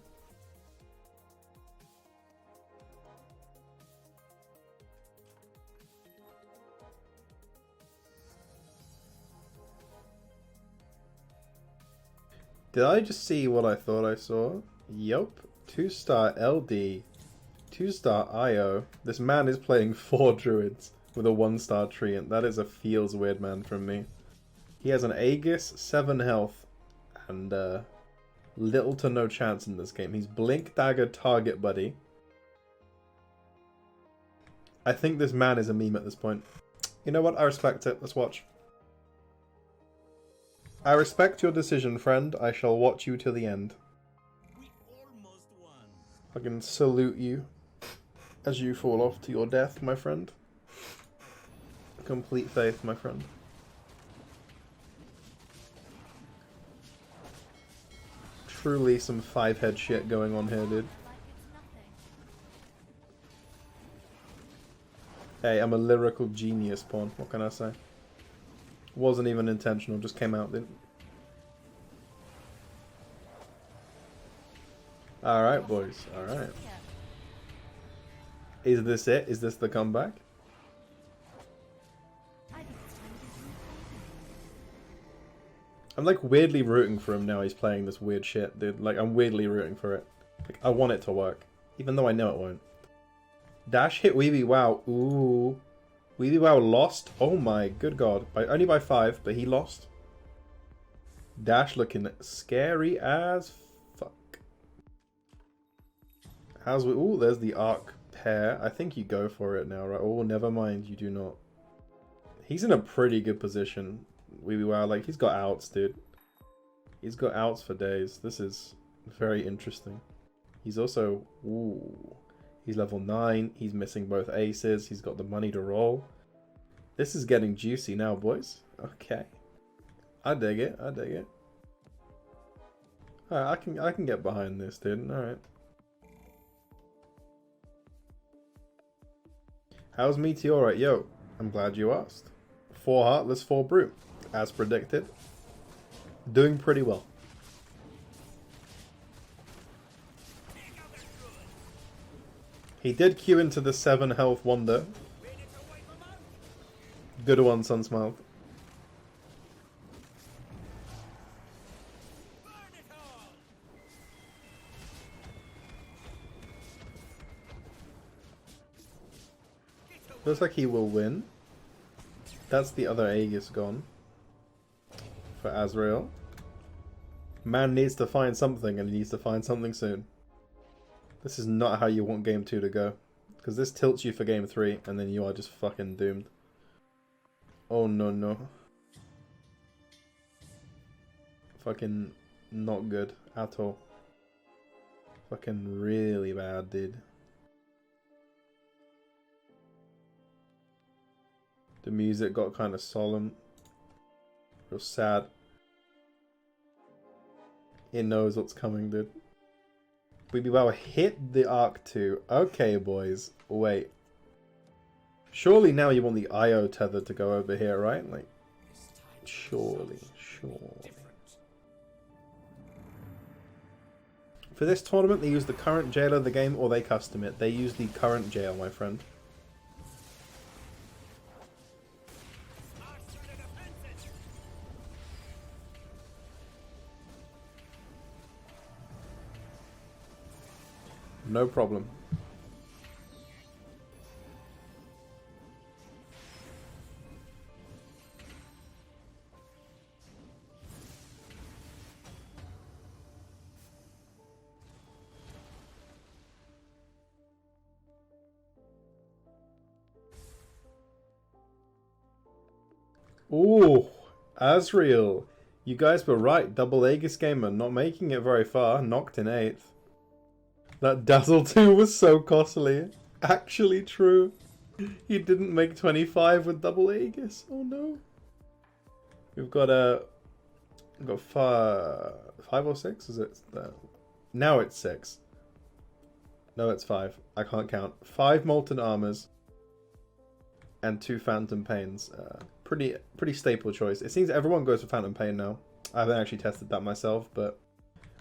Did I just see what I thought I saw? Yup. 2-star LD. 2-star IO. This man is playing 4 druids with a 1-star treant. That is a feels weird man from me. He has an Aegis, 7 health, and little to no chance in this game. He's Blink Dagger Target Buddy. I think this man is a meme at this point. You know what? I respect it. Let's watch. I respect your decision, friend. I shall watch you to the end. We almost won. I can salute you as you fall off to your death, my friend. Complete faith, my friend. Truly some 5-head shit going on here, dude. Like it's nothing. Hey, I'm a lyrical genius, Pawn. What can I say? Wasn't even intentional, just came out, didn't. Alright, boys. Alright. Is this it? Is this the comeback? I think it's time to get some I'm like weirdly rooting for him now he's playing this weird shit, dude. Like, I'm weirdly rooting for it. Like, I want it to work. Even though I know it won't. Dash hit Weeby Wow. Ooh. Weeby Wow lost. Oh my good god. Only by 5, but he lost. Dash looking scary as fuck. How's we? Ooh, there's the arc pair. I think you go for it now, right? Oh, never mind. You do not. He's in a pretty good position. Weeby Wow, like, he's got outs, dude. He's got outs for days. This is very interesting. He's also... Ooh. He's level 9. He's missing both aces. He's got the money to roll. This is getting juicy now, boys. Okay. I dig it. I dig it. Alright, I can get behind this, dude. Alright. How's Meteorite? Yo, I'm glad you asked. 4 Heartless, 4 Brute. As predicted. Doing pretty well. He did queue into the 7 health wonder. Good one, Sunsmile. Looks like he will win. That's the other Aegis gone. For Azrael. Man needs to find something, and he needs to find something soon. This is not how you want game 2 to go. Because this tilts you for game 3, and then you are just fucking doomed. Oh no no. Fucking not good at all. Fucking really bad, dude. The music got kind of solemn. Real sad. It knows what's coming, dude. Weeby Wow hit the arc too. Okay, boys. Wait. Surely now you want the IO tether to go over here, right? Like, surely. For this tournament, they use the current jail of the game, or they custom it. They use the current jail, my friend. No problem. Ooh, Azrael. You guys were right. Double Aegis Gamer not making it very far. Knocked in 8th. That Dazzle 2 was so costly. Actually true. He didn't make 25 with double Aegis. Oh no. We've got five or 6, is it? Now it's 6. No, it's 5. I can't count. 5 Molten Armors. And 2 Phantom Pains. Pretty staple choice. It seems everyone goes for Phantom Pain now. I haven't actually tested that myself, but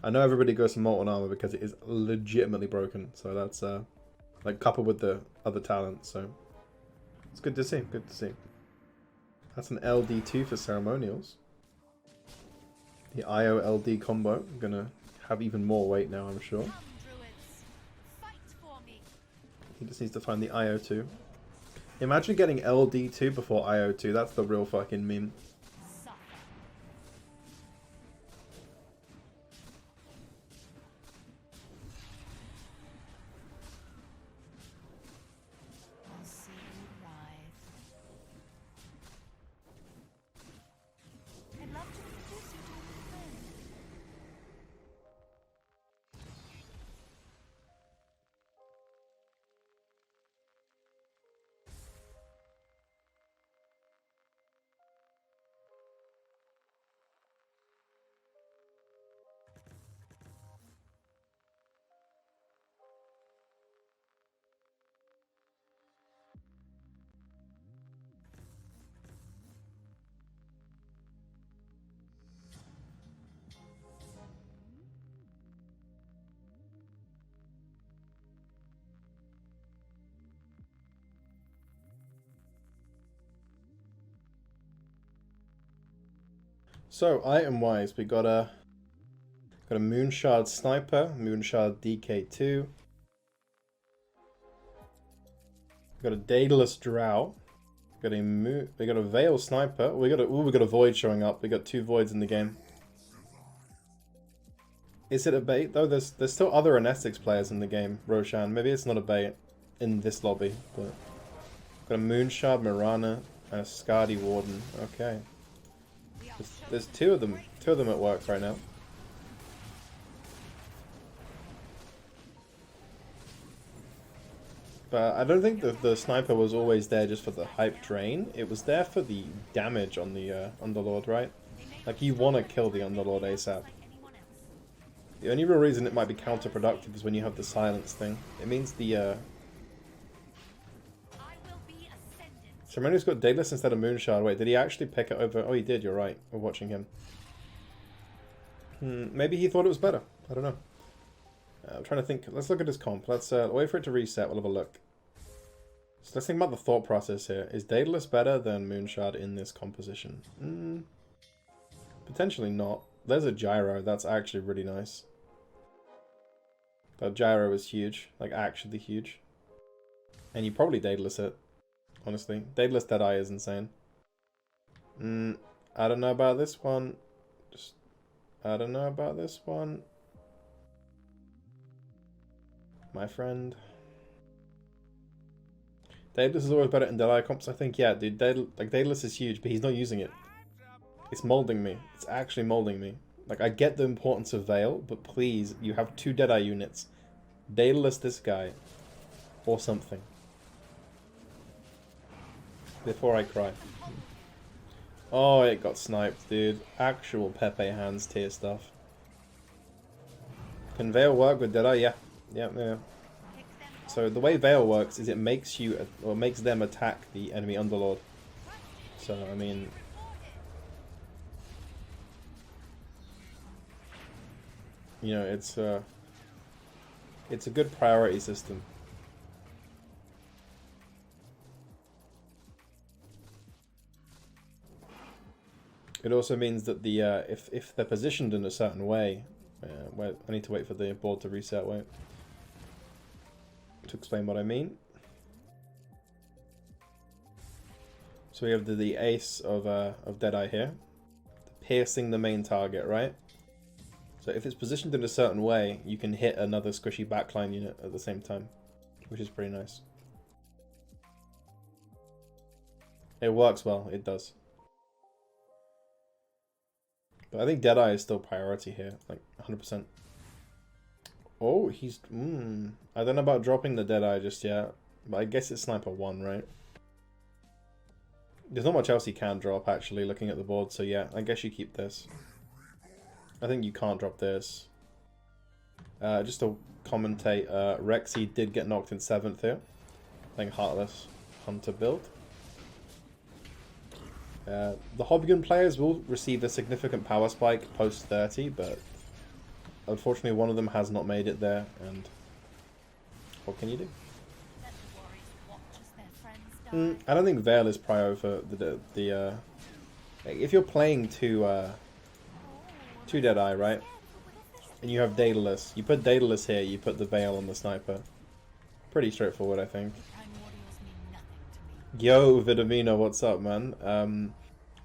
I know everybody goes for Molten Armor because it is legitimately broken. So that's like coupled with the other talents. So it's good to see. Good to see. That's an LD2 for ceremonials. The IO LD combo. I'm gonna have even more weight now, I'm sure. Come, druids. Fight for me. He just needs to find the IO2. Imagine getting LD2 before IO2. That's the real fucking meme. Suffer. I'll see you writhe. I'd love to introduce you to a new friend. So item-wise, we got a Moonshard Sniper, Moonshard DK2. We got a Daedalus Drow. We got a Veil Sniper. We got a Void showing up. We got 2 Voids in the game. Is it a bait though? There's still other Anestics players in the game, Roshan. Maybe it's not a bait in this lobby, but got a Moonshard Mirana and a Skadi Warden. Okay. There's 2 of them. 2 of them at work right now. But I don't think the sniper was always there just for the hype drain. It was there for the damage on the Underlord, right? Like, you want to kill the Underlord ASAP. The only real reason it might be counterproductive is when you have the silence thing. It means the Ceremonial's got Daedalus instead of Moonshard. Wait, did he actually pick it over? Oh, he did, you're right. We're watching him. Maybe he thought it was better. I don't know. I'm trying to think. Let's look at his comp. Let's wait for it to reset. We'll have a look. So let's think about the thought process here. Is Daedalus better than Moonshard in this composition? Potentially not. There's a gyro. That's actually really nice. That gyro is huge. Like, actually huge. And you probably Daedalus it. Honestly. Daedalus Deadeye is insane. I don't know about this one. I don't know about this one. My friend. Daedalus is always better in Deadeye comps, I think. Yeah, dude. Daedalus is huge, but he's not using it. It's molding me. It's actually molding me. Like, I get the importance of Veil, but please, you have 2 Deadeye units. Daedalus this guy. Or something. Before I cry. Oh, it got sniped, dude. Actual Pepe hands tier stuff. Can Veil work with Deadeye? Yeah. Yeah. So the way Veil works is it makes you, or makes them attack the enemy Underlord. So, I mean... You know, it's a good priority system. It also means that the if they're positioned in a certain way, wait, I need to wait for the board to reset. Wait, to explain what I mean. So we have the ace of Deadeye here, piercing the main target, right? So if it's positioned in a certain way, you can hit another squishy backline unit at the same time, which is pretty nice. It works well. It does. But I think Deadeye is still priority here, like 100%. Oh, he's... I don't know about dropping the Deadeye just yet, but I guess it's Sniper 1, right? There's not much else he can drop, actually, looking at the board, so yeah, I guess you keep this. I think you can't drop this. Just to commentate, Rexy did get knocked in 7th here. I think Heartless Hunter build. The Hobgoon players will receive a significant power spike post 30, but unfortunately one of them has not made it there, and what can you do? I don't think Veil is prio for the if you're playing two Deadeye, right? And you have Daedalus. You put Daedalus here, you put the Veil on the Sniper. Pretty straightforward, I think. Yo, Vidamino, what's up, man?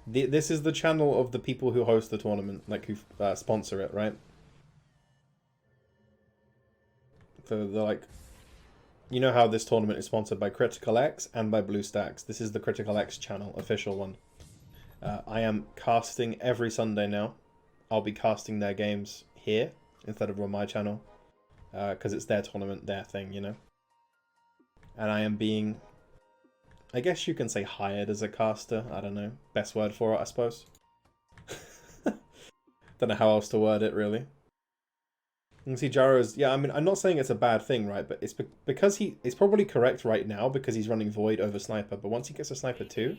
This is the channel of the people who host the tournament, like who sponsor it, right? So they're like, you know how this tournament is sponsored by CriticalX and by BlueStacks. This is the CriticalX channel, official one. I am casting every Sunday now. I'll be casting their games here instead of on my channel, because it's their tournament, their thing, you know. And I am being, I guess you can say, hired as a caster. I don't know. Best word for it, I suppose. Don't know how else to word it, really. You can see Gyro's... Yeah, I mean, I'm not saying it's a bad thing, right? But it's because it's probably correct right now because he's running Void over Sniper. But once he gets a Sniper 2,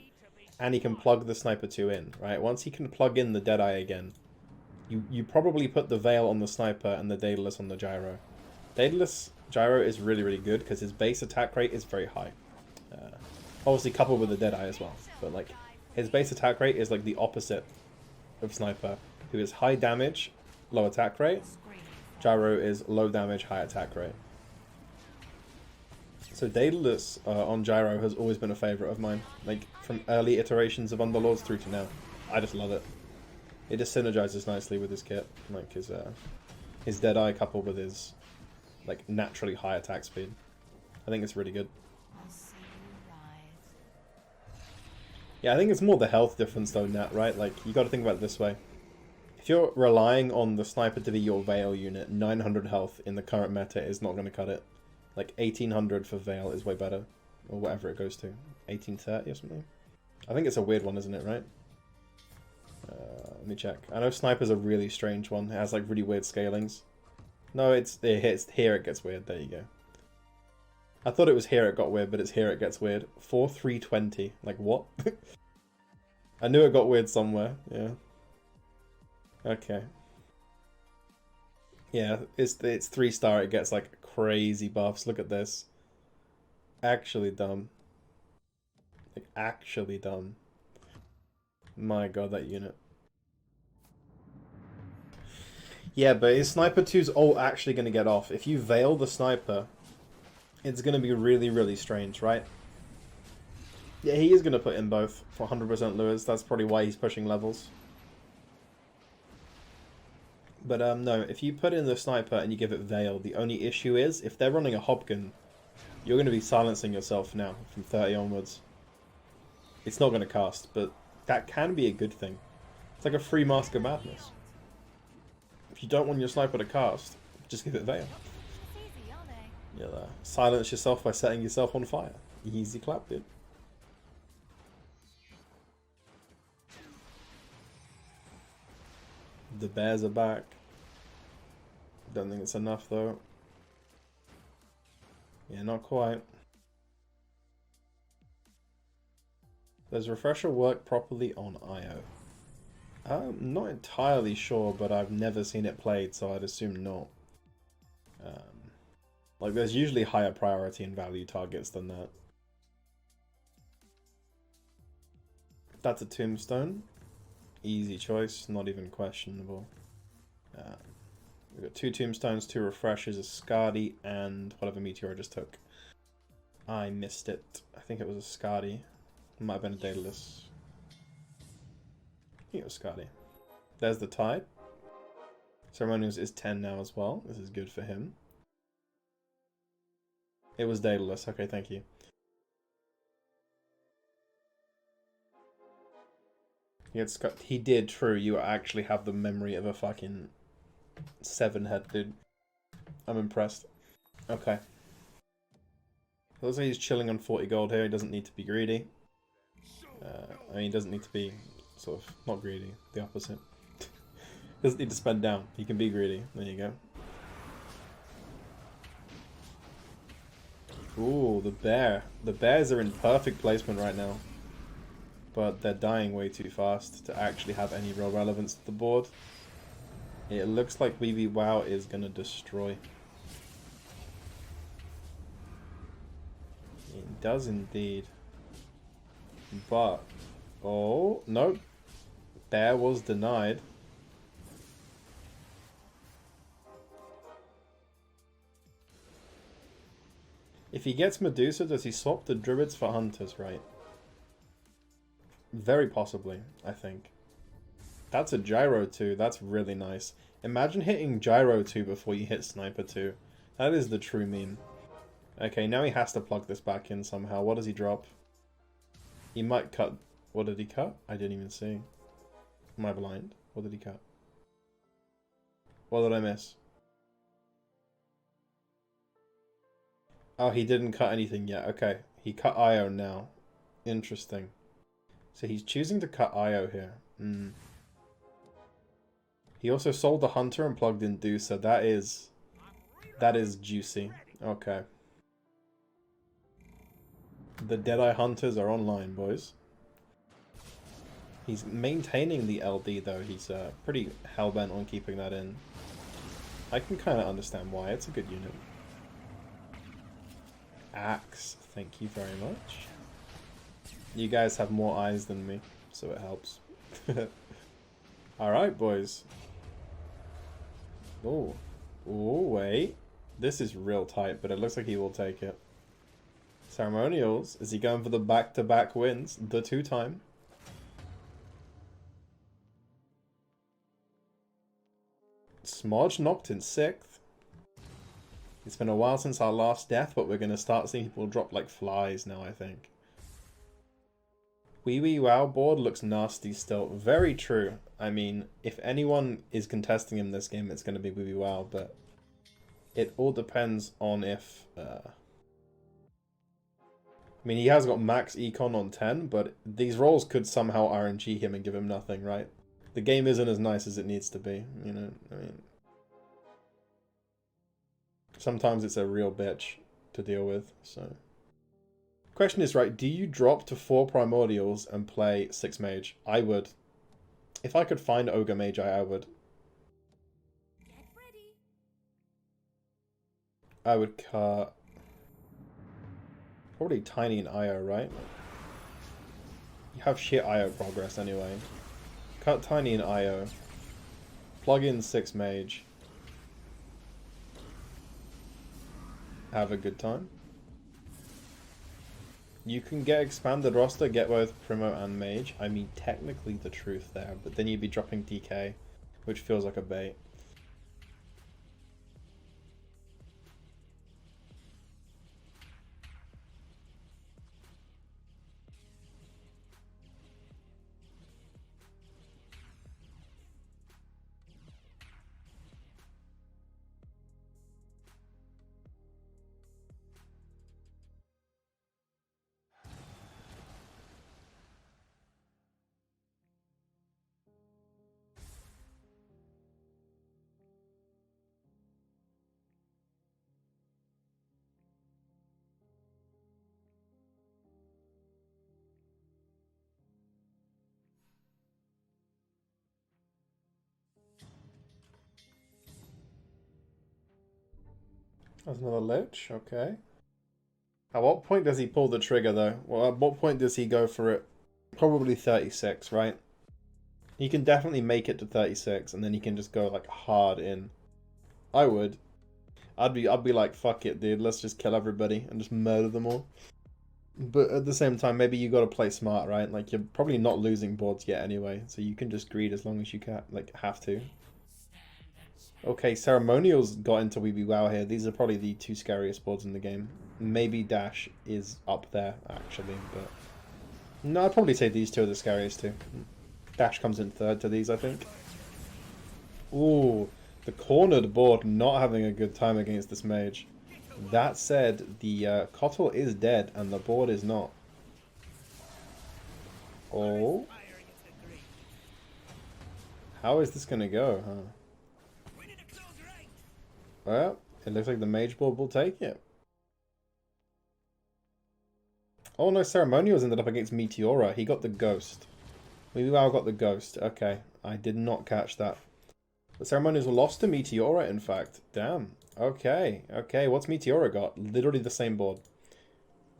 and he can plug the Sniper 2 in, right? Once he can plug in the Deadeye again, you probably put the Veil on the Sniper and the Daedalus on the Gyro. Daedalus Gyro is really, really good because his base attack rate is very high. Obviously coupled with the Deadeye as well. But, like, his base attack rate is, like, the opposite of Sniper, who is high damage, low attack rate. Gyro is low damage, high attack rate. So Daedalus on Gyro has always been a favourite of mine. Like, from early iterations of Underlords through to now. I just love it. It just synergizes nicely with his kit. Like, his Deadeye coupled with his, like, naturally high attack speed. I think it's really good. Yeah, I think it's more the health difference though, Nat, right? Like, you gotta think about it this way. If you're relying on the Sniper to be your Veil unit, 900 health in the current meta is not gonna cut it. Like, 1800 for Veil is way better. Or whatever it goes to. 1830 or something? I think it's a weird one, isn't it, right? Let me check. I know Sniper's a really strange one. It has, like, really weird scalings. No, it's here it gets weird. There you go. I thought it was here it got weird, but it's here it gets weird. 4320. Like, what? I knew it got weird somewhere. Yeah. Okay. Yeah, it's 3-star. It gets, like, crazy buffs. Look at this. Actually dumb. Like, actually dumb. My god, that unit. Yeah, but is Sniper 2's ult actually going to get off? If you Veil the Sniper, it's going to be really, really strange, right? Yeah, he is going to put in both for 100% Lewis. That's probably why he's pushing levels. But no, if you put in the Sniper and you give it Veil, the only issue is, if they're running a Hobgun, you're going to be silencing yourself now from 30 onwards. It's not going to cast, but that can be a good thing. It's like a free Mask of Madness. If you don't want your Sniper to cast, just give it Veil. Yeah, silence yourself by setting yourself on fire. Easy clap, dude. The bears are back. Don't think it's enough though. Yeah, not quite. Does Refresher work properly on IO? I'm not entirely sure, but I've never seen it played, so I'd assume not. Like, there's usually higher priority and value targets than that. That's a Tombstone. Easy choice, not even questionable. We've got 2 Tombstones, 2 Refreshers, a Skadi, and whatever meteor I just took. I missed it. I think it was a Skadi. It might have been a Daedalus. I think it was Skadi. There's the Tide. Ceremonials is 10 now as well. This is good for him. It was Daedalus. Okay, thank you. He did, true. You actually have the memory of a fucking 7-head, dude. I'm impressed. Okay. Looks like he's chilling on 40 gold here. He doesn't need to be greedy. I mean, he doesn't need to be sort of not greedy. The opposite. Doesn't need to spend down. He can be greedy. There you go. Ooh, the bear. The bears are in perfect placement right now. But they're dying way too fast to actually have any real relevance to the board. It looks like WeeWee is going to destroy. It does indeed. But, oh, no. Bear was denied. If he gets Medusa, does he swap the Druids for Hunters, right? Very possibly, I think. That's a Gyro 2. That's really nice. Imagine hitting Gyro 2 before you hit Sniper 2. That is the true meme. Okay, now he has to plug this back in somehow. What does he drop? He might cut... What did he cut? I didn't even see. Am I blind? What did he cut? What did I miss? Oh, he didn't cut anything yet. Okay, he cut IO now. Interesting. So he's choosing to cut IO here. He also sold the Hunter and plugged in DUC, so that is juicy. Okay. The Deadeye Hunters are online, boys. He's maintaining the LD though. He's pretty hellbent on keeping that in. I can kind of understand why. It's a good unit. Axe, thank you very much. You guys have more eyes than me, so it helps. Alright, boys. Oh. Oh, wait. This is real tight, but it looks like he will take it. Ceremonials. Is he going for the back-to-back wins? The 2-time? Smodge knocked in 6th. It's been a while since our last death, but we're going to start seeing people drop like flies now, I think. Wee Wee Wow board looks nasty still. Very true. I mean, if anyone is contesting him this game, it's going to be Wee Wee Wow, but it all depends on if... I mean, he has got max econ on 10, but these rolls could somehow RNG him and give him nothing, right? The game isn't as nice as it needs to be, you know? I mean... Sometimes it's a real bitch to deal with, so... Question is, right, do you drop to 4 Primordials and play 6 Mage? I would. If I could find Ogre Mage, I would. Get ready. I would cut... Probably Tiny and IO, right? You have shit IO progress anyway. Cut Tiny and IO. Plug in 6 Mage. Have a good time. You can get expanded roster, get both Primo and Mage. I mean, technically the truth there, but then you'd be dropping DK, which feels like a bait. That's another Lich, okay. At what point does he pull the trigger though? Well, at what point does he go for it? Probably 36, right? He can definitely make it to 36 and then he can just go like hard in. I would. I'd be like, fuck it, dude, let's just kill everybody and just murder them all. But at the same time, maybe you gotta play smart, right? Like, you're probably not losing boards yet anyway, so you can just greed as long as you can, like, have to. Okay, Ceremonials got into Wee Wee Wow here. These are probably the 2 scariest boards in the game. Maybe Dash is up there, actually, but... No, I'd probably say these 2 are the scariest too. Dash comes in 3rd to these, I think. Ooh, the cornered board not having a good time against this mage. That said, the Kotl is dead and the board is not. Oh. How is this gonna go, huh? Well, it looks like the mage board will take it. Oh no, Ceremonials ended up against Meteora. He got the ghost. Wee Wee Wow got the ghost. Okay, I did not catch that. The Ceremonials lost to Meteora, in fact. Damn. Okay, okay. What's Meteora got? Literally the same board.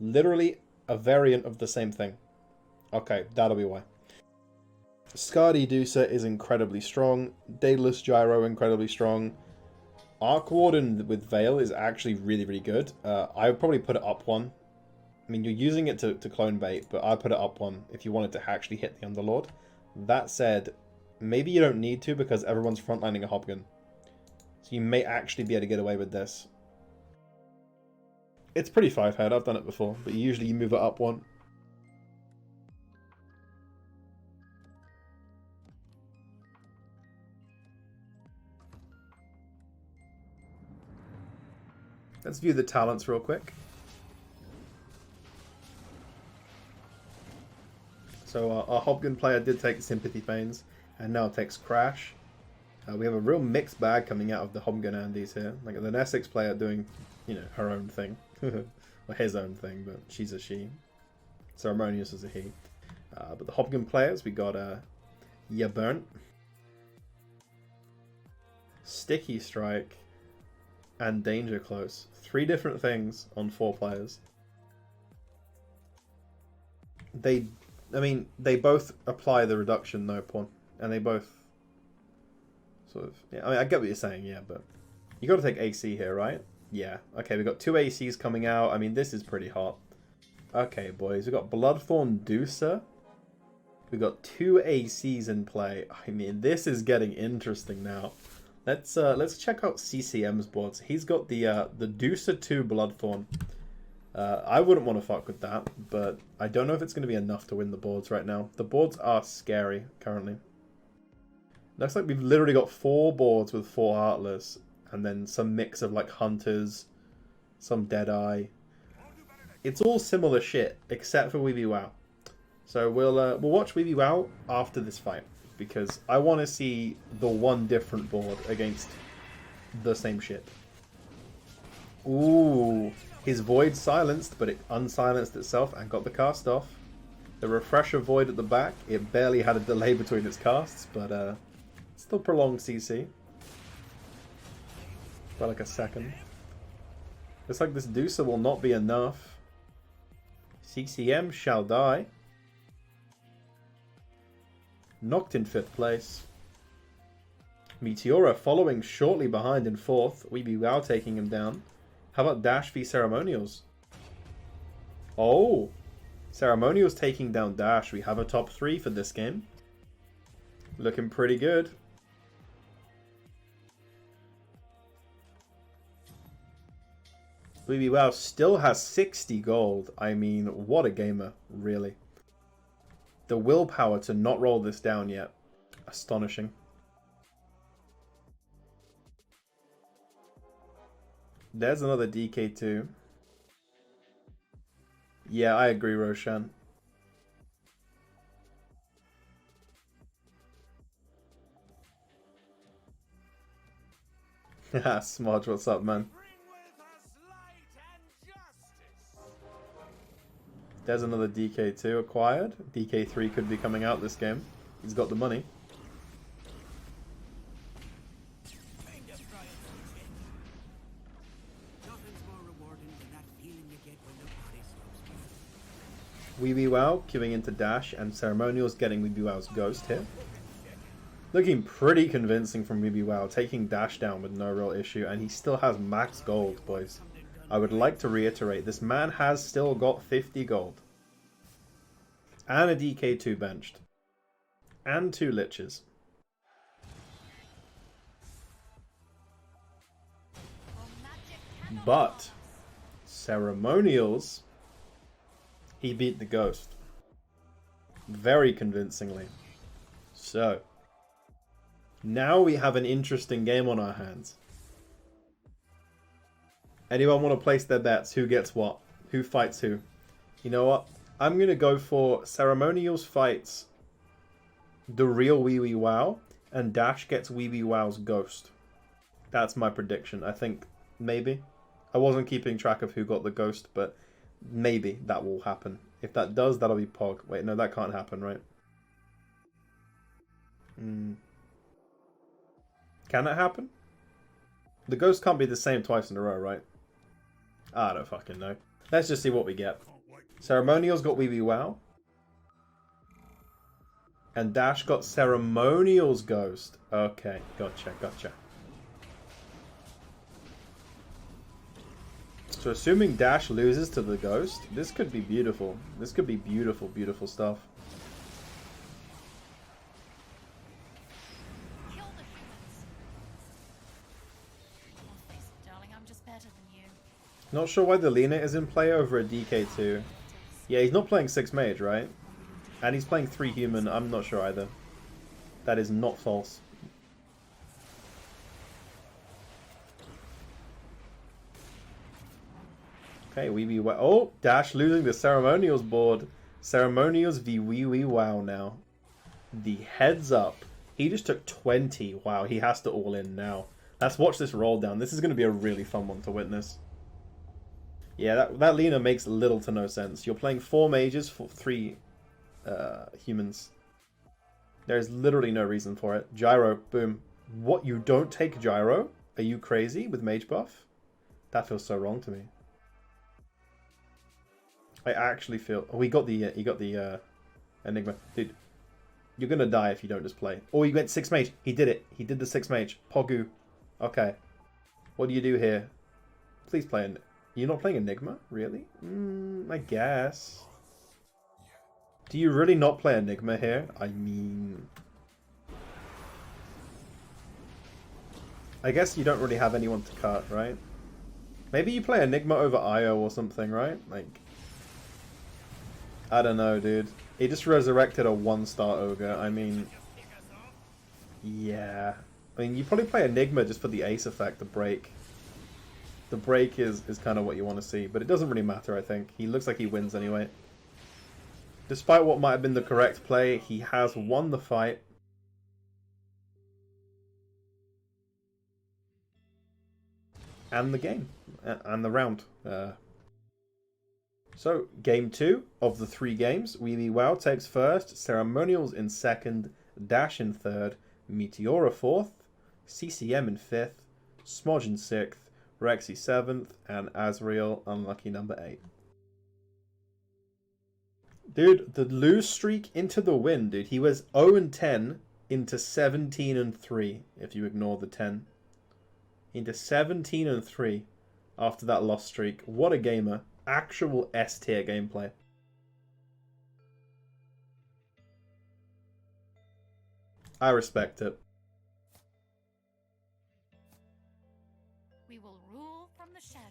Literally a variant of the same thing. Okay, that'll be why. Skadi Dusa is incredibly strong. Daedalus Gyro incredibly strong. Arc Warden with Veil is actually really, really good. I would probably put it up 1. I mean, you're using it to clone bait, but I'd put it up 1 if you wanted to actually hit the Underlord. That said, maybe you don't need to because everyone's frontlining a Hobgun. So you may actually be able to get away with this. It's pretty 5-head, I've done it before, but usually you move it up 1. Let's view the talents real quick. So our Hobgun player did take Sympathy Feigns and now takes Crash. We have a real mixed bag coming out of the Hobgun Andes here. Like the Essex player doing, you know, her own thing. Or his own thing, but she's a she. Ceremonious is a he. But the Hobgun players, we got Ya Burnt, Sticky Strike, and Danger Close. 3 different things on 4 players. I mean, they both apply the reduction no pawn, and they both sort of. Yeah, I mean, I get what you're saying, yeah, but you got to take AC here, right? Yeah. Okay, we got 2 ACs coming out. I mean, this is pretty hot. Okay, boys, we got Bloodthorn DUC. We got 2 ACs in play. I mean, this is getting interesting now. Let's check out CCM's boards. He's got the DUC 2 Bloodthorn. I wouldn't want to fuck with that, but I don't know if it's going to be enough to win the boards right now. The boards are scary currently. Looks like we've literally got 4 boards with 4 Heartless, and then some mix of like Hunters, some Deadeye. It's all similar shit, except for Weeby Wow. So we'll watch Weeby Wow after this fight, because I want to see the one different board against the same shit. Ooh, his Void silenced, but it unsilenced itself and got the cast off. The Refresher Void at the back, it barely had a delay between its casts, but still prolonged CC. By like a second. Looks like this DUC will not be enough. CCM shall die. Knocked in 5th place. Meteora following shortly behind in 4th. Weeby Wow taking him down. How about Dash v Ceremonials? Oh! Ceremonials taking down Dash. We have a top 3 for this game. Looking pretty good. Weeby Wow still has 60 gold. I mean, what a gamer, really. The willpower to not roll this down yet. Astonishing. There's another DK2. Yeah, I agree, Roshan. Haha, Smudge, what's up, man? There's another DK2 acquired. DK3 could be coming out this game. He's got the money. Weeby Wow queuing into Dash, and Ceremonials getting Weeby Wow's Ghost here. Looking pretty convincing from Weeby Wow, taking Dash down with no real issue, and he still has max gold, boys. I would like to reiterate, this man has still got 50 gold. And a DK2 benched. And 2 Liches. But Ceremonials, he beat the Ghost. Very convincingly. So, now we have an interesting game on our hands. Anyone want to place their bets? Who gets what? Who fights who? You know what? I'm going to go for Ceremonials fights the real Weeby Wow, and Dash gets Weeby Wow's Ghost. That's my prediction. I think maybe. I wasn't keeping track of who got the Ghost, but maybe that will happen. If that does, that'll be Pog. Wait, no, that can't happen, right? Can it happen? The Ghost can't be the same twice in a row, right? I don't fucking know. Let's just see what we get. Ceremonials got Weeby Wow. And Dash got Ceremonials Ghost. Okay, gotcha, gotcha. So assuming Dash loses to the Ghost, this could be beautiful. This could be beautiful, beautiful stuff. Kill the humans. Oh, face it, darling, I'm just better than you. Not sure why the Lena is in play over a DK2. Yeah, he's not playing 6 mage, right? And he's playing 3 human. I'm not sure either. That is not false. Okay, Weeby Wow. Oh, Dash losing the Ceremonials board. Ceremonials v Weeby Wow now. The heads up. He just took 20. Wow, he has to all in now. Let's watch this roll down. This is going to be a really fun one to witness. Yeah, that Lena makes little to no sense. You're playing 4 mages for 3 humans. There's literally no reason for it. Gyro, boom. What, you don't take Gyro? Are you crazy with mage buff? That feels so wrong to me. I actually feel... Oh, he got the Enigma. Dude, You're gonna die if you don't just play. Or you went 6 mage. He did it. He did the 6 mage. Pogu. Okay. What do you do here? Please play an... You're not playing Enigma? Really? I guess. Do you really not play Enigma here? I mean... I guess you don't really have anyone to cut, right? Maybe you play Enigma over Io or something, right? Like... I don't know, dude. He just resurrected a 1-star Ogre. I mean... Yeah. I mean, you probably play Enigma just for the ace effect, the break. The break is kind of what you want to see, but it doesn't really matter, I think. He looks like he wins anyway. Despite what might have been the correct play, he has won the fight. And the game. And the round. So, game 2 of the 3 games. Wee Wow takes first, Ceremonials in second, Dash in third, Meteora 4th, CCM in 5th, Smodge in 6th, Rexy 7th, and Azrael unlucky number 8. Dude, the lose streak into the win, dude. He was 0-10 into 17-3, if you ignore the 10. Into 17-3 after that loss streak. What a gamer. Actual S-tier gameplay. I respect it. We will rule from the shadows.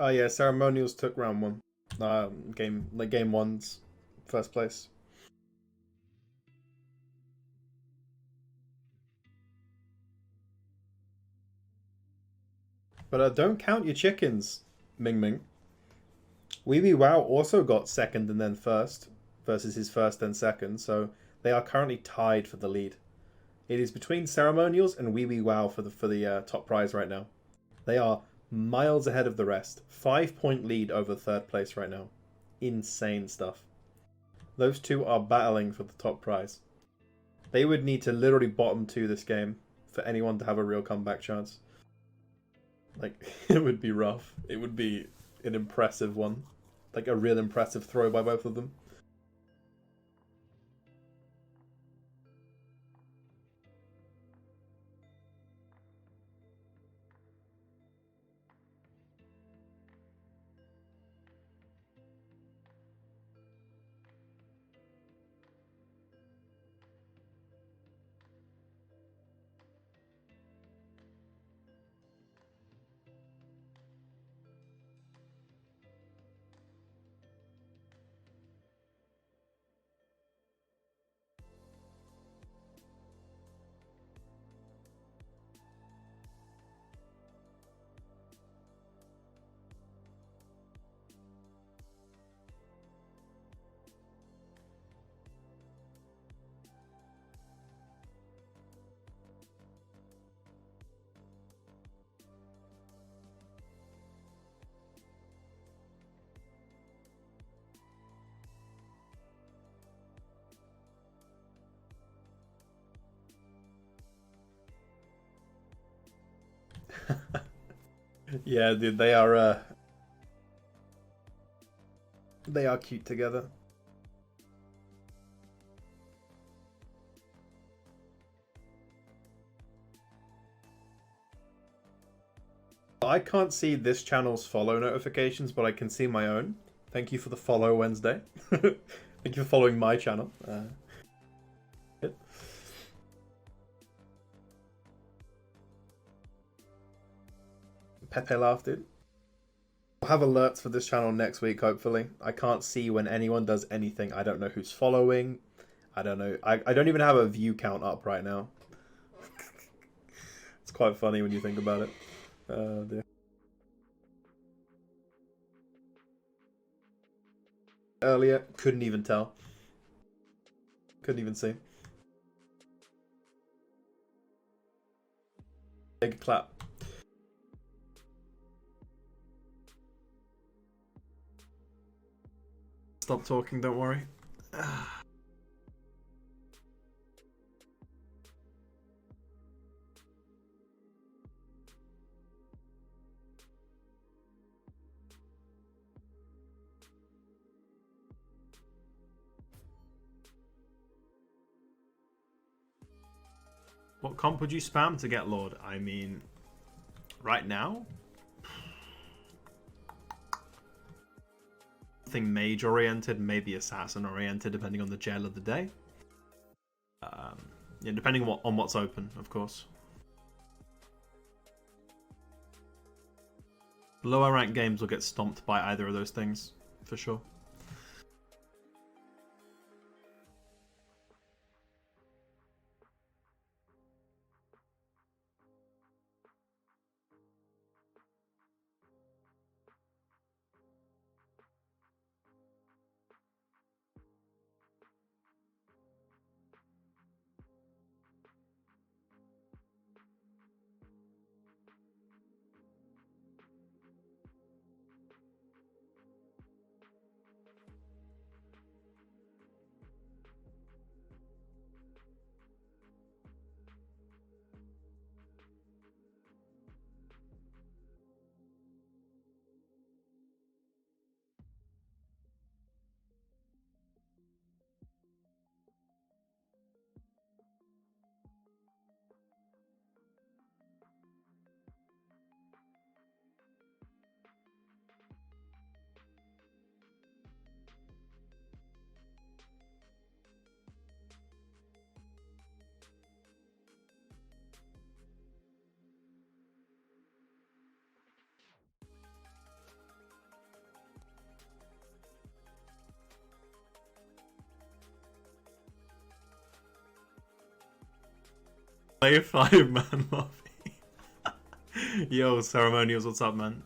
Oh yeah, Ceremonials took round 1. Game 1's first place. But don't count your chickens, Ming Ming. Wee Wow also got second and then first, versus his first and second, so they are currently tied for the lead. It is between Ceremonials and Wee Wow for the top prize right now. They are miles ahead of the rest. 5-point lead over third place right now. Insane stuff. Those two are battling for the top prize. They would need to literally bottom 2 this game for anyone to have a real comeback chance. Like, it would be rough. It would be an impressive one. Like a real impressive throw by both of them. Yeah, dude, they are cute together. I can't see this channel's follow notifications, but I can see my own. Thank you for the follow, Wednesday. Thank you for following my channel. Pepe laughed, dude. I'll have alerts for this channel next week, hopefully. I can't see when anyone does anything. I don't know who's following. I don't know. I don't even have a view count up right now. It's quite funny when you think about it. Dear. Earlier, couldn't even tell. Couldn't even see. Take a clap. Stop talking, don't worry. What comp would you spam to get Lord? I mean, right now? Something mage oriented, maybe assassin oriented, depending on the gel of the day. Yeah, depending on what's open, of course. Lower ranked games will get stomped by either of those things, for sure. Play 5-man lobby. Yo, Ceremonials, what's up, man?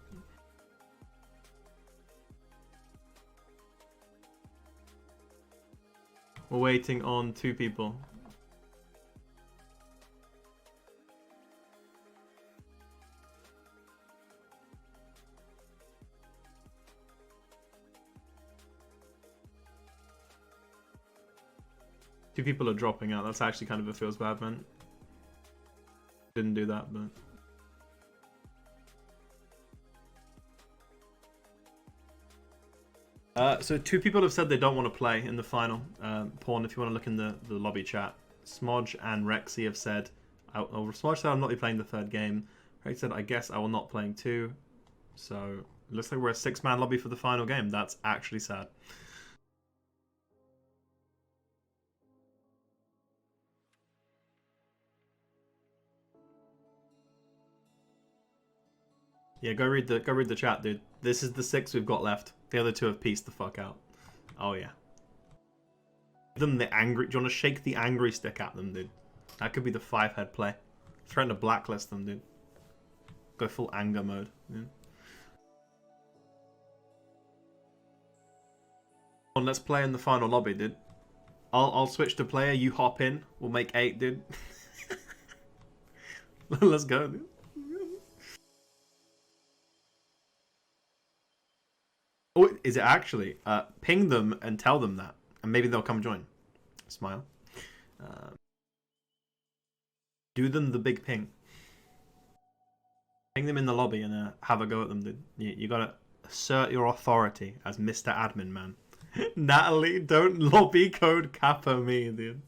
We're waiting on 2 people. Two people are dropping out. That's actually kind of a feels bad, man. Didn't do that, but so 2 people have said they don't want to play in the final. Pawn, if you want to look in the lobby chat. Smodge and Rexy have said, Smodge said I'll not be playing the 3rd game. Rexy said, I guess I will not playing 2. So it looks like we're a 6-man lobby for the final game. That's actually sad. Yeah, go read the chat, dude. This is the 6 we've got left. The other 2 have pieced the fuck out. Oh yeah. Give them the angry. Do you want to shake the angry stick at them, dude? That could be the 5-head play. Threaten to blacklist them, dude. Go full anger mode. Dude. Come on, let's play in the final lobby, dude. I'll switch to player. You hop in. We'll make 8, dude. Let's go, dude. Oh, is it actually? Ping them and tell them that. And maybe they'll come join. Smile. Do them the big ping. Ping them in the lobby and have a go at them, dude. You gotta assert your authority as Mr. Admin Man. Natalie, don't lobby code Capo me, dude.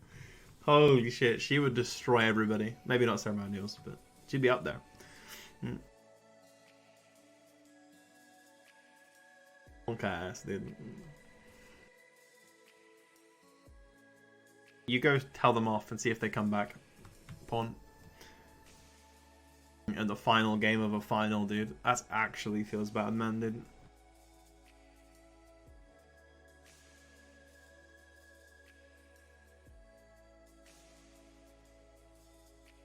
Holy shit, she would destroy everybody. Maybe not ceremonials, but she'd be up there. Okay, ass, dude. You go tell them off and see if they come back. Pawn. And the final game of a final, dude. That actually feels bad, man, dude.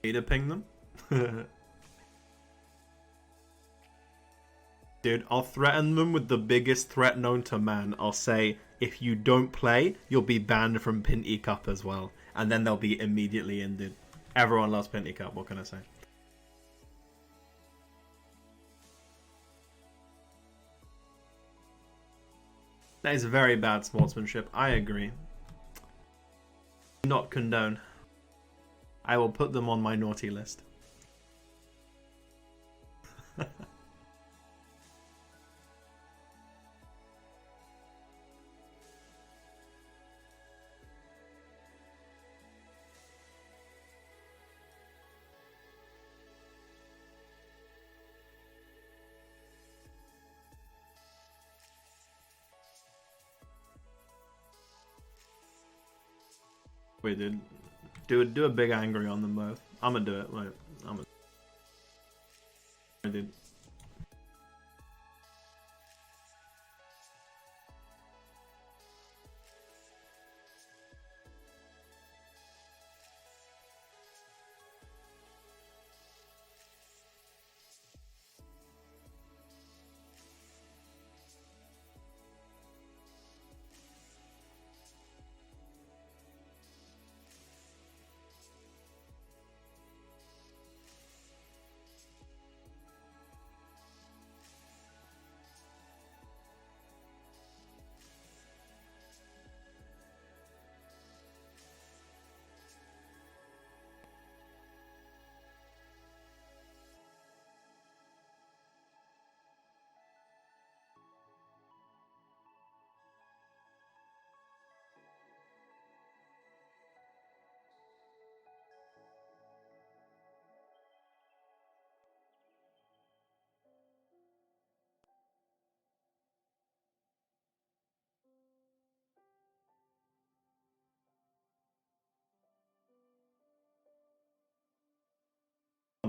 Need to ping them? Dude, I'll threaten them with the biggest threat known to man. I'll say, if you don't play, you'll be banned from Pinti Cup as well. And then they'll be immediately in, dude. Everyone loves Pinti Cup, what can I say? That is very bad sportsmanship, I agree. Not condone. I will put them on my naughty list. Wait, dude. Do a big angry on them both. I'm gonna do it. Wait, I'm gonna. Dude.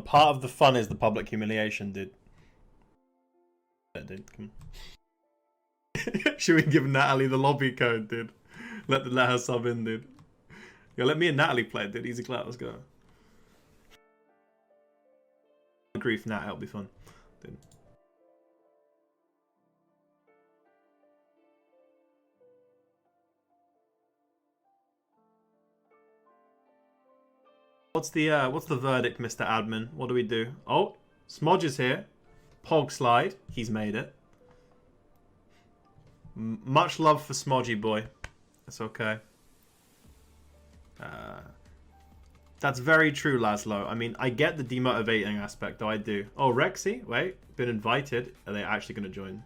Part of the fun is the public humiliation, dude. Dude, come on. Should we give Natalie the lobby code, dude? Let her sub in, dude. Yo, let me and Natalie play, dude. Easy clap, let's go. Grief, Nat, it'll be fun, dude. What's the verdict, Mr. Admin? What do we do? Oh, Smodge is here. Pog slide. He's made it. Much love for Smodgy boy. That's okay. That's very true, Laszlo. I mean, I get the demotivating aspect, though I do. Oh, Rexy, wait, been invited. Are they actually going to join?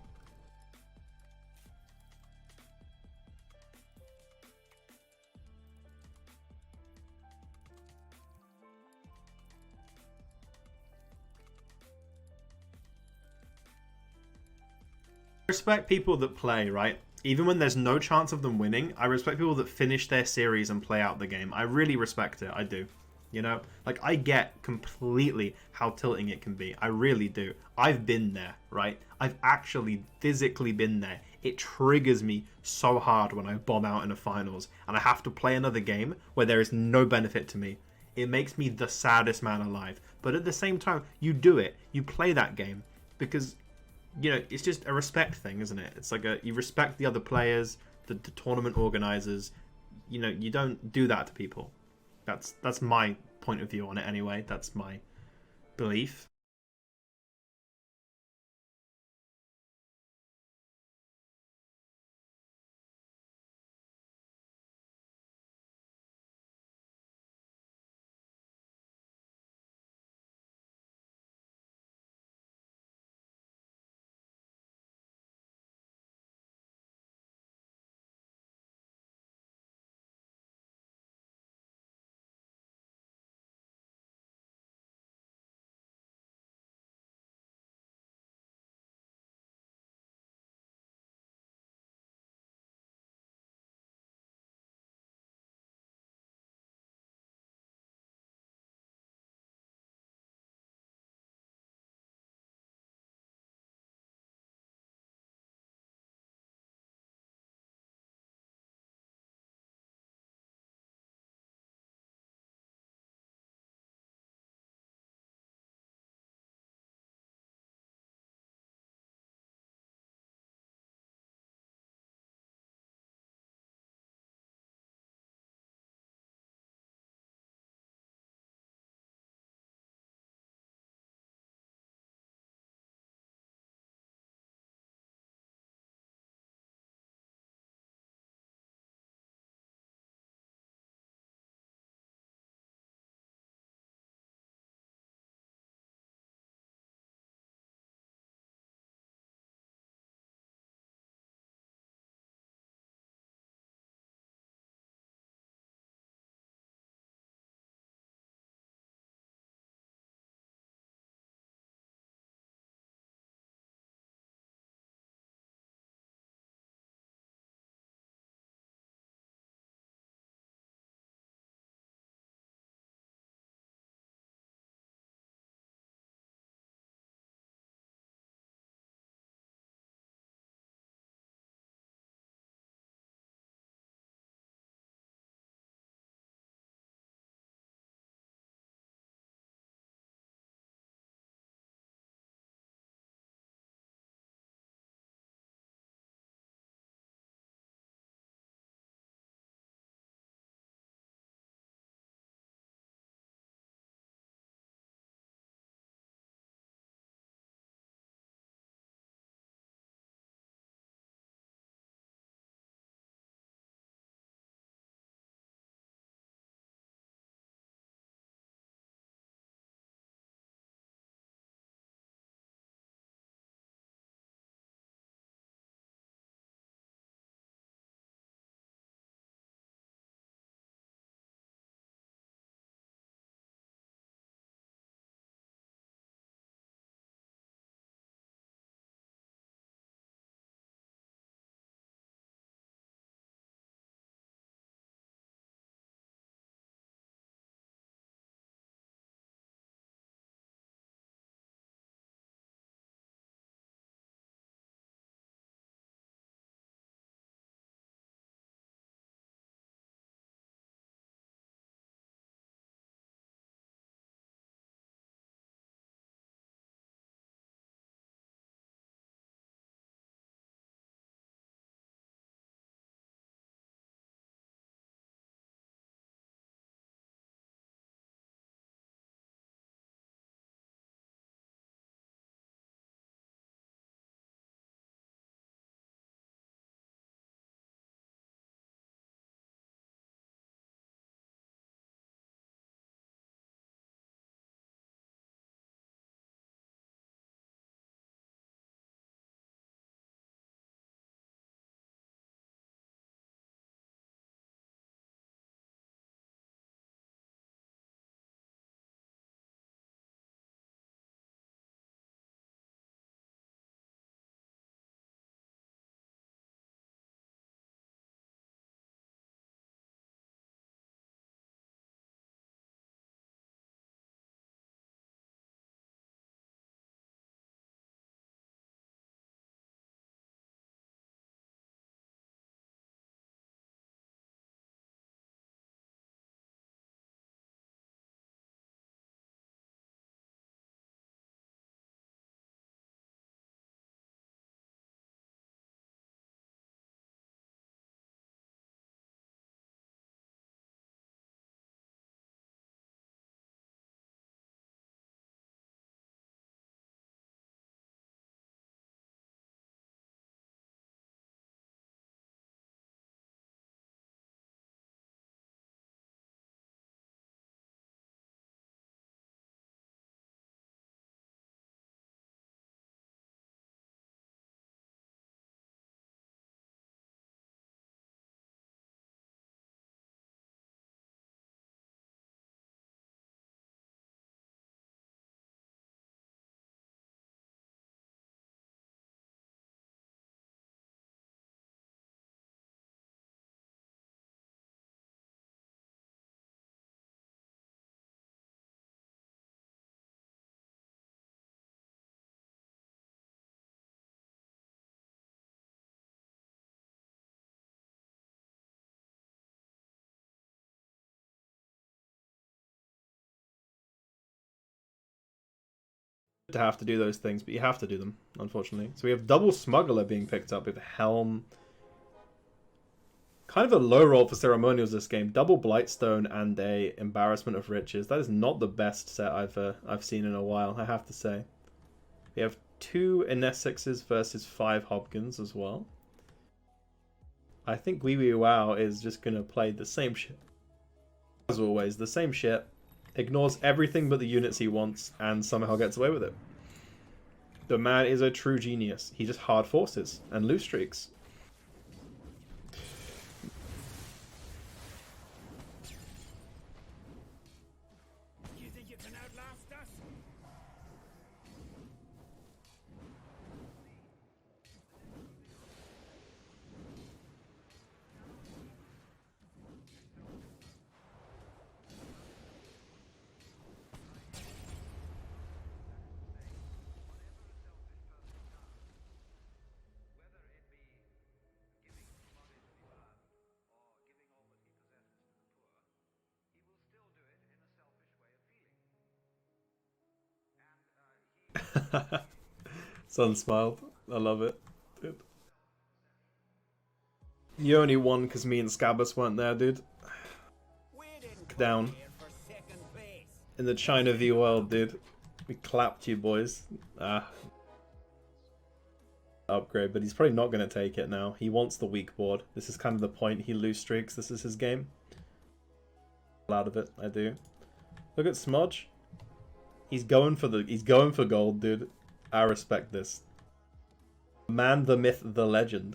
I respect people that play, right? Even when there's no chance of them winning, I respect people that finish their series and play out the game. I really respect it. I do. You know? Like, I get completely how tilting it can be. I really do. I've been there, right? I've actually physically been there. It triggers me so hard when I bomb out in a finals and I have to play another game where there is no benefit to me. It makes me the saddest man alive. But at the same time, you do it. You play that game because... you know, it's just a respect thing, isn't it? It's like you respect the other players, the tournament organizers. You know, you don't do that to people. That's my point of view on it anyway. That's my belief. To have to do those things, but you have to do them, unfortunately. So we have double Smuggler being picked up with Helm. Kind of a low roll for ceremonials this game. Double Blightstone and a Embarrassment of Riches. That is not the best set I've seen in a while, I have to say. We have 2 Ines 6s versus 5 Hobgons as well. I think Wee Wee Wow is just going to play the same shit. As always, the same shit. Ignores everything but the units he wants and somehow gets away with it. The man is a true genius. He just hard forces and loose streaks. You think you can outlast us? Sun smiled. I love it. Dude. You only won because me and Scabbers weren't there, dude. Down. In the China V world, dude. We clapped you, boys. Upgrade, but he's probably not going to take it now. He wants the weak board. This is kind of the point. He lose streaks. This is his game. Out of it, I do. Look at Smudge. He's going for gold, dude. I respect this. Man, the myth, the legend.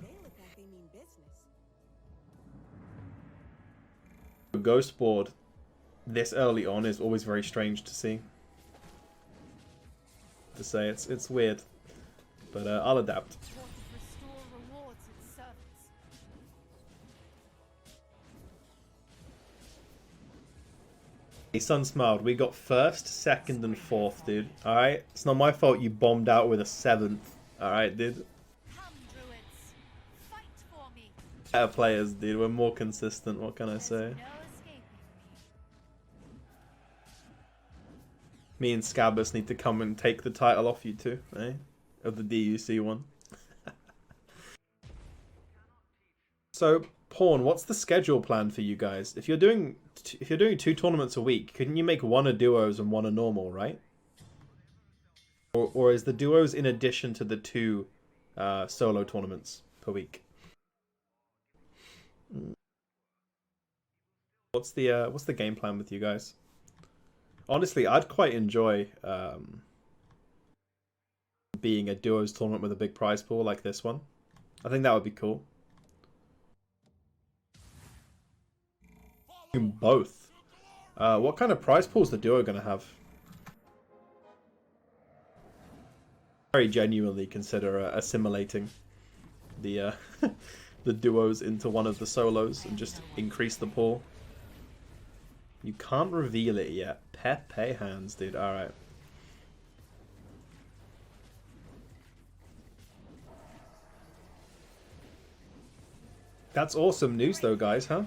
A ghost board this early on is always very strange to see. To say it's weird, but I'll adapt. Hey, Sun smiled. We got 1st, 2nd, and 4th, dude. Alright? It's not my fault you bombed out with a 7th. Alright, dude? Better players, dude. We're more consistent. What can I say? Me and Scabbers need to come and take the title off you two, eh? Of the DUC one. So, Pawn, what's the schedule plan for you guys? If you're doing 2 tournaments a week, couldn't you make 1 a duos and 1 a normal, right? Or is the duos in addition to the 2 solo tournaments per week? What's the game plan with you guys? Honestly, I'd quite enjoy being a duos tournament with a big prize pool like this one. I think that would be cool. Both. What kind of prize pool is the duo going to have? Very genuinely consider assimilating the the duos into one of the solos and just increase the pool. You can't reveal it yet. Pepe hands, dude. Alright. That's awesome news though, guys, huh?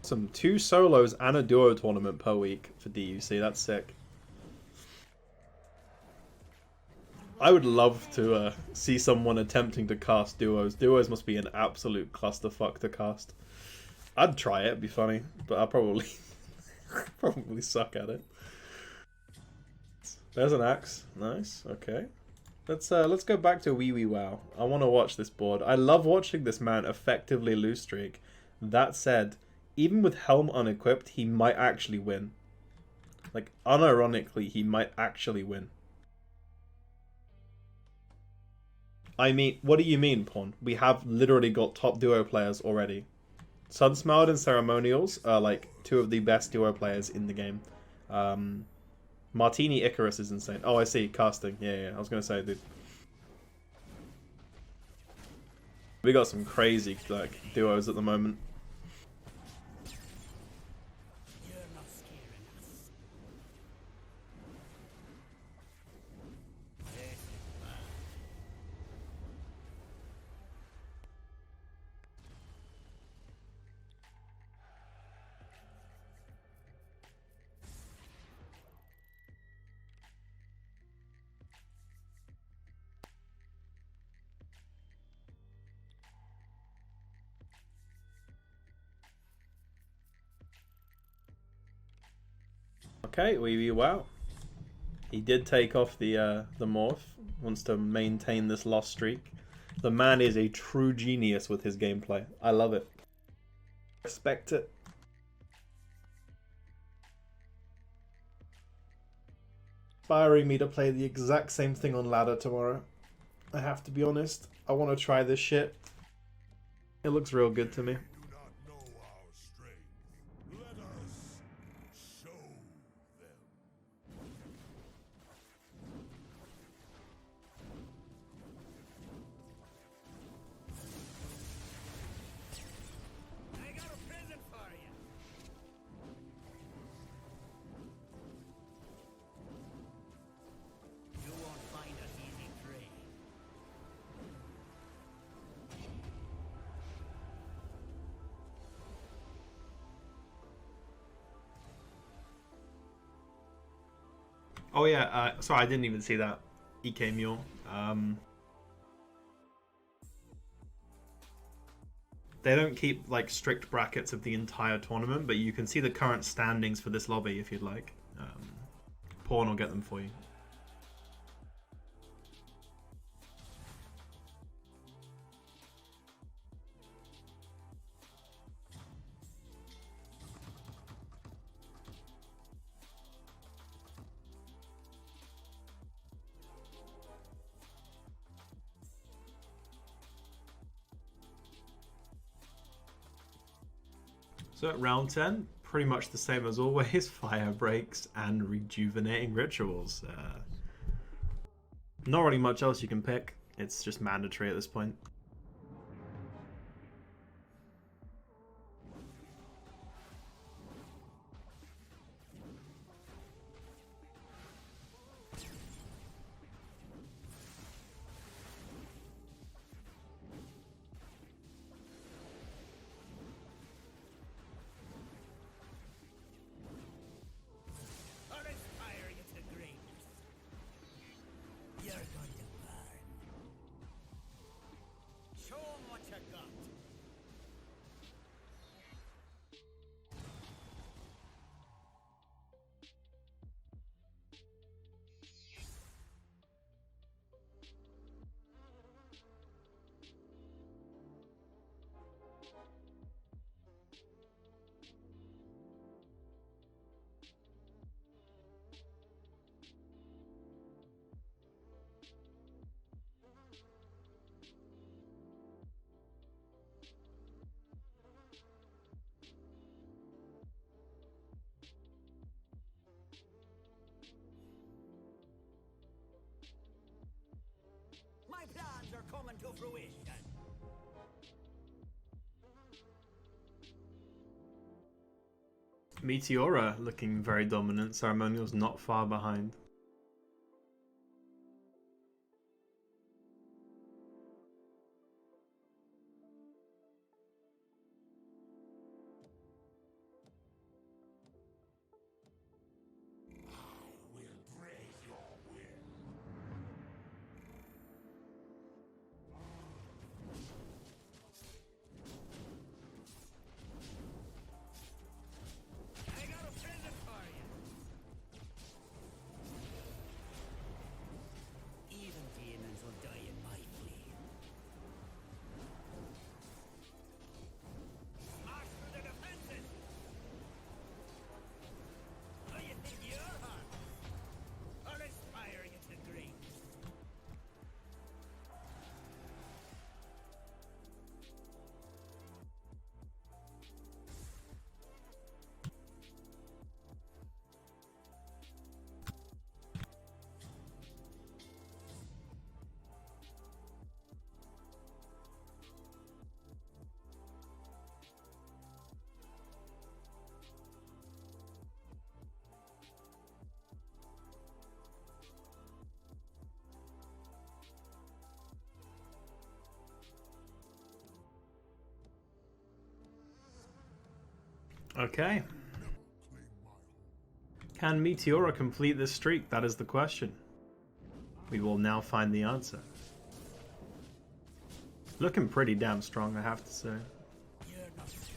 Some 2 solos and a duo tournament per week for DUC. That's sick. I would love to see someone attempting to cast duos. Duos must be an absolute clusterfuck to cast. I'd try it, it'd be funny, but I'll probably probably suck at it. There's an axe. Nice. Okay. Let's go back to Wee Wee Wow. I want to watch this board. I love watching this man effectively lose streak. That said, even with Helm unequipped, he might actually win. Like, unironically, he might actually win. I mean, what do you mean, Pawn? We have literally got top duo players already. Sunsmiled and Ceremonials are like 2 of the best duo players in the game. Martini Icarus is insane. Oh, I see. Casting. Yeah. I was going to say, dude. We got some crazy like duos at the moment. Okay, wow. He did take off the morph. Wants to maintain this lost streak. The man is a true genius with his gameplay. I love it. Respect it. Inspiring me to play the exact same thing on ladder tomorrow. I have to be honest. I want to try this shit. It looks real good to me. Do not know our strength. Let us show them. I got a present for you. You won't find us easy prey. Oh yeah, sorry, I didn't even see that. EK Mule. They don't keep like strict brackets of the entire tournament, but you can see the current standings for this lobby if you'd like. Porn will get them for you. So at round 10, pretty much the same as always, fire breaks and rejuvenating rituals. Not really much else you can pick, it's just mandatory at this point. I'll inspire you to greatness. You're going to burn. Show 'em what you got. My plans are coming to fruition. Meteora looking very dominant, Ceremonial's not far behind. Will praise your will. I got a present for you. Even demons will die in my flame. Smash through the defenses. Oh, you think you're hard? I'll inspire you to greatness. Okay. Can Meteora complete this streak? That is the question. We will now find the answer. Looking pretty damn strong, I have to say. You're not scared.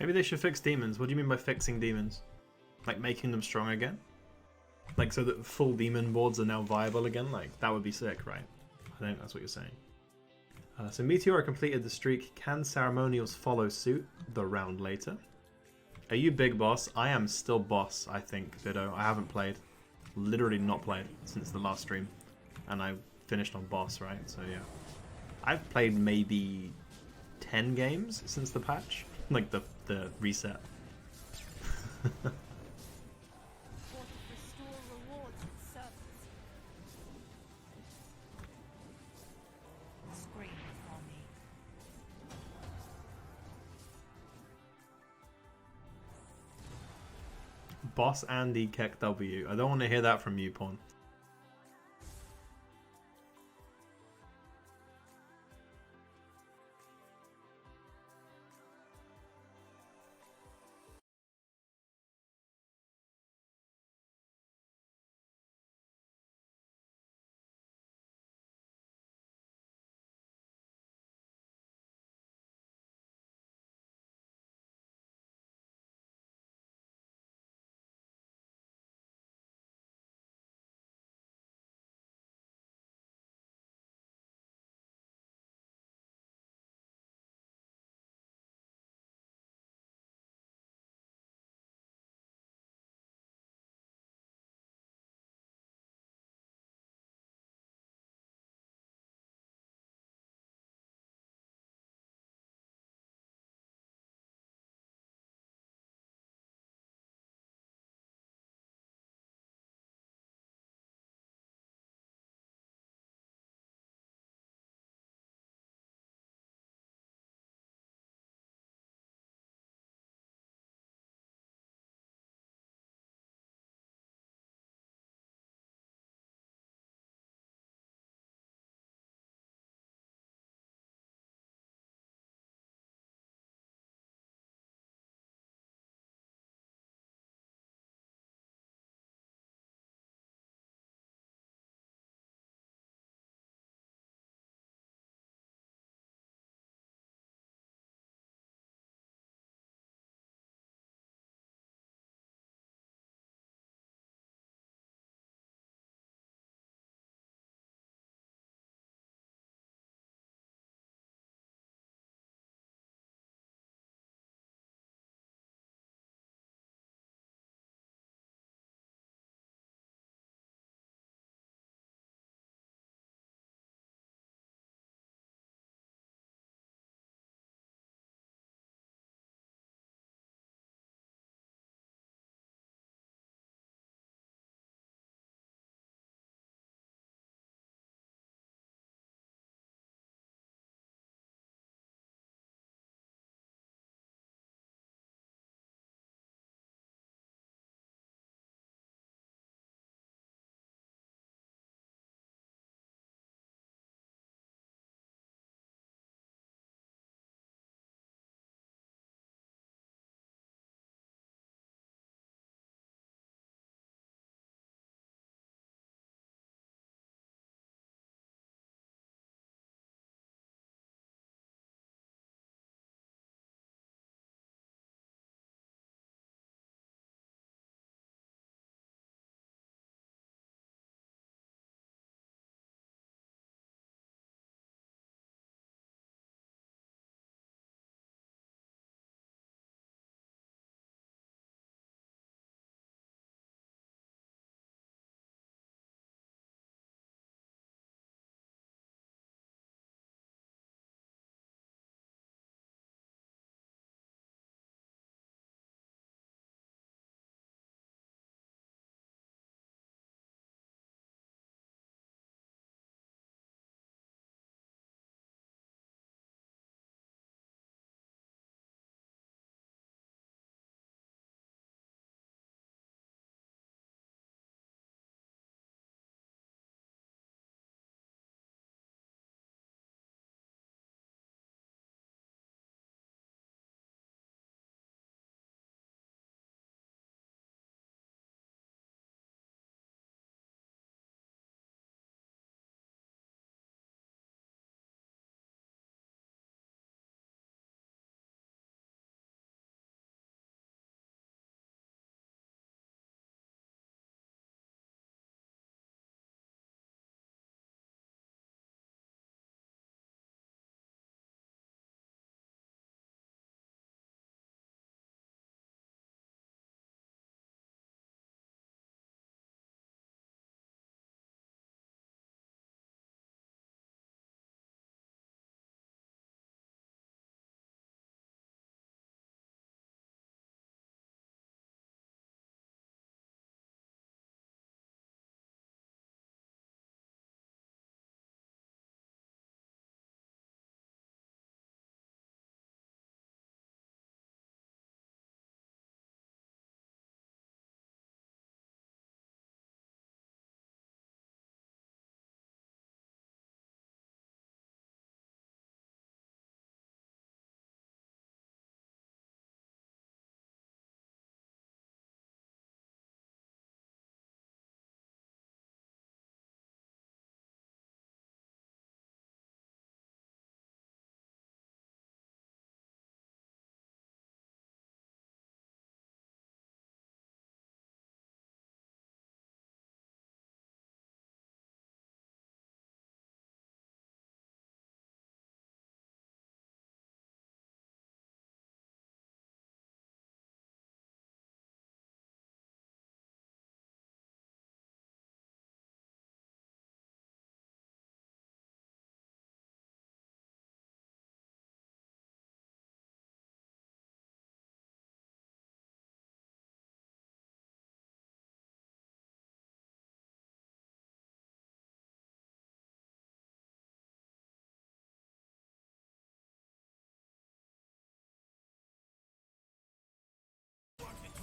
Maybe they should fix demons. What do you mean by fixing demons? Like making them strong again? Like so that full demon boards are now viable again? Like that would be sick, right? I think that's what you're saying. So Meteora completed the streak. Can ceremonials follow suit the round later? Are you big boss? I am still boss, I think, Vido. I haven't played. Literally not played since the last stream. And I finished on boss, right? So yeah. I've played maybe 10 games since the patch. Like the reset. Or to restore rewards and servants. Scream for me. Boss Andy Keck W. I don't want to hear that from you, Pawn.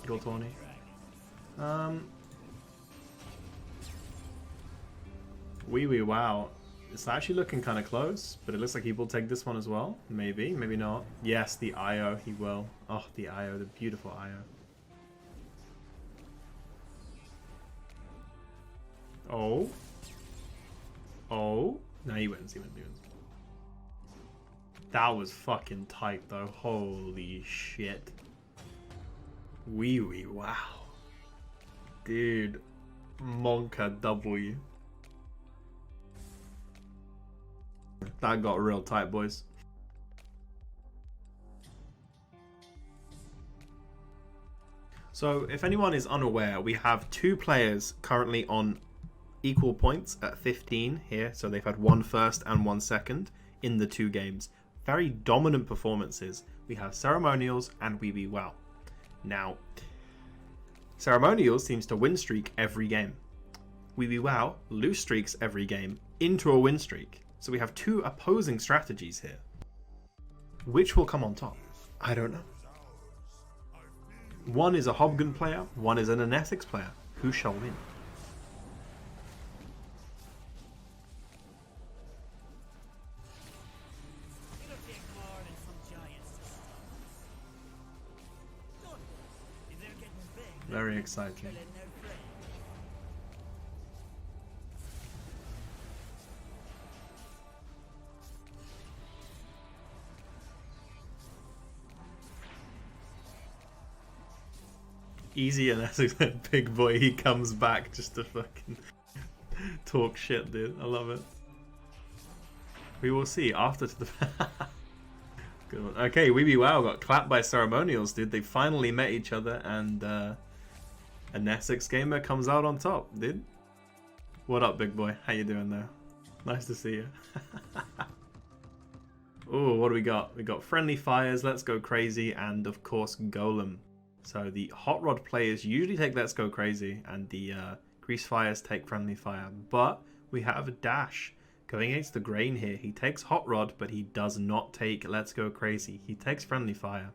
basketball tourney. Wee wow. It's actually looking kind of close, but it looks like he will take this one as well. Maybe, maybe not. Yes, the IO, he will. Oh, the IO, the beautiful IO. Oh. Oh. No, he wins, he wins, he wins. That was fucking tight though. Holy shit. Wee wow. Dude. Monka W. That got real tight, boys. So, if anyone is unaware, we have two players currently on equal points at 15 here. So they've had one first and one second in the two games. Very dominant performances. We have Ceremonials and Wee Wow. Now, Ceremonials seems to win streak every game. Wee Wow lose streaks every game into a win streak. So we have two opposing strategies here. Which will come on top? I don't know. One is a Hobgun player, one is an Essex player. Who shall win? It'll take more than some giants to stop us. Don't worry. If they're getting big, Very they're exciting. killing their friends. Easy and Essex, big boy, he comes back just to fucking talk shit, dude. I love it. We will see after to the good one. Okay, Wee Wow got clapped by Ceremonials, dude. They finally met each other, and an Essex gamer comes out on top, dude. What up, big boy? How you doing there? Nice to see you. Oh, what do we got? We got Friendly Fires, Let's Go Crazy, and of course Golem. So the Hot Rod players usually take Let's Go Crazy, and the Grease Fires take Friendly Fire. But we have a Dash going against the grain here. He takes Hot Rod, but he does not take Let's Go Crazy. He takes Friendly Fire.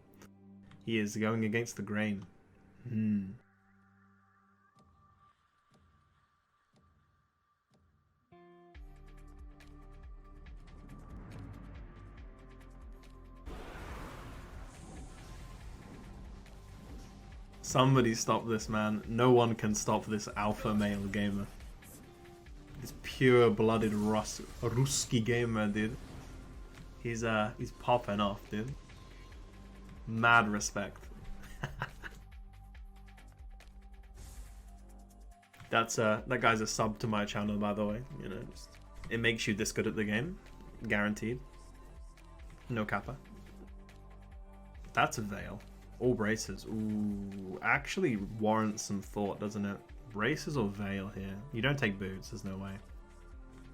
He is going against the grain. Somebody stop this, man. No one can stop this alpha male gamer. This pure-blooded Ruski gamer, dude. He's popping off, dude. Mad respect. That guy's a sub to my channel, by the way. You know, it makes you this good at the game, guaranteed. No kappa. That's a veil. All braces. Ooh, actually warrants some thought, doesn't it? Braces or veil here? You don't take boots, there's no way.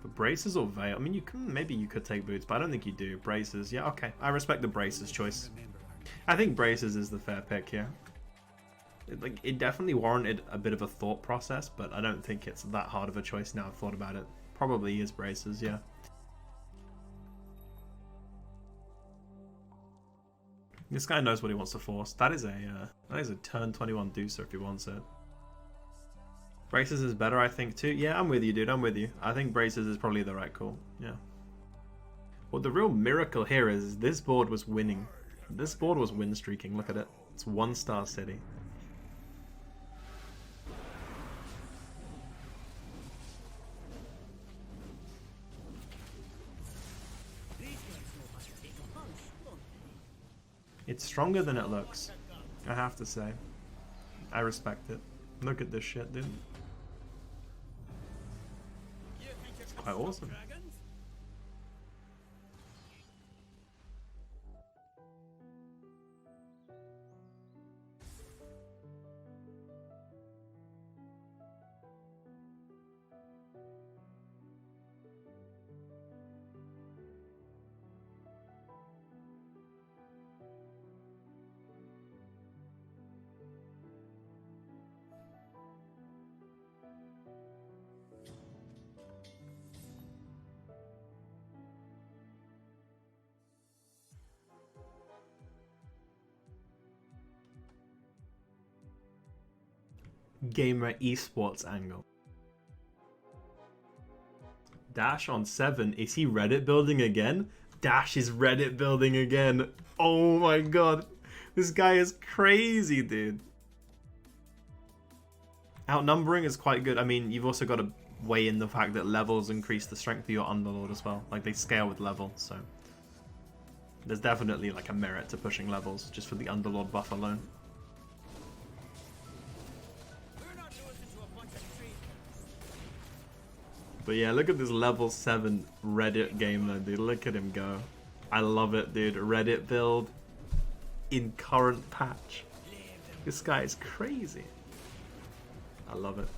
But braces or veil? I mean, maybe you could take boots, but I don't think you do. Braces, yeah, okay. I respect the braces choice. I think braces is the fair pick here. It definitely warranted a bit of a thought process, but I don't think it's that hard of a choice now I've thought about it. Probably is braces, yeah. This guy knows what he wants to force. That is a turn 21 deucer if he wants it. Braces is better, I think, too. Yeah, I'm with you, dude. I'm with you. I think braces is probably the right call. Yeah. Well, the real miracle here is this board was winning. This board was win streaking. Look at it. It's 1-star city. It's stronger than it looks. I have to say. I respect it. Look at this shit, dude. It's quite awesome. gamer esports angle. Dash on 7. Is he Reddit building again? Dash is Reddit building again. Oh my god. This guy is crazy, dude. Outnumbering is quite good. I mean, you've also got to weigh in the fact that levels increase the strength of your Underlord as well. Like, they scale with level, so... There's definitely, like, a merit to pushing levels, just for the Underlord buff alone. But yeah, look at this level 7 Reddit gamer, dude. Look at him go. I love it, dude. Reddit build in current patch. This guy is crazy. I love it.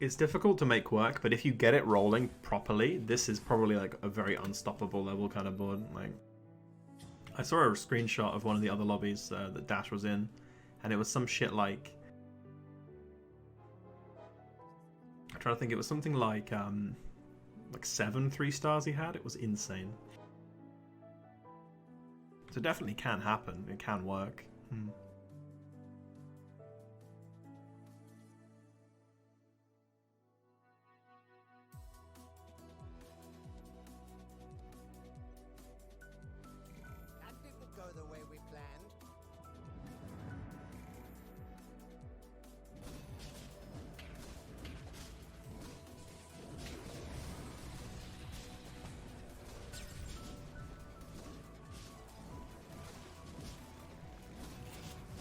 It's difficult to make work, but if you get it rolling properly, this is probably like a very unstoppable level kind of board. Like, I saw a screenshot of one of the other lobbies that Dash was in, and it was some shit like... I'm trying to think, it was something like 7 3-stars he had. It was insane. So it definitely can happen. It can work. Go the way we planned.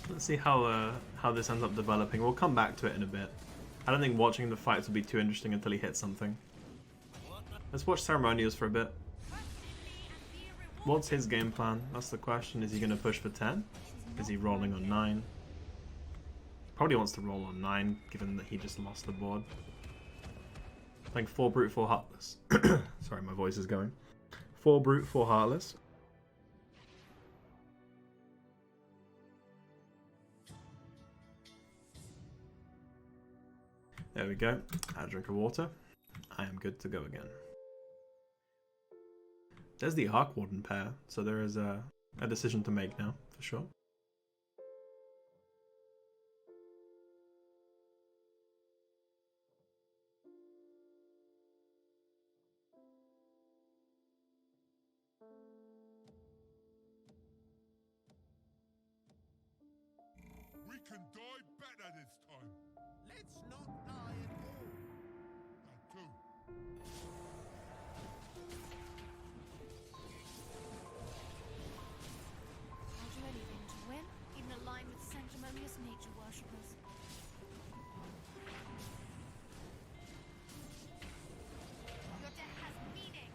Let's see how this ends up developing. We'll come back to it in a bit. I don't think watching the fights will be too interesting until he hits something. Let's watch Ceremonials for a bit. What's his game plan? That's the question. Is he going to push for 10? Is he rolling on 9? Probably wants to roll on 9, given that he just lost the board. Playing 4 Brute, 4 Heartless. Sorry, my voice is going. 4 Brute, 4 Heartless. There we go. Add a drink of water. I am good to go again. There's the Arc Warden pair, so there is a decision to make now, for sure. We can die better this time. Let's not die at all. That too. I'll do anything to win, even align with sanctimonious nature worshippers. Your death has meaning.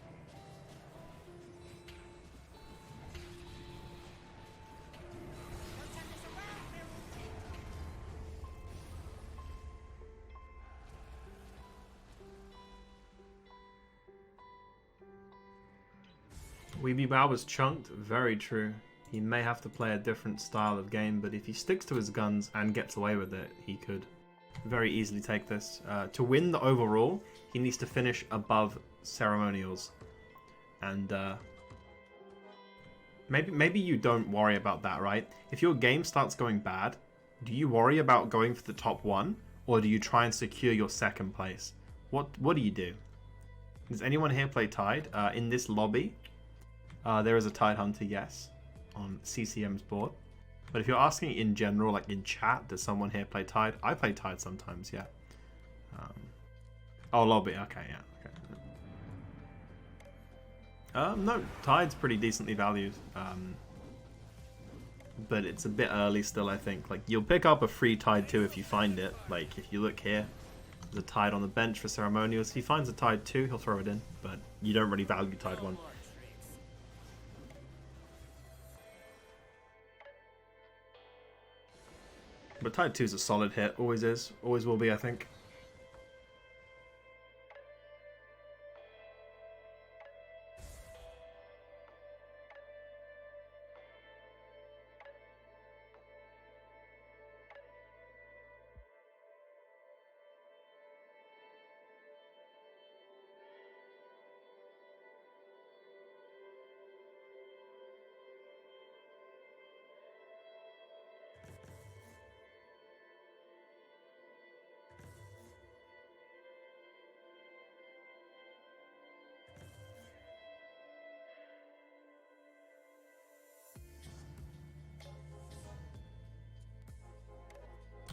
Don't turn this around, Beryl. Weeby Bao was chunked, very true. He may have to play a different style of game, but if he sticks to his guns and gets away with it, he could very easily take this. To win the overall, he needs to finish above Ceremonials. And maybe you don't worry about that, right? If your game starts going bad, do you worry about going for the top 1? Or do you try and secure your second place? What do you do? Does anyone here play Tide? In this lobby, there is a Tide Hunter, yes, on CCM's board. But if you're asking in general, like in chat, does someone here play Tide? I play Tide sometimes, yeah. Oh, lobby, okay, yeah, okay. No, Tide's pretty decently valued. But it's a bit early still, I think. Like, you'll pick up a free Tide too if you find it. Like, if you look here, there's a Tide on the bench for Ceremonials. If he finds a Tide 2, he'll throw it in. But you don't really value Tide 1. But Tide 2 is a solid hit. Always is. Always will be, I think.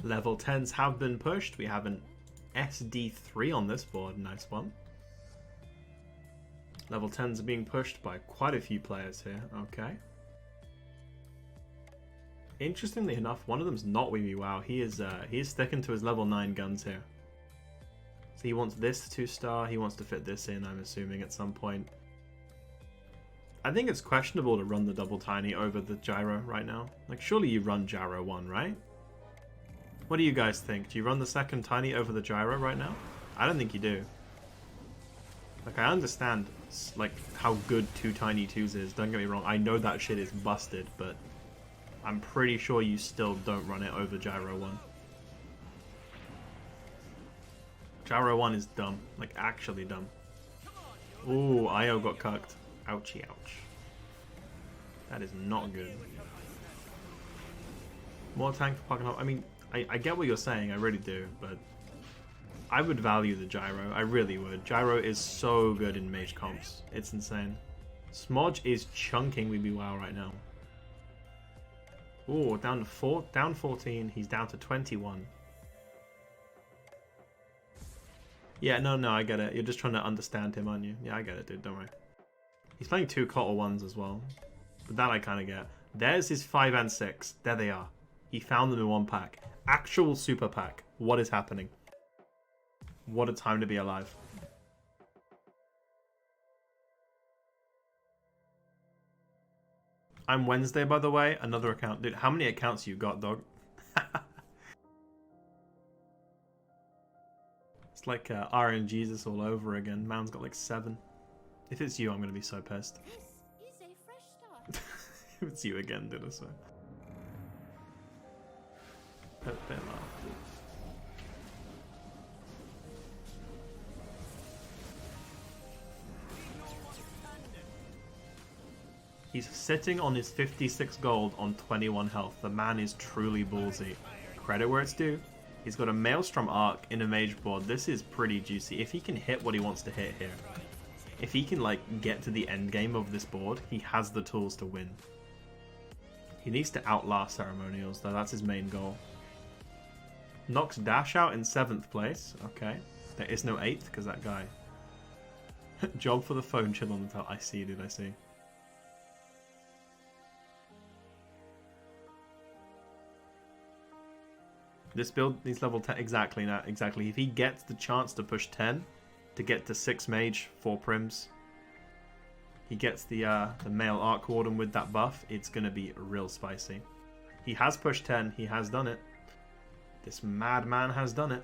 Level 10s have been pushed. We have an SD3 on this board. Nice one. Level 10s are being pushed by quite a few players here. Okay. Interestingly enough, one of them's not Wee Wee Wow. He is sticking to his level 9 guns here. So he wants this 2-star. He wants to fit this in, I'm assuming, at some point. I think it's questionable to run the double tiny over the gyro right now. Like, surely you run gyro 1, right? What do you guys think? Do you run the second tiny over the gyro right now? I don't think you do. Like, I understand, like, how good 2 tiny 2s is. Don't get me wrong. I know that shit is busted, but I'm pretty sure you still don't run it over gyro 1. Gyro 1 is dumb. Like, actually dumb. Ooh, Io got cucked. Ouchie ouch. That is not good. More tank for pocket hop. I mean, I get what you're saying, I really do, but I would value the gyro. I really would. Gyro is so good in mage comps. It's insane. Smodge is chunking Wee Wee Wow right now. Ooh, down 14. He's down to 21. Yeah, no, I get it. You're just trying to understand him, aren't you? Yeah, I get it, dude. Don't worry. He's playing 2 Cottle 1s as well. But that I kind of get. There's his 5 and 6. There they are. He found them in 1 pack. Actual super pack. What is happening? What a time to be alive. I'm Wednesday, by the way. Another account. Dude, how many accounts you got, dog? It's like RNGesus all over again. Man's got like 7. If it's you, I'm going to be so pissed. This is a fresh start. If it's you again, dude, I swear. Bit laugh, dude. He's sitting on his 56 gold on 21 health. The man is truly ballsy. Credit where it's due. He's got a Maelstrom Arc in a mage board. This is pretty juicy. If he can hit what he wants to hit here, if he can like get to the end game of this board, he has the tools to win. He needs to outlast Ceremonials though. That's his main goal. Knocks Dash out in 7th place. Okay. There is no 8th because that guy. Job for the phone, chill on the top. I see, dude, I see. This build needs level 10. Exactly, now. Exactly. If he gets the chance to push 10 to get to 6 mage, 4 prims, he gets the male Arc Warden with that buff, it's going to be real spicy. He has pushed 10. He has done it. This madman has done it.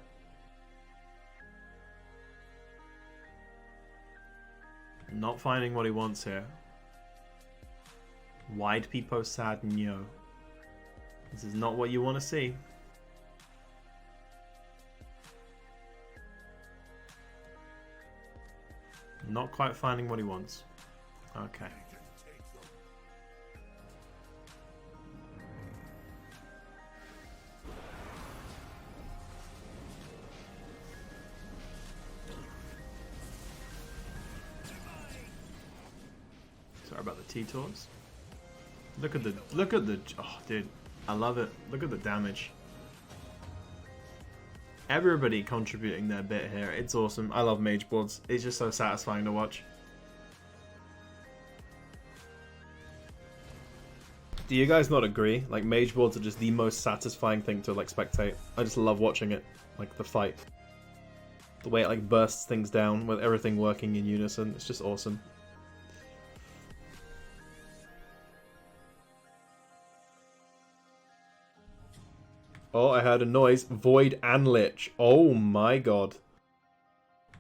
Not finding what he wants here. Wide Peepo sad no. This is not what you want to see. Not quite finding what he wants. Okay. Sorry about the T-Tours. Look at the oh dude, I love it. Look at the damage. Everybody contributing their bit here. It's awesome. I love mage boards. It's just so satisfying to watch. Do you guys not agree? Like, mage boards are just the most satisfying thing to like spectate. I just love watching it. Like the fight. The way it like bursts things down with everything working in unison. It's just awesome. Oh, I heard a noise. Void and Lich. Oh my god.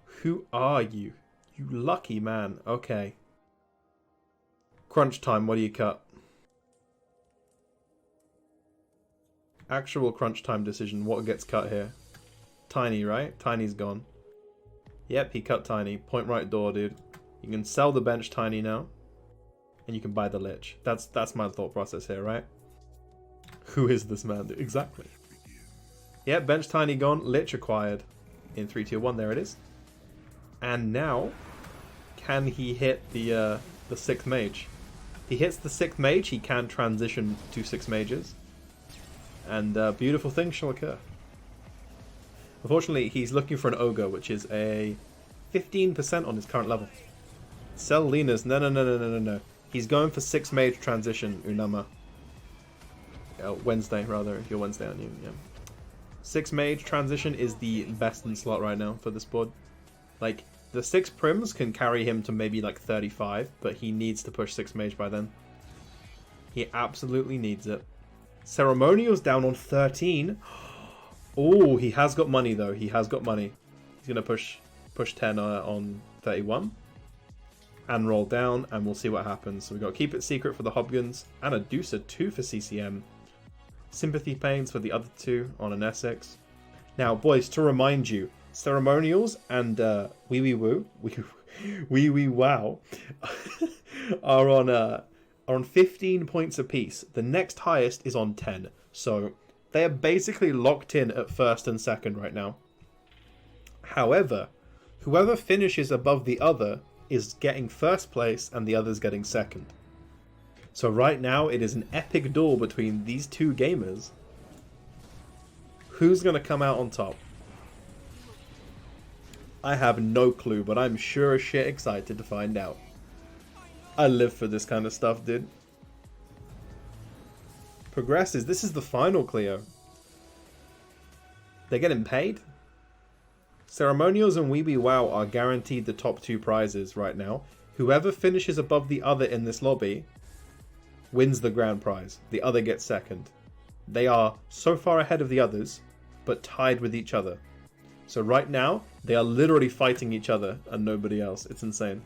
Who are you? You lucky man. Okay. Crunch time, what do you cut? Actual crunch time decision. What gets cut here? Tiny, right? Tiny's gone. Yep, he cut Tiny. Point right door, dude. You can sell the bench Tiny now. And you can buy the Lich. That's my thought process here, right? Who is this man? Exactly. Yeah, bench Tiny gone, Lich acquired in 3 tier 1. There it is. And now, can he hit the 6th mage? If he hits the 6th mage, he can transition to 6 mages. and beautiful things shall occur. Unfortunately, he's looking for an ogre, which is a 15% on his current level. Sell Lena's. No. He's going for 6 mage transition, Unama. Wednesday, rather, if you're Wednesday, aren't you? Yeah. 6 mage transition is the best in slot right now for this board. Like, the 6 prims can carry him to maybe like 35, but he needs to push 6 mage by then. He absolutely needs it. Ceremonial's down on 13. Oh, he has got money though. He has got money. He's gonna push 10 on 31 and roll down, and we'll see what happens. So we got to keep it secret for the Hobgons and a DUC 2 for CCM. Sympathy pains for the other 2 on an Essex. Now, boys, to remind you, Ceremonials and Wee Wee Wow are on 15 points apiece. The next highest is on 10. So they are basically locked in at first and second right now. However, whoever finishes above the other is getting first place and the other's getting second. So right now it is an epic duel between these 2 gamers. Who's going to come out on top? I have no clue, but I'm sure as shit excited to find out. I live for this kind of stuff, dude. Progresses. This is the final, Cleo. They're getting paid? Ceremonials and Weeby Wow are guaranteed the top 2 prizes right now. Whoever finishes above the other in this lobby wins the grand prize. The other gets second. They are so far ahead of the others, but tied with each other. So right now, they are literally fighting each other and nobody else. It's insane.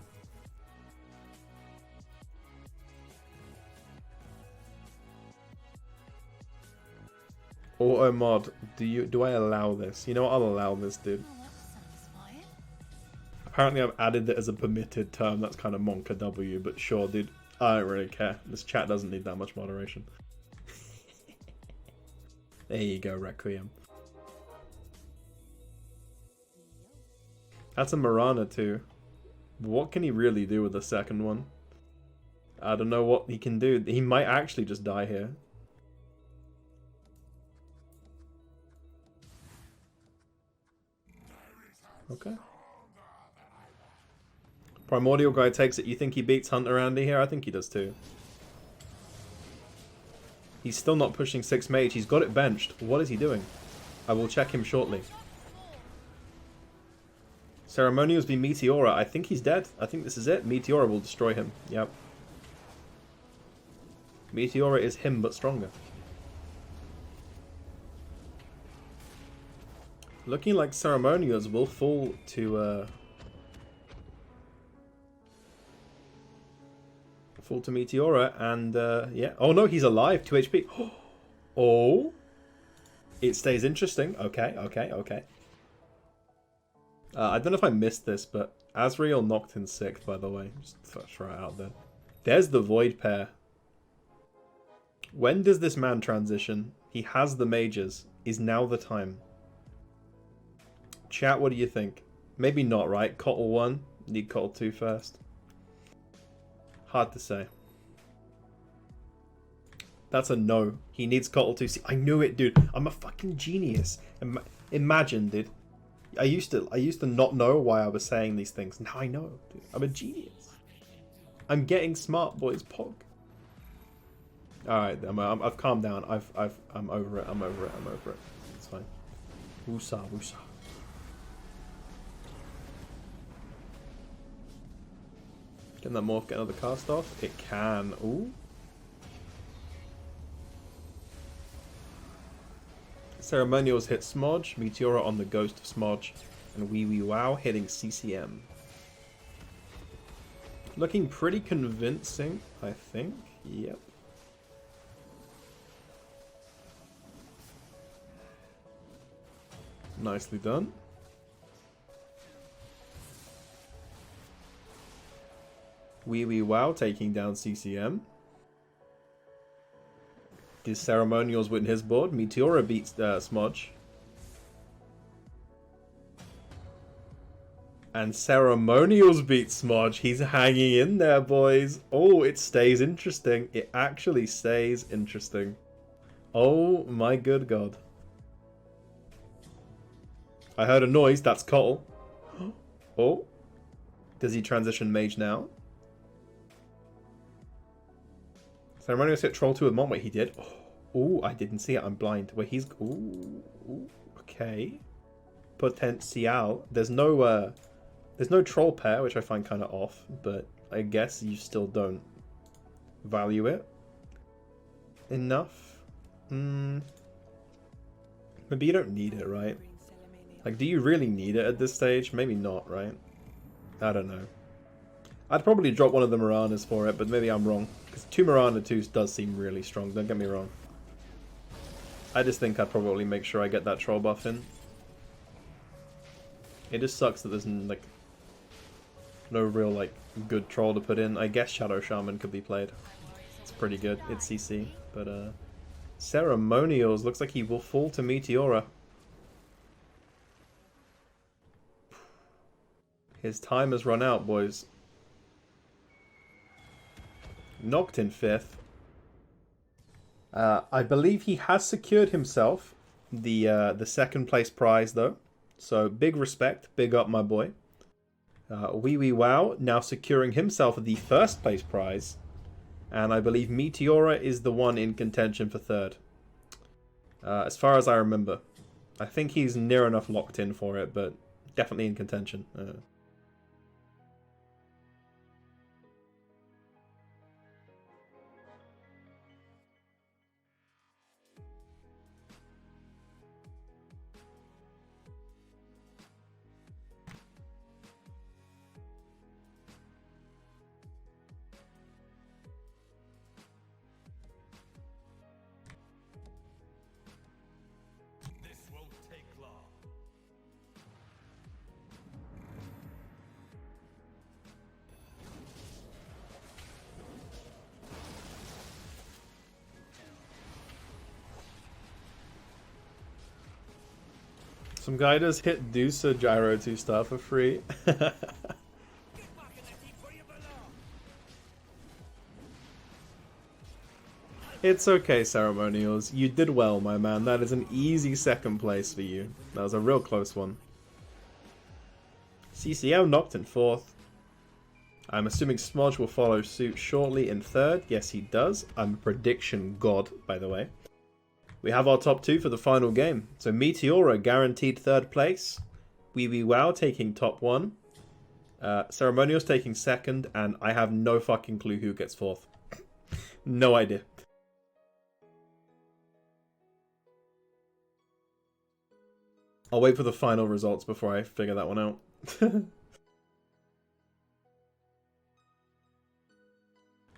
Auto mod, do I allow this? You know what, I'll allow this, dude. Oh, that's satisfying. Apparently I've added it as a permitted term. That's kind of Monka W, but sure, dude. I don't really care. This chat doesn't need that much moderation. There you go, Requiem. That's a Marana too. But what can he really do with the second one? I don't know what he can do. He might actually just die here. Okay. Primordial guy takes it. You think he beats Hunter Andy here? I think he does too. He's still not pushing 6 mage. He's got it benched. What is he doing? I will check him shortly. Ceremonials be Meteora. I think he's dead. I think this is it. Meteora will destroy him. Yep. Meteora is him, but stronger. Looking like Ceremonials will fall to Meteora, and yeah. Oh no, he's alive. 2 HP. Oh, it stays interesting. Okay. I don't know if I missed this, but Azrael knocked in 6th, by the way. Just throw it out there. There's the Void pair. When does this man transition? He has the mages. Is now the time? Chat, what do you think? Maybe not, right? Cottle 1. Need Cottle 2 first. Hard to say. That's a no. He needs Cottle 2. See, I knew it, dude. I'm a fucking genius. Imagine, dude. I used to not know why I was saying these things. Now I know, dude. I'm a genius. I'm getting smart, boys. Pog. All right, I've calmed down. I'm over it. I'm over it. It's fine. Woosah. Can that morph get another cast off? It can. Ooh. Ceremonials hit Smodge, Meteora on the Ghost of Smodge, and Wee Wee Wow hitting CCM. Looking pretty convincing, I think. Yep. Nicely done. Wee Wee Wow taking down CCM. His Ceremonials win his board. Meteora beats Smodge. And Ceremonials beats Smodge. He's hanging in there, boys. Oh, it stays interesting. It actually stays interesting. Oh my good god. I heard a noise, that's Cottle. Oh. Does he transition mage now? Ceremonious hit troll 2 with Mon. Wait, he did? Oh, I didn't see it, I'm blind. Wait, he's... Ooh, okay. Potential. There's no troll pair, which I find kind of off, but I guess you still don't value it enough. Maybe you don't need it, right? Like, do you really need it at this stage? Maybe not, right? I don't know. I'd probably drop one of the Miranas for it, but maybe I'm wrong. Because 2 Mirana 2s does seem really strong, don't get me wrong. I just think I'd probably make sure I get that troll buff in. It just sucks that there's like no real like good troll to put in. I guess Shadow Shaman could be played. It's pretty good. It's CC, but Ceremonials looks like he will fall to Meteora. His time has run out, boys. Knocked in 5th. I believe he has secured himself the second place prize though. So big respect, big up my boy. Wee Wee Wow now securing himself the first place prize. And I believe Meteora is the one in contention for 3rd. As far as I remember. I think he's near enough locked in for it, but definitely in contention. This won't take long. Some guy just hit DUC Gyro 2-star for free. Get back in the team where you belong. It's okay, Ceremonials. You did well, my man. That is an easy 2nd place for you. That was a real close one. CCM knocked in 4th. I'm assuming Smudge will follow suit shortly in 3rd. Yes, he does. I'm a prediction god, by the way. We have our top 2 for the final game. So Meteora guaranteed 3rd place. Wee Wee Wow taking top 1. Ceremonials taking 2nd. And I have no fucking clue who gets 4th. No idea. I'll wait for the final results before I figure that one out.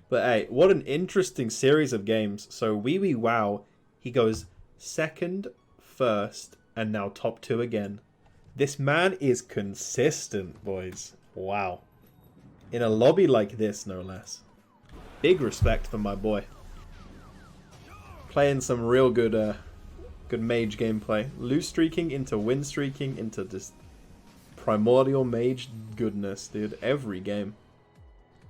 But hey, what an interesting series of games. So Wee Wee Wow, he goes 2nd, 1st, and now top 2 again. This man is consistent, boys. Wow. In a lobby like this, no less. Big respect for my boy. Playing some real good good mage gameplay. Lose streaking into win streaking into just primordial mage goodness, dude. Every game.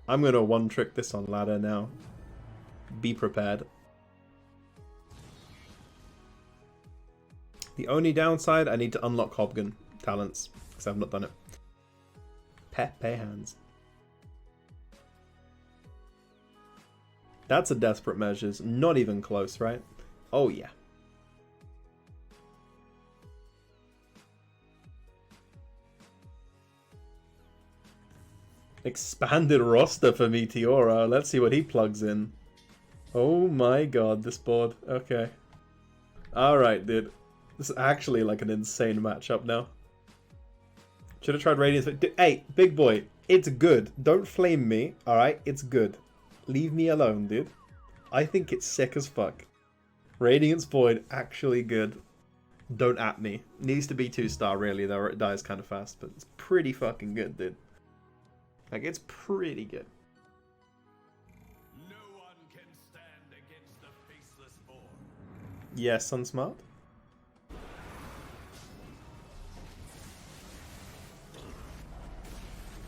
I'm gonna one-trick this on ladder now. Be prepared. The only downside, I need to unlock Hobgun talents, because I've not done it. Pepe hands. That's a desperate measures. Not even close, right? Oh yeah. Expanded roster for Meteora. Let's see what he plugs in. Oh my god, this board. Okay. Alright, dude. This is actually like an insane matchup now. Should have tried Radiance, but hey, big boy, it's good. Don't flame me, alright? It's good. Leave me alone, dude. I think it's sick as fuck. Radiance Void, actually good. Don't at me. Needs to be 2-star really, though, or it dies kind of fast, but it's pretty fucking good, dude. Like, it's pretty good. No one can stand against the faceless boar. Yes, Unsmart.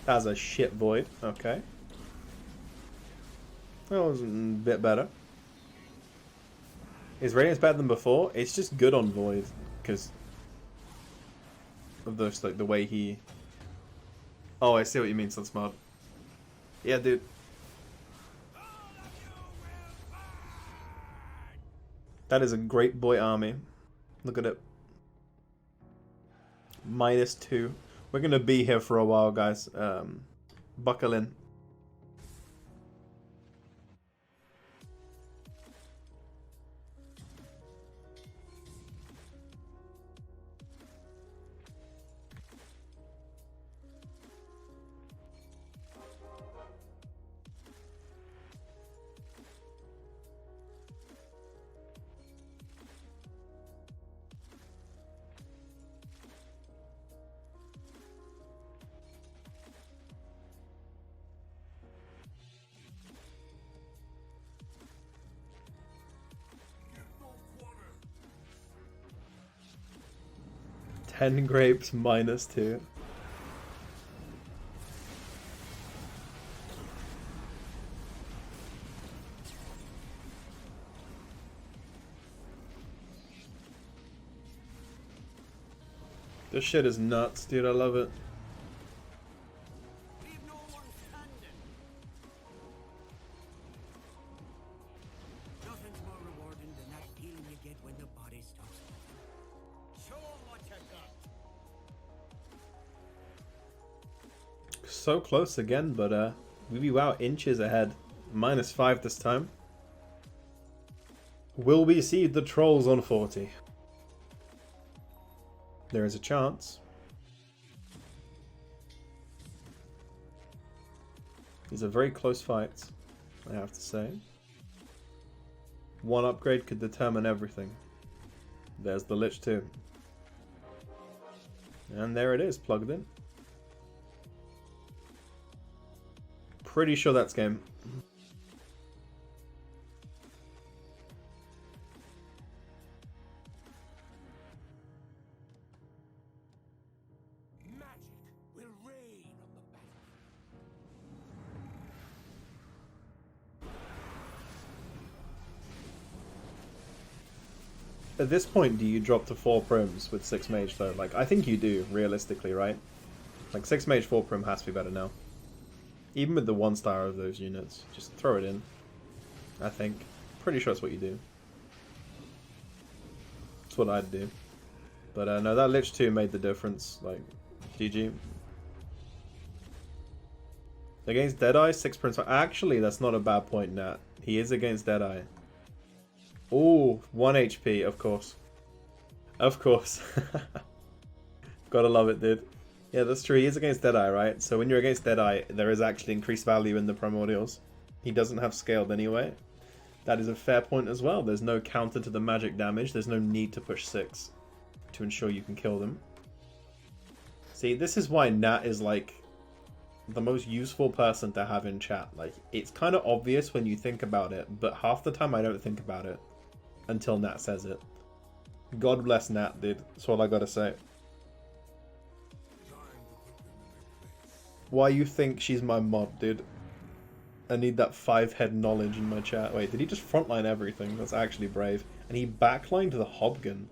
That's a shit void. Okay. That was a bit better. His radiant's better than before. It's just good on Void because of those, like the way he. Oh, I see what you mean, Sun Smart. Yeah, dude. That is a great boy army. Look at it. -2. We're gonna be here for a while, guys. Buckle in. Ten grapes -2. This shit is nuts, dude. I love it. Leave no one standing. Nothing's more rewarding than that feeling you get when the body stops moving. Show 'em what you got. So close again, but we be wow inches ahead. -5 this time. Will we see the trolls on 40? There is a chance. These are very close fights, I have to say. One upgrade could determine everything. There's the Lich too. And there it is, plugged in. Pretty sure that's game. Magic will reign on the battlefield. At this point, do you drop to 4 prims with 6 mage though? Like, I think you do, realistically, right? Like, 6 mage, 4 prim has to be better now. Even with the 1-star of those units, just throw it in. I think. Pretty sure that's what you do. That's what I'd do. But no, that Lich 2 made the difference. Like, GG. Against Deadeye, 6 prims. Actually, that's not a bad point, Nat. He is against Deadeye. Ooh, 1 HP, of course. Of course. Gotta love it, dude. Yeah, that's true. He is against Deadeye, right? So when you're against Deadeye, there is actually increased value in the Primordials. He doesn't have scaled anyway. That is a fair point as well. There's no counter to the magic damage. There's no need to push 6 to ensure you can kill them. See, this is why Nat is like the most useful person to have in chat. Like, it's kind of obvious when you think about it, but half the time I don't think about it until Nat says it. God bless Nat, dude. That's all I gotta say. Why you think she's my mod, dude? I need that 5-head knowledge in my chat. Wait, did he just frontline everything? That's actually brave. And he backlined the Hobgun.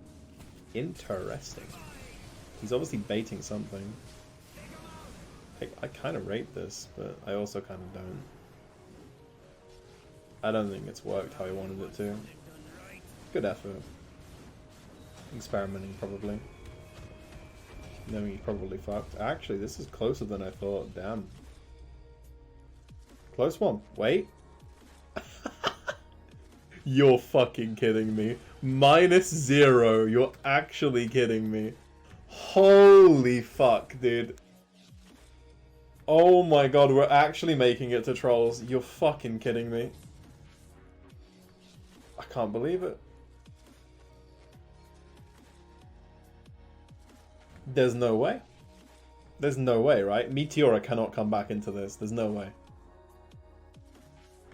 Interesting. He's obviously baiting something. I kind of rate this, but I also kind of don't. I don't think it's worked how he wanted it to. Good effort. Experimenting, probably. Knowing he's probably fucked. Actually, this is closer than I thought. Damn. Close one. Wait. You're fucking kidding me. -0. You're actually kidding me. Holy fuck, dude. Oh my god, we're actually making it to trolls. You're fucking kidding me. I can't believe it. There's no way. There's no way, right? Meteora cannot come back into this. There's no way.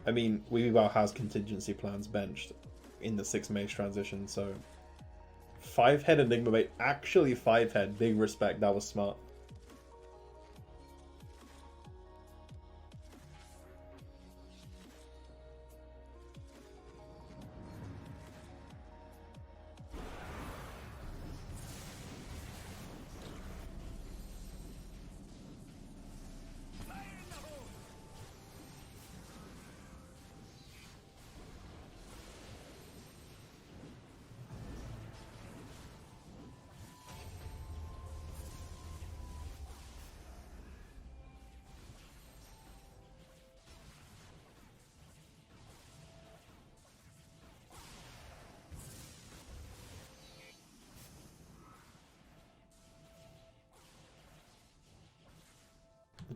I mean, WeWow has contingency plans benched in the 6 mage transition, so 5-head Enigma bait. Actually 5-head. Big respect. That was smart.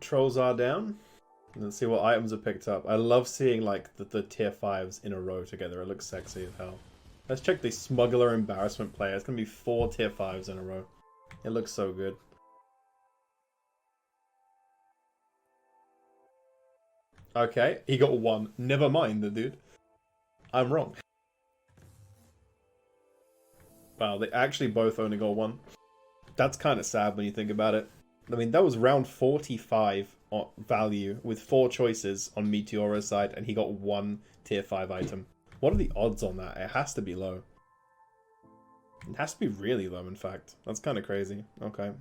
Trolls are down. Let's see what items are picked up. I love seeing like the tier 5s in a row together. It looks sexy as hell. Let's check the Smuggler Embarrassment player. It's going to be 4 tier 5s in a row. It looks so good. Okay, he got 1. Never mind the dude. I'm wrong. Wow, they actually both only got 1. That's kind of sad when you think about it. I mean, that was round 45 value with 4 choices on Meteora's side, and he got 1 tier 5 item. What are the odds on that? It has to be low. It has to be really low, in fact. That's kind of crazy. Okay.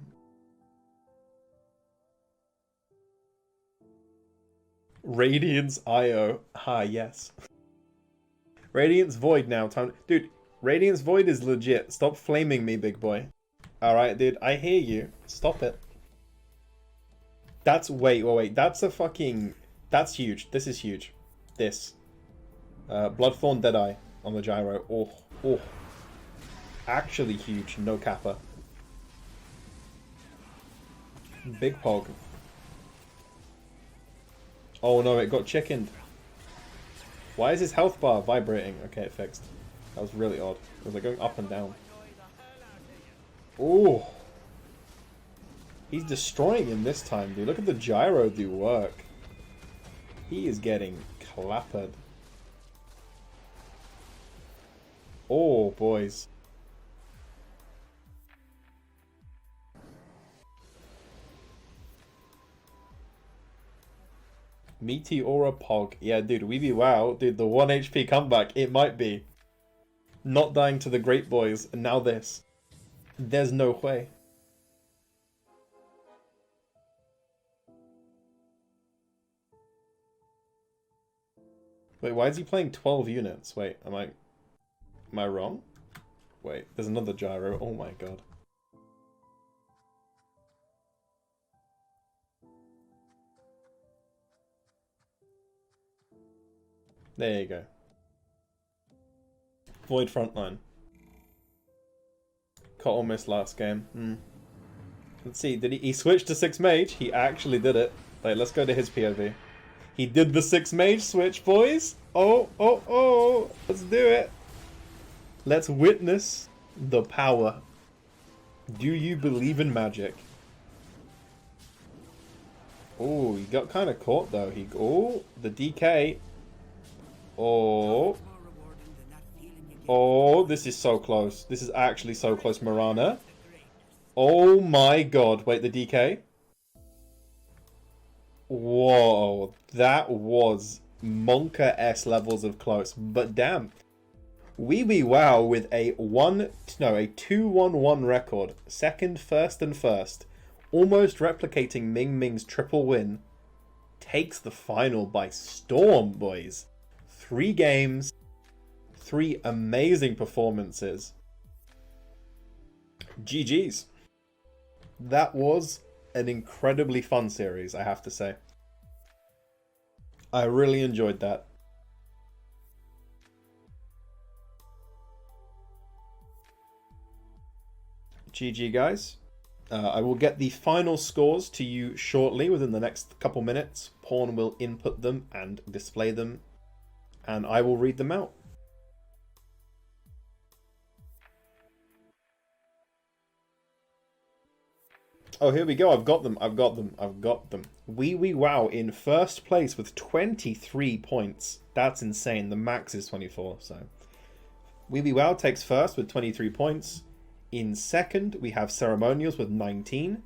Radiance IO. Ah, yes. Radiance Void now. Time. Dude, Radiance Void is legit. Stop flaming me, big boy. Alright, dude. I hear you. Stop it. That's... Wait. That's a fucking... That's huge. This is huge. This. Bloodthorn Deadeye on the gyro. Oh. Actually huge. No kappa. Big Pog. Oh no, it got chickened. Why is his health bar vibrating? Okay, it fixed. That was really odd. It was like going up and down. Oh. He's destroying him this time, dude. Look at the gyro do work. He is getting clappered. Oh, boys. Meteora Pog. Yeah, dude, we be wow. Dude, the 1 HP comeback, it might be. Not dying to the great boys, and now this. There's no way. Wait, why is he playing 12 units? Wait, am I wrong? Wait, there's another gyro. Oh my god. There you go. Void frontline. Cottle missed last game. Let's see, did he switched to 6 mage? He actually did it. Wait, let's go to his POV. He did the 6 mage switch, boys! Oh! Let's do it! Let's witness the power. Do you believe in magic? Oh, he got kind of caught though. Oh, the DK. Oh, this is so close. This is actually so close, Marana. Oh my god. Wait, the DK? Whoa, that was Monka-S levels of close. But damn. Wee wow with a 2-1-1 record. Second, first, and first. Almost replicating Ming Ming's triple win. Takes the final by storm, boys. 3 games, 3 amazing performances. GG's. That was an incredibly fun series, I have to say. I really enjoyed that. GG, guys. I will get the final scores to you shortly, within the next couple minutes. Pawn will input them and display them, and I will read them out. Oh, here we go. I've got them. Wee wow in first place with 23 points. That's insane. The max is 24, so. Wee wow takes first with 23 points. In second, we have Ceremonials with 19.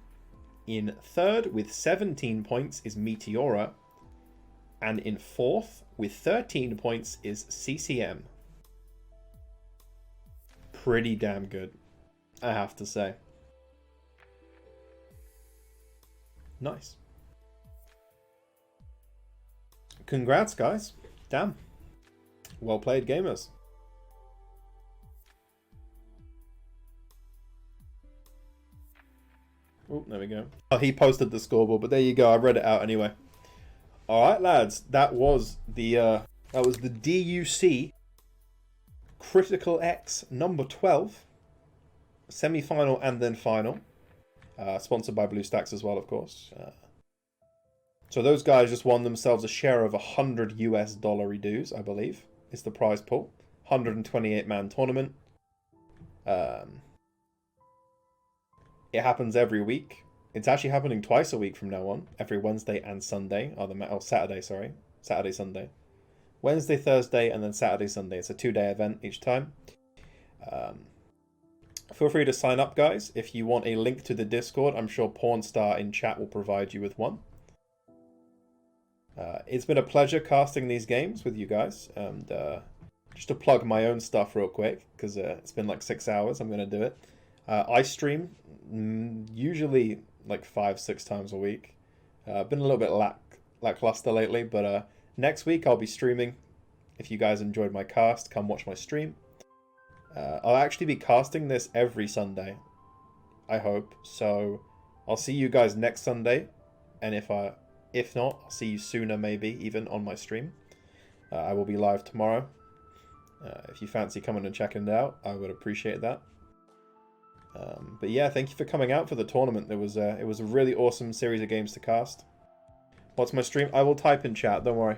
In third, with 17 points, is Meteora. And in fourth, with 13 points, is CCM. Pretty damn good, I have to say. Nice. Congrats, guys. Damn. Well played, gamers. Oh, there we go. Oh, he posted the scoreboard, but there you go. I read it out anyway. All right, lads. That was the DUC CriticalX number 12 semi-final and then final. Sponsored by BlueStacks as well, of course. So those guys just won themselves a share of $100 US dues, I believe. It's the prize pool. 128-man tournament. It happens every week. It's actually happening twice a week from now on. Every Wednesday and Sunday. Oh, Saturday, sorry. Saturday, Sunday. Wednesday, Thursday, and then Saturday, Sunday. It's a 2-day event each time. Feel free to sign up, guys. If you want a link to the Discord, I'm sure Pornstar in chat will provide you with one. It's been a pleasure casting these games with you guys. And just to plug my own stuff real quick, because it's been like 6 hours, I'm going to do it. I stream usually like 5-6 times a week. Been a little bit lackluster lately, but next week I'll be streaming. If you guys enjoyed my cast, come watch my stream. I'll actually be casting this every Sunday, I hope. So I'll see you guys next Sunday, and if not, I'll see you sooner, maybe even on my stream. I will be live tomorrow. If you fancy coming and checking it out, I would appreciate that. But yeah, thank you for coming out for the tournament. It was a really awesome series of games to cast. What's my stream? I will type in chat, don't worry.